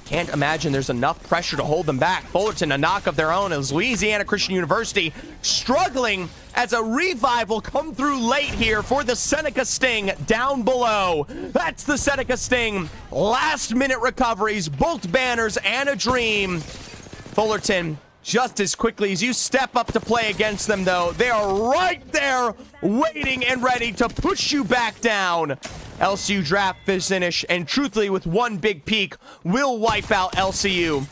can't imagine there's enough pressure to hold them back. Fullerton, a knock of their own as Louisiana Christian University struggling as a revive will come through late here for the Seneca Sting down below. That's the Seneca Sting. Last minute recoveries, bolt banners, and a dream. Fullerton, just as quickly as you step up to play against them, though, they are right there waiting and ready to push you back down. LCU draft finish, and truthfully, with one big peak, will wipe out LCU.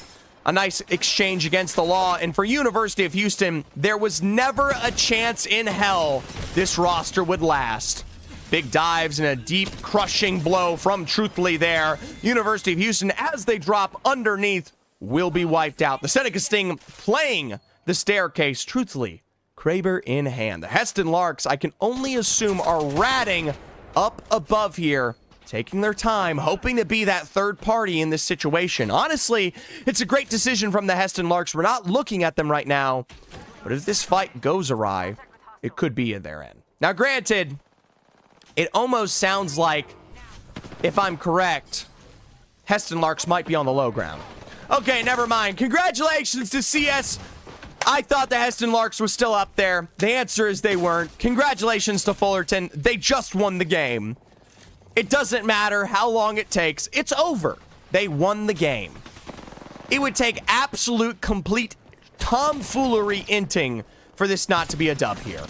A nice exchange against the law, and for University of Houston, there was never a chance in hell this roster would last. Big dives and a deep crushing blow from Truthfully there. University of Houston, as they drop underneath, will be wiped out. The Seneca Sting playing the staircase, Truthfully, Kraber in hand. The Heston Larks, I can only assume, are ratting up above here, taking their time, hoping to be that third party in this situation. Honestly, it's a great decision from the Heston Larks. We're not looking at them right now, but if this fight goes awry, it could be at their end. Now, granted, it almost sounds like, if I'm correct, Heston Larks might be on the low ground. Okay, never mind. Congratulations to CS. I thought the Heston Larks were still up there. The answer is they weren't. Congratulations to Fullerton. They just won the game. It doesn't matter how long it takes. It's over. They won the game. It would take absolute, complete tomfoolery inting for this not to be a dub here.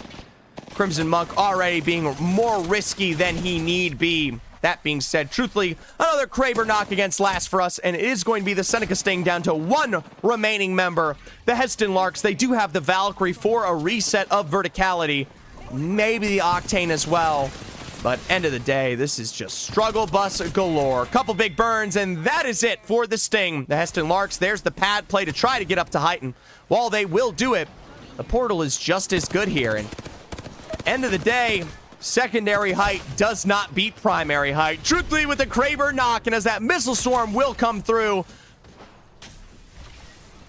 Crimson Monk already being more risky than he need be. That being said, truthfully, another Kraber knock against last for us, and it is going to be the Seneca Sting down to one remaining member. The Heston Larks, they do have the Valkyrie for a reset of verticality. Maybe the Octane as well. But end of the day, this is just struggle bus galore. Couple big burns, and that is it for the Sting. The Heston Larks, there's the pad play to try to get up to height, and while they will do it, the portal is just as good here. And end of the day, secondary height does not beat primary height. Truthfully, with the Kraber knock, and as that missile swarm will come through,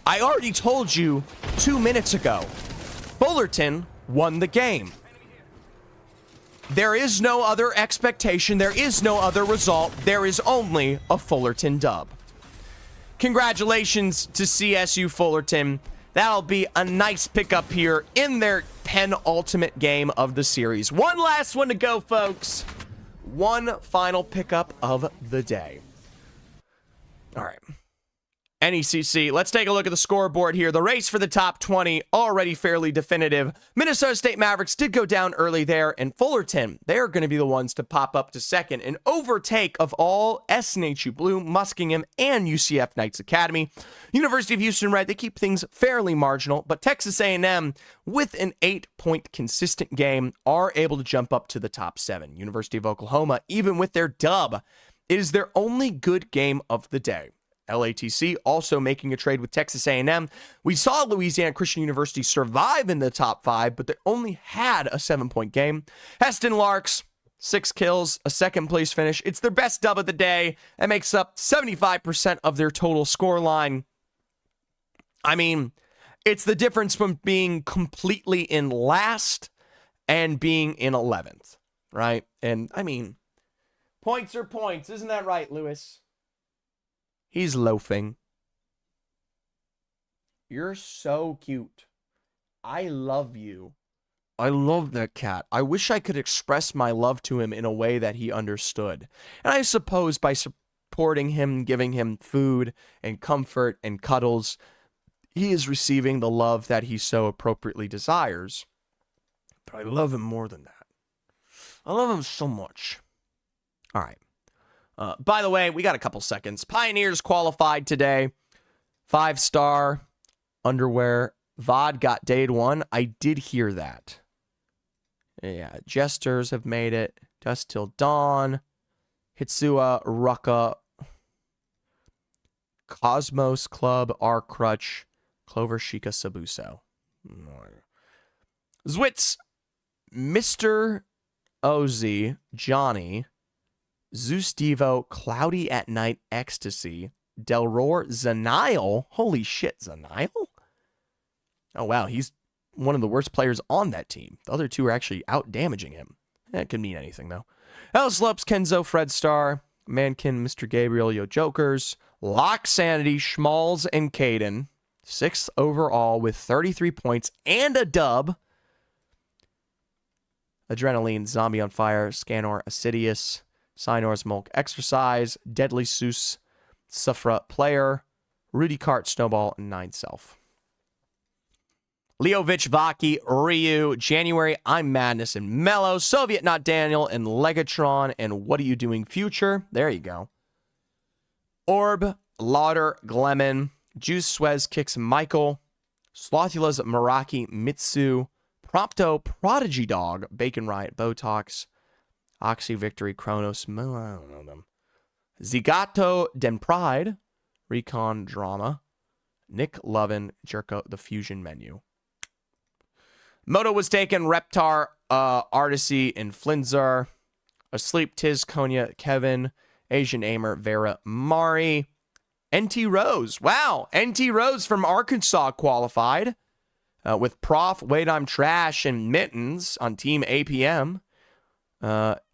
I already told you 2 minutes ago. Fullerton won the game. There is no other expectation. There is no other result. There is only a Fullerton dub. Congratulations to CSU Fullerton. That'll be a nice pickup here in their penultimate game of the series. One last one to go, folks. One final pickup of the day. All right. NECC, let's take a look at the scoreboard here. The race for the top 20 already fairly definitive. Minnesota State Mavericks did go down early there, and Fullerton, they're going to be the ones to pop up to second. An overtake of all SNHU Blue, Muskingum, and UCF Knights Academy. University of Houston Red, they keep things fairly marginal, but Texas A&M, with an 8-point consistent game, are able to jump up to the top 7. University of Oklahoma, even with their dub, it is their only good game of the day. LATC also making a trade with Texas A&M. We saw Louisiana Christian University survive in the top 5, but they only had a 7-point game. Heston Larks, 6 kills, a second-place finish. It's their best dub of the day. That makes up 75% of their total score line. I mean, it's the difference from being completely in last and being in 11th, right? And, I mean, points are points. Isn't that right, Lewis? He's loafing. You're so cute. I love you. I love that cat. I wish I could express my love to him in a way that he understood. And I suppose by supporting him, giving him food and comfort and cuddles, he is receiving the love that he so appropriately desires. But I love him more than that. I love him so much. All right. By the way, we got a couple seconds. Pioneers qualified today. 5-star underwear. VOD got day 1. I did hear that. Yeah, Jesters have made it. Dust Till Dawn. Hitsua, Rucka. Cosmos Club, R. Crutch. Clover Shika Sabuso. Zwitz. Mr. Oz. Johnny. Zeus Devo, Cloudy at Night, Ecstasy, Delroy, Zanile. Holy shit, Zanile? Oh, wow. He's one of the worst players on that team. The other two are actually out damaging him. That could mean anything, though. Slopes, Kenzo, Fred Star, Mankin, Mr. Gabriel, Yo Jokers, Lock Sanity, Schmalls, and Caden. 6th overall with 33 points and a dub. Adrenaline, Zombie on Fire, Scanor, Assidious, Sinor's Mulk Exercise, Deadly Seuss, Sufra Player, Rudy Cart Snowball, and 9-Self. Leovich, Vaki, Ryu, January, I'm Madness, and Mellow, Soviet Not Daniel, and Legatron, and What Are You Doing Future? There you go. Orb, Lauder, Glemon, Juice Suez Kicks Michael, Slothula's Meraki, Mitsu, Prompto, Prodigy Dog, Bacon Riot, Botox, Oxy Victory, Kronos, I don't know them. Zigato, Den Pride, Recon Drama, Nick Lovin, Jerko, The Fusion Menu. Moto was taken, Reptar, Artisy, and Flinzar. Asleep, Tiz, Konya, Kevin, Asian Aimer, Vera, Mari, NT Rose. Wow, NT Rose from Arkansas qualified with Prof, Wait I'm Trash, and Mittens on Team APM.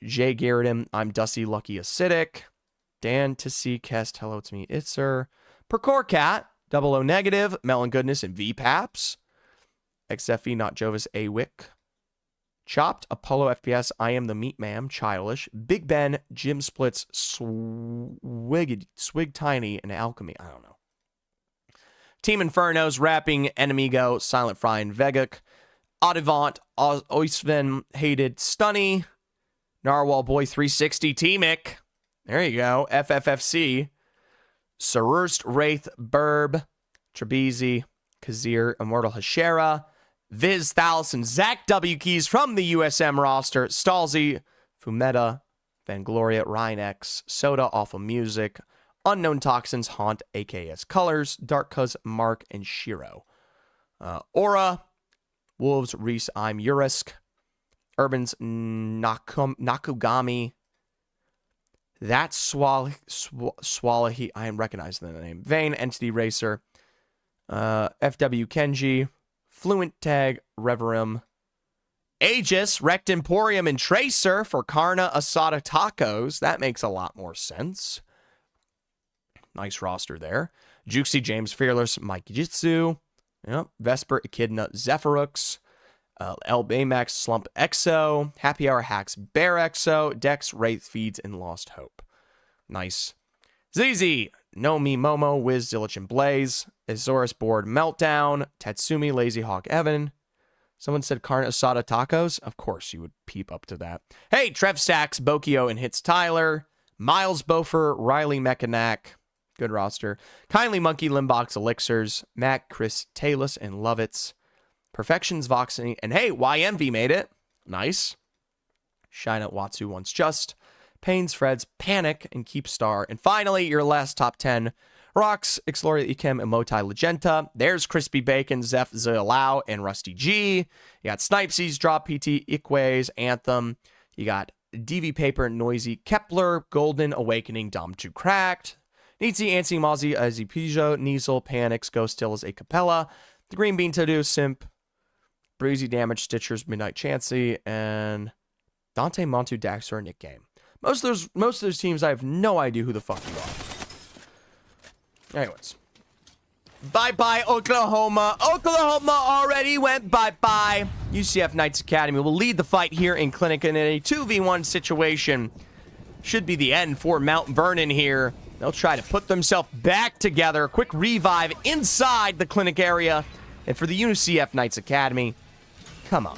Jay Garrison, I'm Dusty Lucky Acidic. Dan Tissy, Kest, Hello to Me, Itzer. Percor Cat, Double O Negative, Melon Goodness, and VPAPs. XFE, Not Jovis, A Wick. Chopped, Apollo FPS, I Am the Meat Man, Childish. Big Ben, Jim Splits, Swig Tiny, and Alchemy. I don't know. Team Infernos, Rapping, Enemigo, Silent Fry, and Veguk. Audivant, Oisven, Hated, Stunny. Narwhal Boy 360, T-Mick. There you go. FFFC. Sarurst, Wraith, Burb, Trebezy, Kazir, Immortal Hashera, Viz, Thalis, and Zach W. Keys from the USM roster. Stalzy, Fumeta, Vangloria, Ryan X, Soda, Awful Music, Unknown Toxins, Haunt, AKS Colors, Dark Cuz, Mark, and Shiro. Aura, Wolves, Reese, I'm Urisk, Urban's Nakugami, That's Swalahi, I am recognizing the name, Vane, Entity Racer, FW Kenji, Fluent Tag, Reverum, Aegis, Wrecked Emporium, and Tracer for Karna Asada Tacos. That makes a lot more sense. Nice roster there. Juxi, James Fearless, Mike Jitsu. Yep. Vesper, Echidna, Zephyrux. El Baymax, Slump Exo. Happy Hour Hacks, Bear Exo. Dex, Wraith Feeds, and Lost Hope. Nice. ZZ, Nomi Momo, Wiz, Diligent Blaze. Azorus Board, Meltdown. Tatsumi, Lazy Hawk Evan. Someone said Carne Asada Tacos. Of course you would peep up to that. Hey, Trev Stacks, Bokio, and Hits Tyler. Miles Bofer, Riley Mechanac. Good roster. Kindly Monkey, Limbox, Elixirs. Mac, Chris, Talus, and Lovitz. Perfections, Voxing. And hey, YMV made it. Nice. Shine at Watsu Once Just. Pains, Freds, Panic, and Keep Star. And finally, your last top 10. Rocks, Exploria Ikem, and Motai Legenta. There's Crispy Bacon, Zeph Zilao, and Rusty G. You got Snipesies, Drop PT, Iquays, Anthem. You got DV Paper, Noisy, Kepler, Golden, Awakening, Dom 2 Cracked. Nitsi, Ansi, Mozzie, Azipijo, Niesel, Panics, Ghost Tills, A Capella. The Green Bean To-Do, Simp, Breezy Damage, Stitchers, Midnight Chansey, and Dante, Montu, Daxter, Nick Game. Most of those teams, I have no idea who the fuck you are. Anyways. Bye-bye, Oklahoma. Oklahoma already went bye-bye. UCF Knights Academy will lead the fight here in Clinic in a 2v1 situation. Should be the end for Mount Vernon here. They'll try to put themselves back together. Quick revive inside the Clinic area. And for the UCF Knights Academy, come on.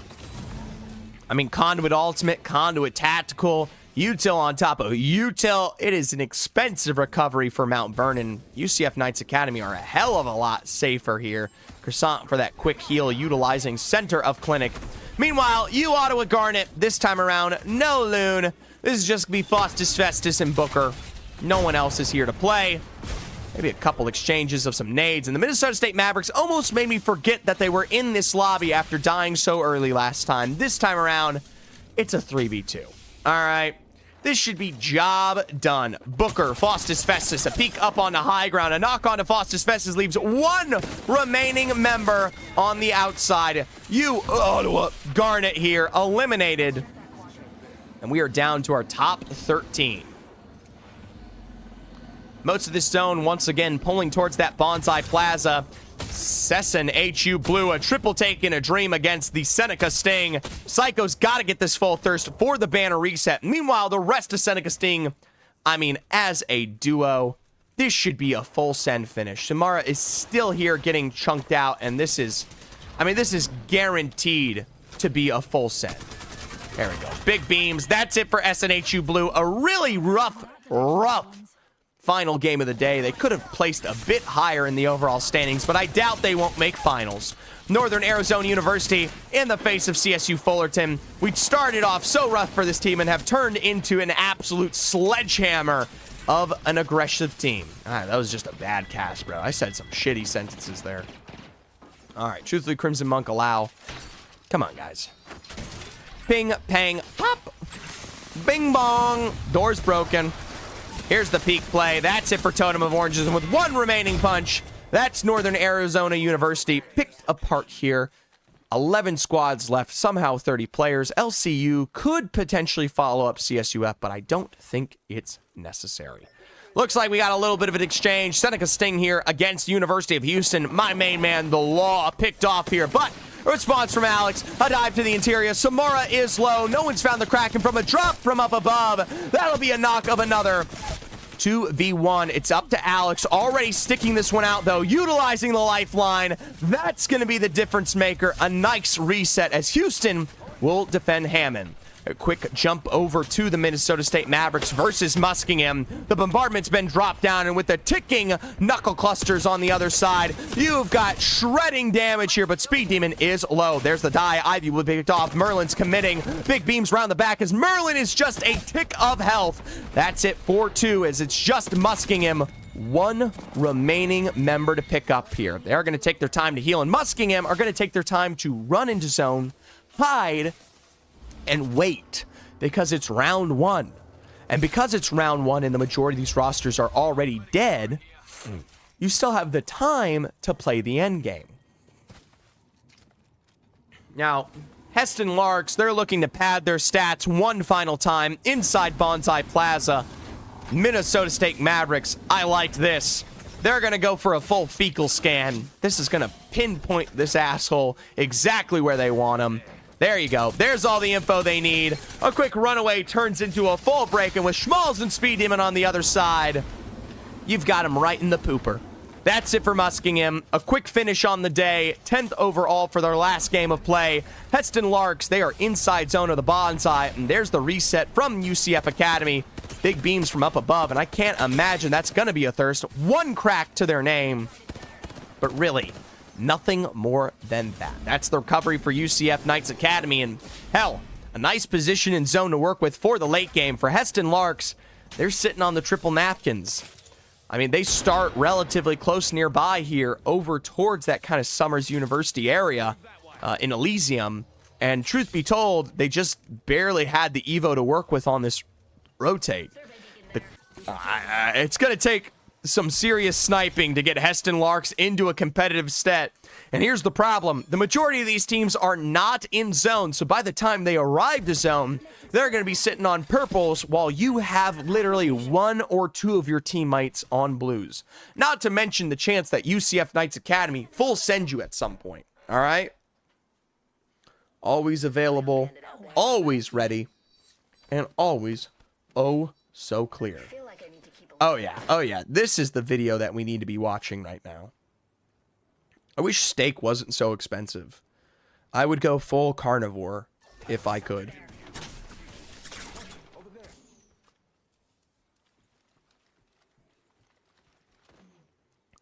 I mean, Conduit Ultimate, Conduit Tactical, Util on top of Util. It is an expensive recovery for Mount Vernon. UCF Knights Academy are a hell of a lot safer here. Croissant for that quick heal, utilizing center of Clinic. Meanwhile, Ottawa Garnet, this time around, no Loon. This is just going to be Faustus Festus and Booker. No one else is here to play. Maybe a couple exchanges of some nades. And the Minnesota State Mavericks almost made me forget that they were in this lobby after dying so early last time. This time around, it's a 3v2. All right. This should be job done. Booker, Faustus Festus, a peek up on the high ground. A knock on to Faustus Festus leaves one remaining member on the outside. Ottawa Garnet here, eliminated. And we are down to our top 13. Most of this zone, once again, pulling towards that Bonsai Plaza. Sesson, HU Blue, a triple take in a dream against the Seneca Sting. Psycho's got to get this full thirst for the banner reset. Meanwhile, the rest of Seneca Sting, I mean, as a duo, this should be a full send finish. Samara is still here getting chunked out, and this is guaranteed to be a full send. There we go. Big beams. That's it for SNHU Blue. A really rough final game of the day. They could have placed a bit higher in the overall standings, but I doubt they won't make finals. Northern Arizona University in the face of CSU Fullerton. We started off so rough for this team and have turned into an absolute sledgehammer of an aggressive team. That was just a bad cast, bro. I said some shitty sentences there. All right, truthfully, Crimson Monk allow. Come on, guys. Ping, pang, pop. Bing bong. Door's broken. Here's the peak play. That's it for Totem of Oranges. And with one remaining punch, that's Northern Arizona University picked apart here. 11 squads left, somehow 30 players. LCU could potentially follow up CSUF, but I don't think it's necessary. Looks like we got a little bit of an exchange. Seneca Sting here against University of Houston. My main man, the Law, picked off here, but a response from Alex. A dive to the interior. Samara is low. No one's found the Kraken from a drop from up above. That'll be a knock of another 2v1. It's up to Alex. Already sticking this one out, though. Utilizing the lifeline. That's going to be the difference maker. A nice reset as Houston will defend Hammond. A quick jump over to the Minnesota State Mavericks versus Muskingum. The bombardment's been dropped down, and with the ticking knuckle clusters on the other side, you've got shredding damage here, but Speed Demon is low. There's the die. Ivy will be picked off. Merlin's committing. Big beams around the back as Merlin is just a tick of health. That's it for 2 as it's just Muskingum. One remaining member to pick up here. They're going to take their time to heal, and Muskingum are going to take their time to run into zone, hide, and wait, because it's round 1. And because it's round 1 and the majority of these rosters are already dead, you still have the time to play the end game. Now, Heston Larks, they're looking to pad their stats one final time inside Bonsai Plaza. Minnesota State Mavericks, I like this. They're going to go for a full fecal scan. This is going to pinpoint this asshole exactly where they want him. There you go. There's all the info they need. A quick runaway turns into a full break, and with Schmalz and Speed Demon on the other side, you've got him right in the pooper. That's it for Muskingum. A quick finish on the day. 10th overall for their last game of play. Heston Larks, they are inside zone of the Bonsai, and there's the reset from UCF Academy. Big beams from up above, and I can't imagine that's going to be a thirst. One crack to their name, but really, nothing more than that. That's the recovery for UCF Knights Academy, and hell, a nice position in zone to work with for the late game. For Heston Larks, they're sitting on the triple napkins. I mean, they start relatively close nearby here over towards that kind of Summers University area in Elysium. And truth be told, they just barely had the Evo to work with on this rotate. It's going to take some serious sniping to get Heston Larks into a competitive set. And here's the problem. The majority of these teams are not in zone, so by the time they arrive to zone, they're going to be sitting on purples while you have literally one or two of your teammates on blues. Not to mention the chance that UCF Knights Academy full send you at some point. All right? Always available, always ready, and always oh so clear. Oh yeah, this is the video that we need to be watching right now. I wish steak wasn't so expensive. I would go full carnivore if I could.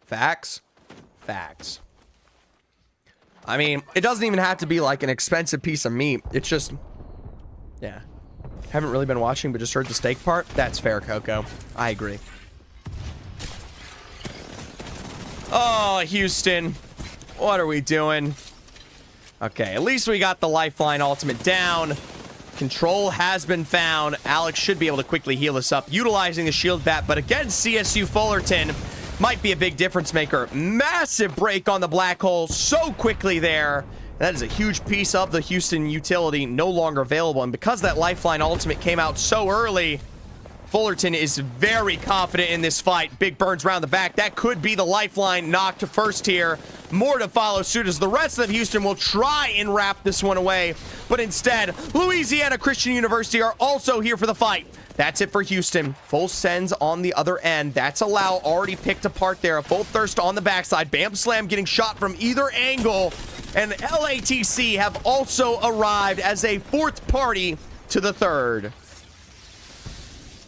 Facts. Facts. I mean, it doesn't even have to be like an expensive piece of meat. It's just, yeah. Haven't really been watching, but just heard the steak part. That's fair, Coco. I agree. Oh, Houston. What are we doing? Okay, at least we got the lifeline ultimate down. Control has been found. Alex should be able to quickly heal us up, utilizing the shield bat, but against CSU Fullerton, might be a big difference maker. Massive break on the black hole so quickly there. That is a huge piece of the Houston utility no longer available. And because that lifeline ultimate came out so early, Fullerton is very confident in this fight. Big burns around the back. That could be the lifeline knocked to first here. More to follow suit as the rest of Houston will try and wrap this one away. But instead, Louisiana Christian University are also here for the fight. That's it for Houston. Full sends on the other end. That's a Lau already picked apart there. A full thirst on the backside. Bam Slam getting shot from either angle. And LATC have also arrived as a fourth party to the third.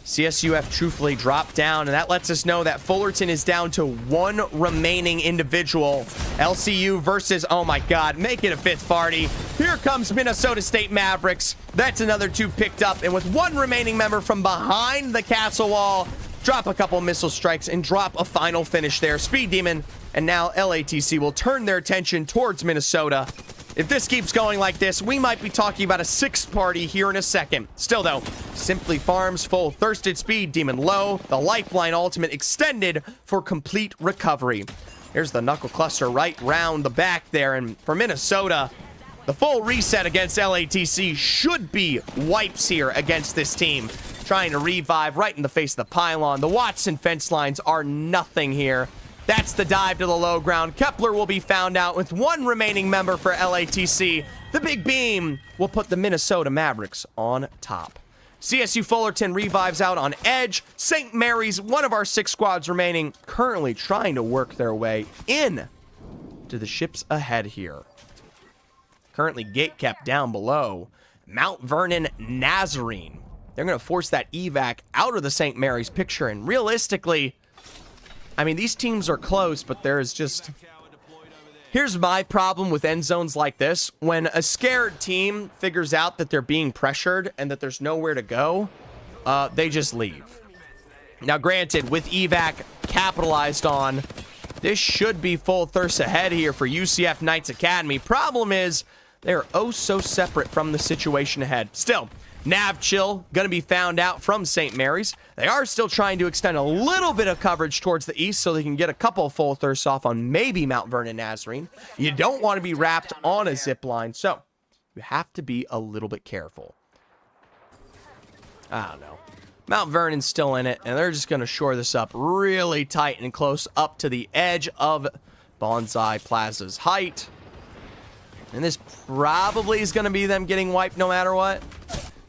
CSUF truthfully dropped down, and that lets us know that Fullerton is down to one remaining individual. LCU versus, oh my god, make it a fifth party. Here comes Minnesota State Mavericks. That's another two picked up, and with one remaining member from behind the castle wall, drop a couple missile strikes and drop a final finish there. Speed Demon, and now LATC will turn their attention towards Minnesota. If this keeps going like this, we might be talking about a sixth party here in a second. Still though, Simply Farms full thirsted Speed Demon low. The lifeline ultimate extended for complete recovery. Here's the knuckle cluster right round the back there. And for Minnesota, the full reset against LATC should be wipes here against this team. Trying to revive right in the face of the pylon. The Watson fence lines are nothing here. That's the dive to the low ground. Kepler will be found out with one remaining member for LATC. The big beam will put the Minnesota Mavericks on top. CSU Fullerton revives out on edge. St. Mary's, one of our 6 squads remaining, currently trying to work their way in to the ships ahead here. Currently gate kept down below. Mount Vernon Nazarene. They're going to force that evac out of the St. Mary's picture, and realistically, I mean, these teams are close, but there's just... Here's my problem with end zones like this. When a scared team figures out that they're being pressured and that there's nowhere to go, they just leave. Now, granted, with evac capitalized on, this should be full thirst ahead here for UCF Knights Academy. Problem is, they're oh so separate from the situation ahead. Still, Nav Chill going to be found out from St. Mary's. They are still trying to extend a little bit of coverage towards the east so they can get a couple full thirsts off on maybe Mount Vernon Nazarene. You don't want to be wrapped on a zip line, so you have to be a little bit careful. I don't know. Mount Vernon's still in it, and they're just going to shore this up really tight and close up to the edge of Bonsai Plaza's height. And this probably is going to be them getting wiped no matter what.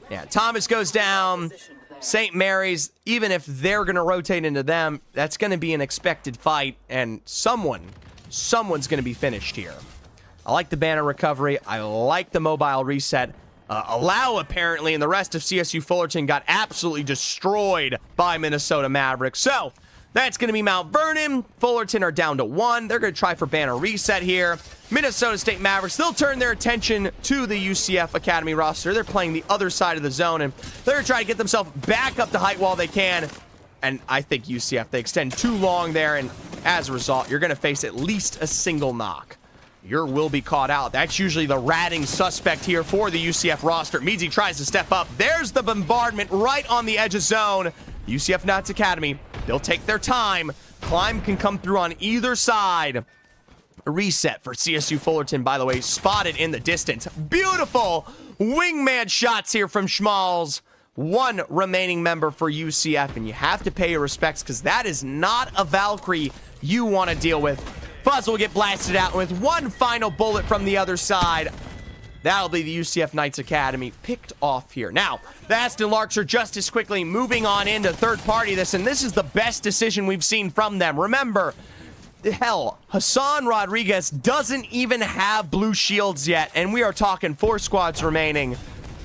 Yeah, Thomas goes down. St. Mary's, even if they're going to rotate into them, that's going to be an expected fight, and someone's going to be finished here. I like the banner recovery. I like the mobile reset. Allow, apparently, and the rest of CSU Fullerton got absolutely destroyed by Minnesota Mavericks. So, that's going to be Mount Vernon. Fullerton are down to 1. They're going to try for banner reset here. Minnesota State Mavericks, they'll turn their attention to the UCF Academy roster. They're playing the other side of the zone, and they're going to try to get themselves back up to height while they can. And I think UCF, they extend too long there, and as a result, you're going to face at least a single knock. Your will be caught out. That's usually the ratting suspect here for the UCF roster. Meadsy tries to step up. There's the bombardment right on the edge of zone. UCF Knights Academy, they'll take their time. Climb can come through on either side. A reset for CSU Fullerton, by the way, spotted in the distance. Beautiful wingman shots here from Schmalz. 1 remaining member for UCF, and you have to pay your respects because that is not a Valkyrie you want to deal with. Fuzz will get blasted out with 1 final bullet from the other side. That'll be the UCF Knights Academy picked off here. Now, the Aston Larks are just as quickly moving on into third party this, and this is the best decision we've seen from them. Remember, hell, Hassan Rodriguez doesn't even have blue shields yet, and we are talking 4 squads remaining.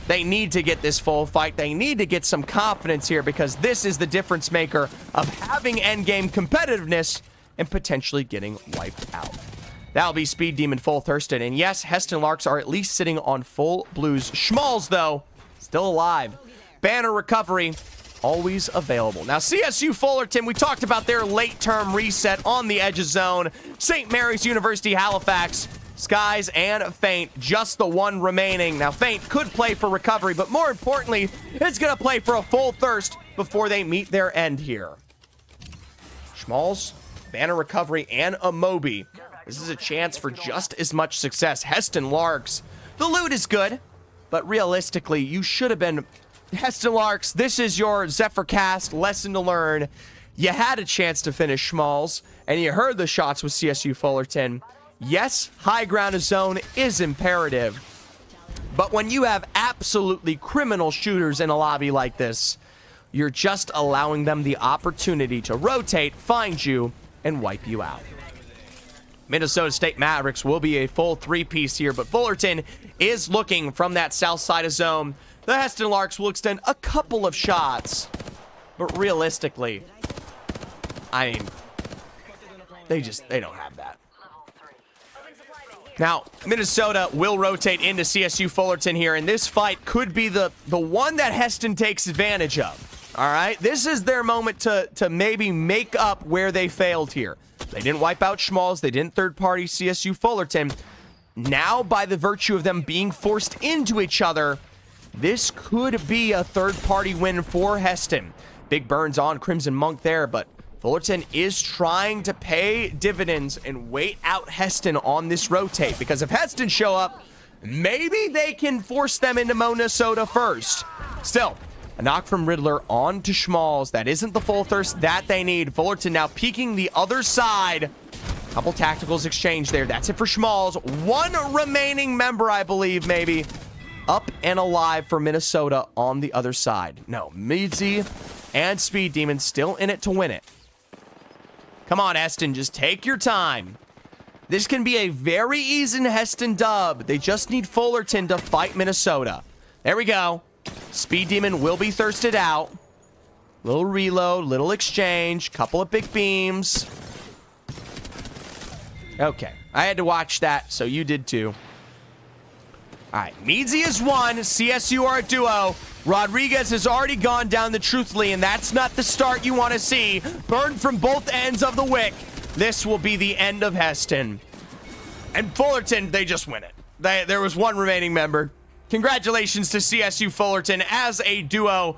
They need to get this full fight. They need to get some confidence here because this is the difference maker of having endgame competitiveness and potentially getting wiped out. That'll be Speed Demon full thirsted. And yes, Heston Larks are at least sitting on full blues. Schmalz, though, still alive. Banner recovery, always available. Now, CSU Fullerton, we talked about their late-term reset on the edge of zone. St. Mary's University Halifax, Skies and Feint, just the 1 remaining. Now, Feint could play for recovery, but more importantly, it's going to play for a full thirst before they meet their end here. Schmalz, banner recovery, and a Moby. This is a chance for just as much success. Heston Larks, the loot is good, but realistically, you should have been... Heston Larks, this is your Zephyr Cast lesson to learn. You had a chance to finish Schmalz, and you heard the shots with CSU Fullerton. Yes, high ground zone is imperative, but when you have absolutely criminal shooters in a lobby like this, you're just allowing them the opportunity to rotate, find you, and wipe you out. Minnesota State Mavericks will be a full 3-piece here, but Fullerton is looking from that south side of zone. The Heston Larks will extend a couple of shots, but realistically, I mean, they don't have that. Now, Minnesota will rotate into CSU Fullerton here, and this fight could be the one that Heston takes advantage of. All right, this is their moment to maybe make up where they failed here. They didn't wipe out Schmalz. They didn't third-party CSU Fullerton. Now, by the virtue of them being forced into each other, this could be a third-party win for Heston. Big burns on Crimson Monk there, but Fullerton is trying to pay dividends and wait out Heston on this rotate, because if Heston show up, maybe they can force them into Minnesota first. Still, a knock from Riddler on to Schmalz. That isn't the full thirst that they need. Fullerton now peeking the other side. Couple tacticals exchanged there. That's it for Schmalz. 1 remaining member, I believe, maybe. Up and alive for Minnesota on the other side. No, Meadsy and Speed Demon still in it to win it. Come on, Heston, just take your time. This can be a very easy Heston dub. They just need Fullerton to fight Minnesota. There we go. Speed Demon will be thirsted out. Little reload, little exchange, couple of big beams. Okay, I had to watch that, so you did too. All right, Meadsy is 1, CSU are a duo. Rodriguez has already gone down the Truthly, and that's not the start you want to see. Burned from both ends of the wick. This will be the end of Heston. And Fullerton, they just win it. There was 1 remaining member. Congratulations to CSU Fullerton as a duo.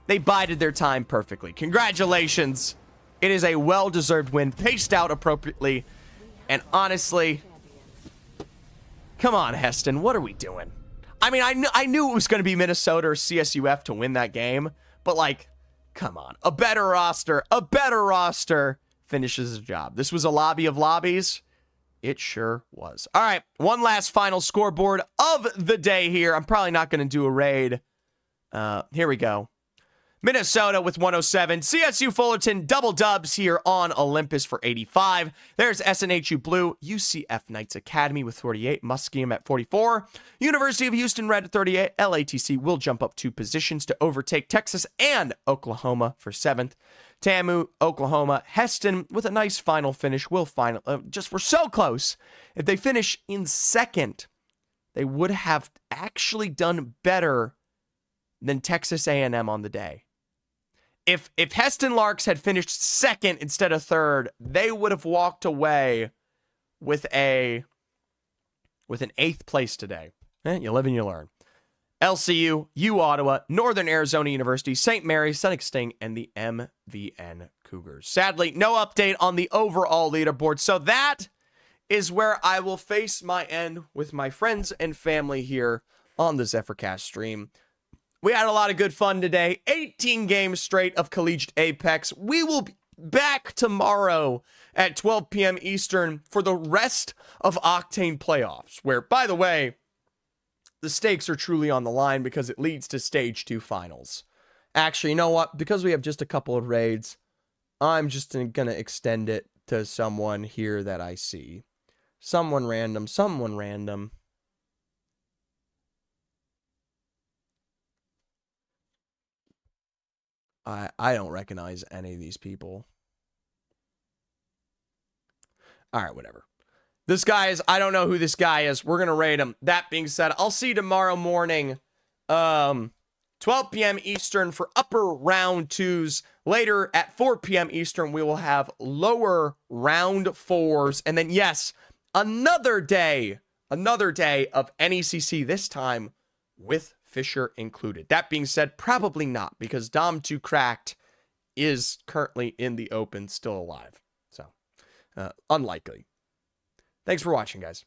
They bided their time perfectly. Congratulations. It is a well-deserved win, paced out appropriately. And honestly, come on, Heston, what are we doing? I mean, I knew it was going to be Minnesota or CSUF to win that game, but like, come on. A better roster finishes the job. This was a lobby of lobbies. It sure was. All right, one last final scoreboard of the day here. I'm probably not going to do a raid. Here we go. Minnesota with 107. CSU Fullerton double dubs here on Olympus for 85. There's SNHU Blue, UCF Knights Academy with 48. Muskegon at 44. University of Houston Red at 38. LATC will jump up 2 positions to overtake Texas and Oklahoma for 7th. TAMU, Oklahoma, Heston with a nice final finish. We're so close. If they finish in 2nd, they would have actually done better than Texas A&M on the day. If Heston Larks had finished 2nd instead of 3rd, they would have walked away with an 8th place today. You live and you learn. LCU, U Ottawa, Northern Arizona University, St. Mary's, Sun Sting, and the MVN Cougars. Sadly, no update on the overall leaderboard. So that is where I will face my end with my friends and family here on the Zephyrcast stream. We had a lot of good fun today. 18 games straight of Collegiate Apex. We will be back tomorrow at 12 p.m. Eastern for the rest of Octane playoffs, where, by the way, the stakes are truly on the line because it leads to Stage 2 finals. Actually, you know what? Because we have just a couple of raids, I'm just going to extend it to someone here that I see. Someone random. I don't recognize any of these people. All right, whatever. This guy is, I don't know who this guy is. We're going to raid him. That being said, I'll see you tomorrow morning, 12 p.m. Eastern for upper round 2s. Later at 4 p.m. Eastern, we will have lower round 4s. And then, yes, another day of NECC, this time with Fisher included. That being said, probably not, because Dom 2 Cracked is currently in the open, still alive. So, unlikely. Thanks for watching, guys.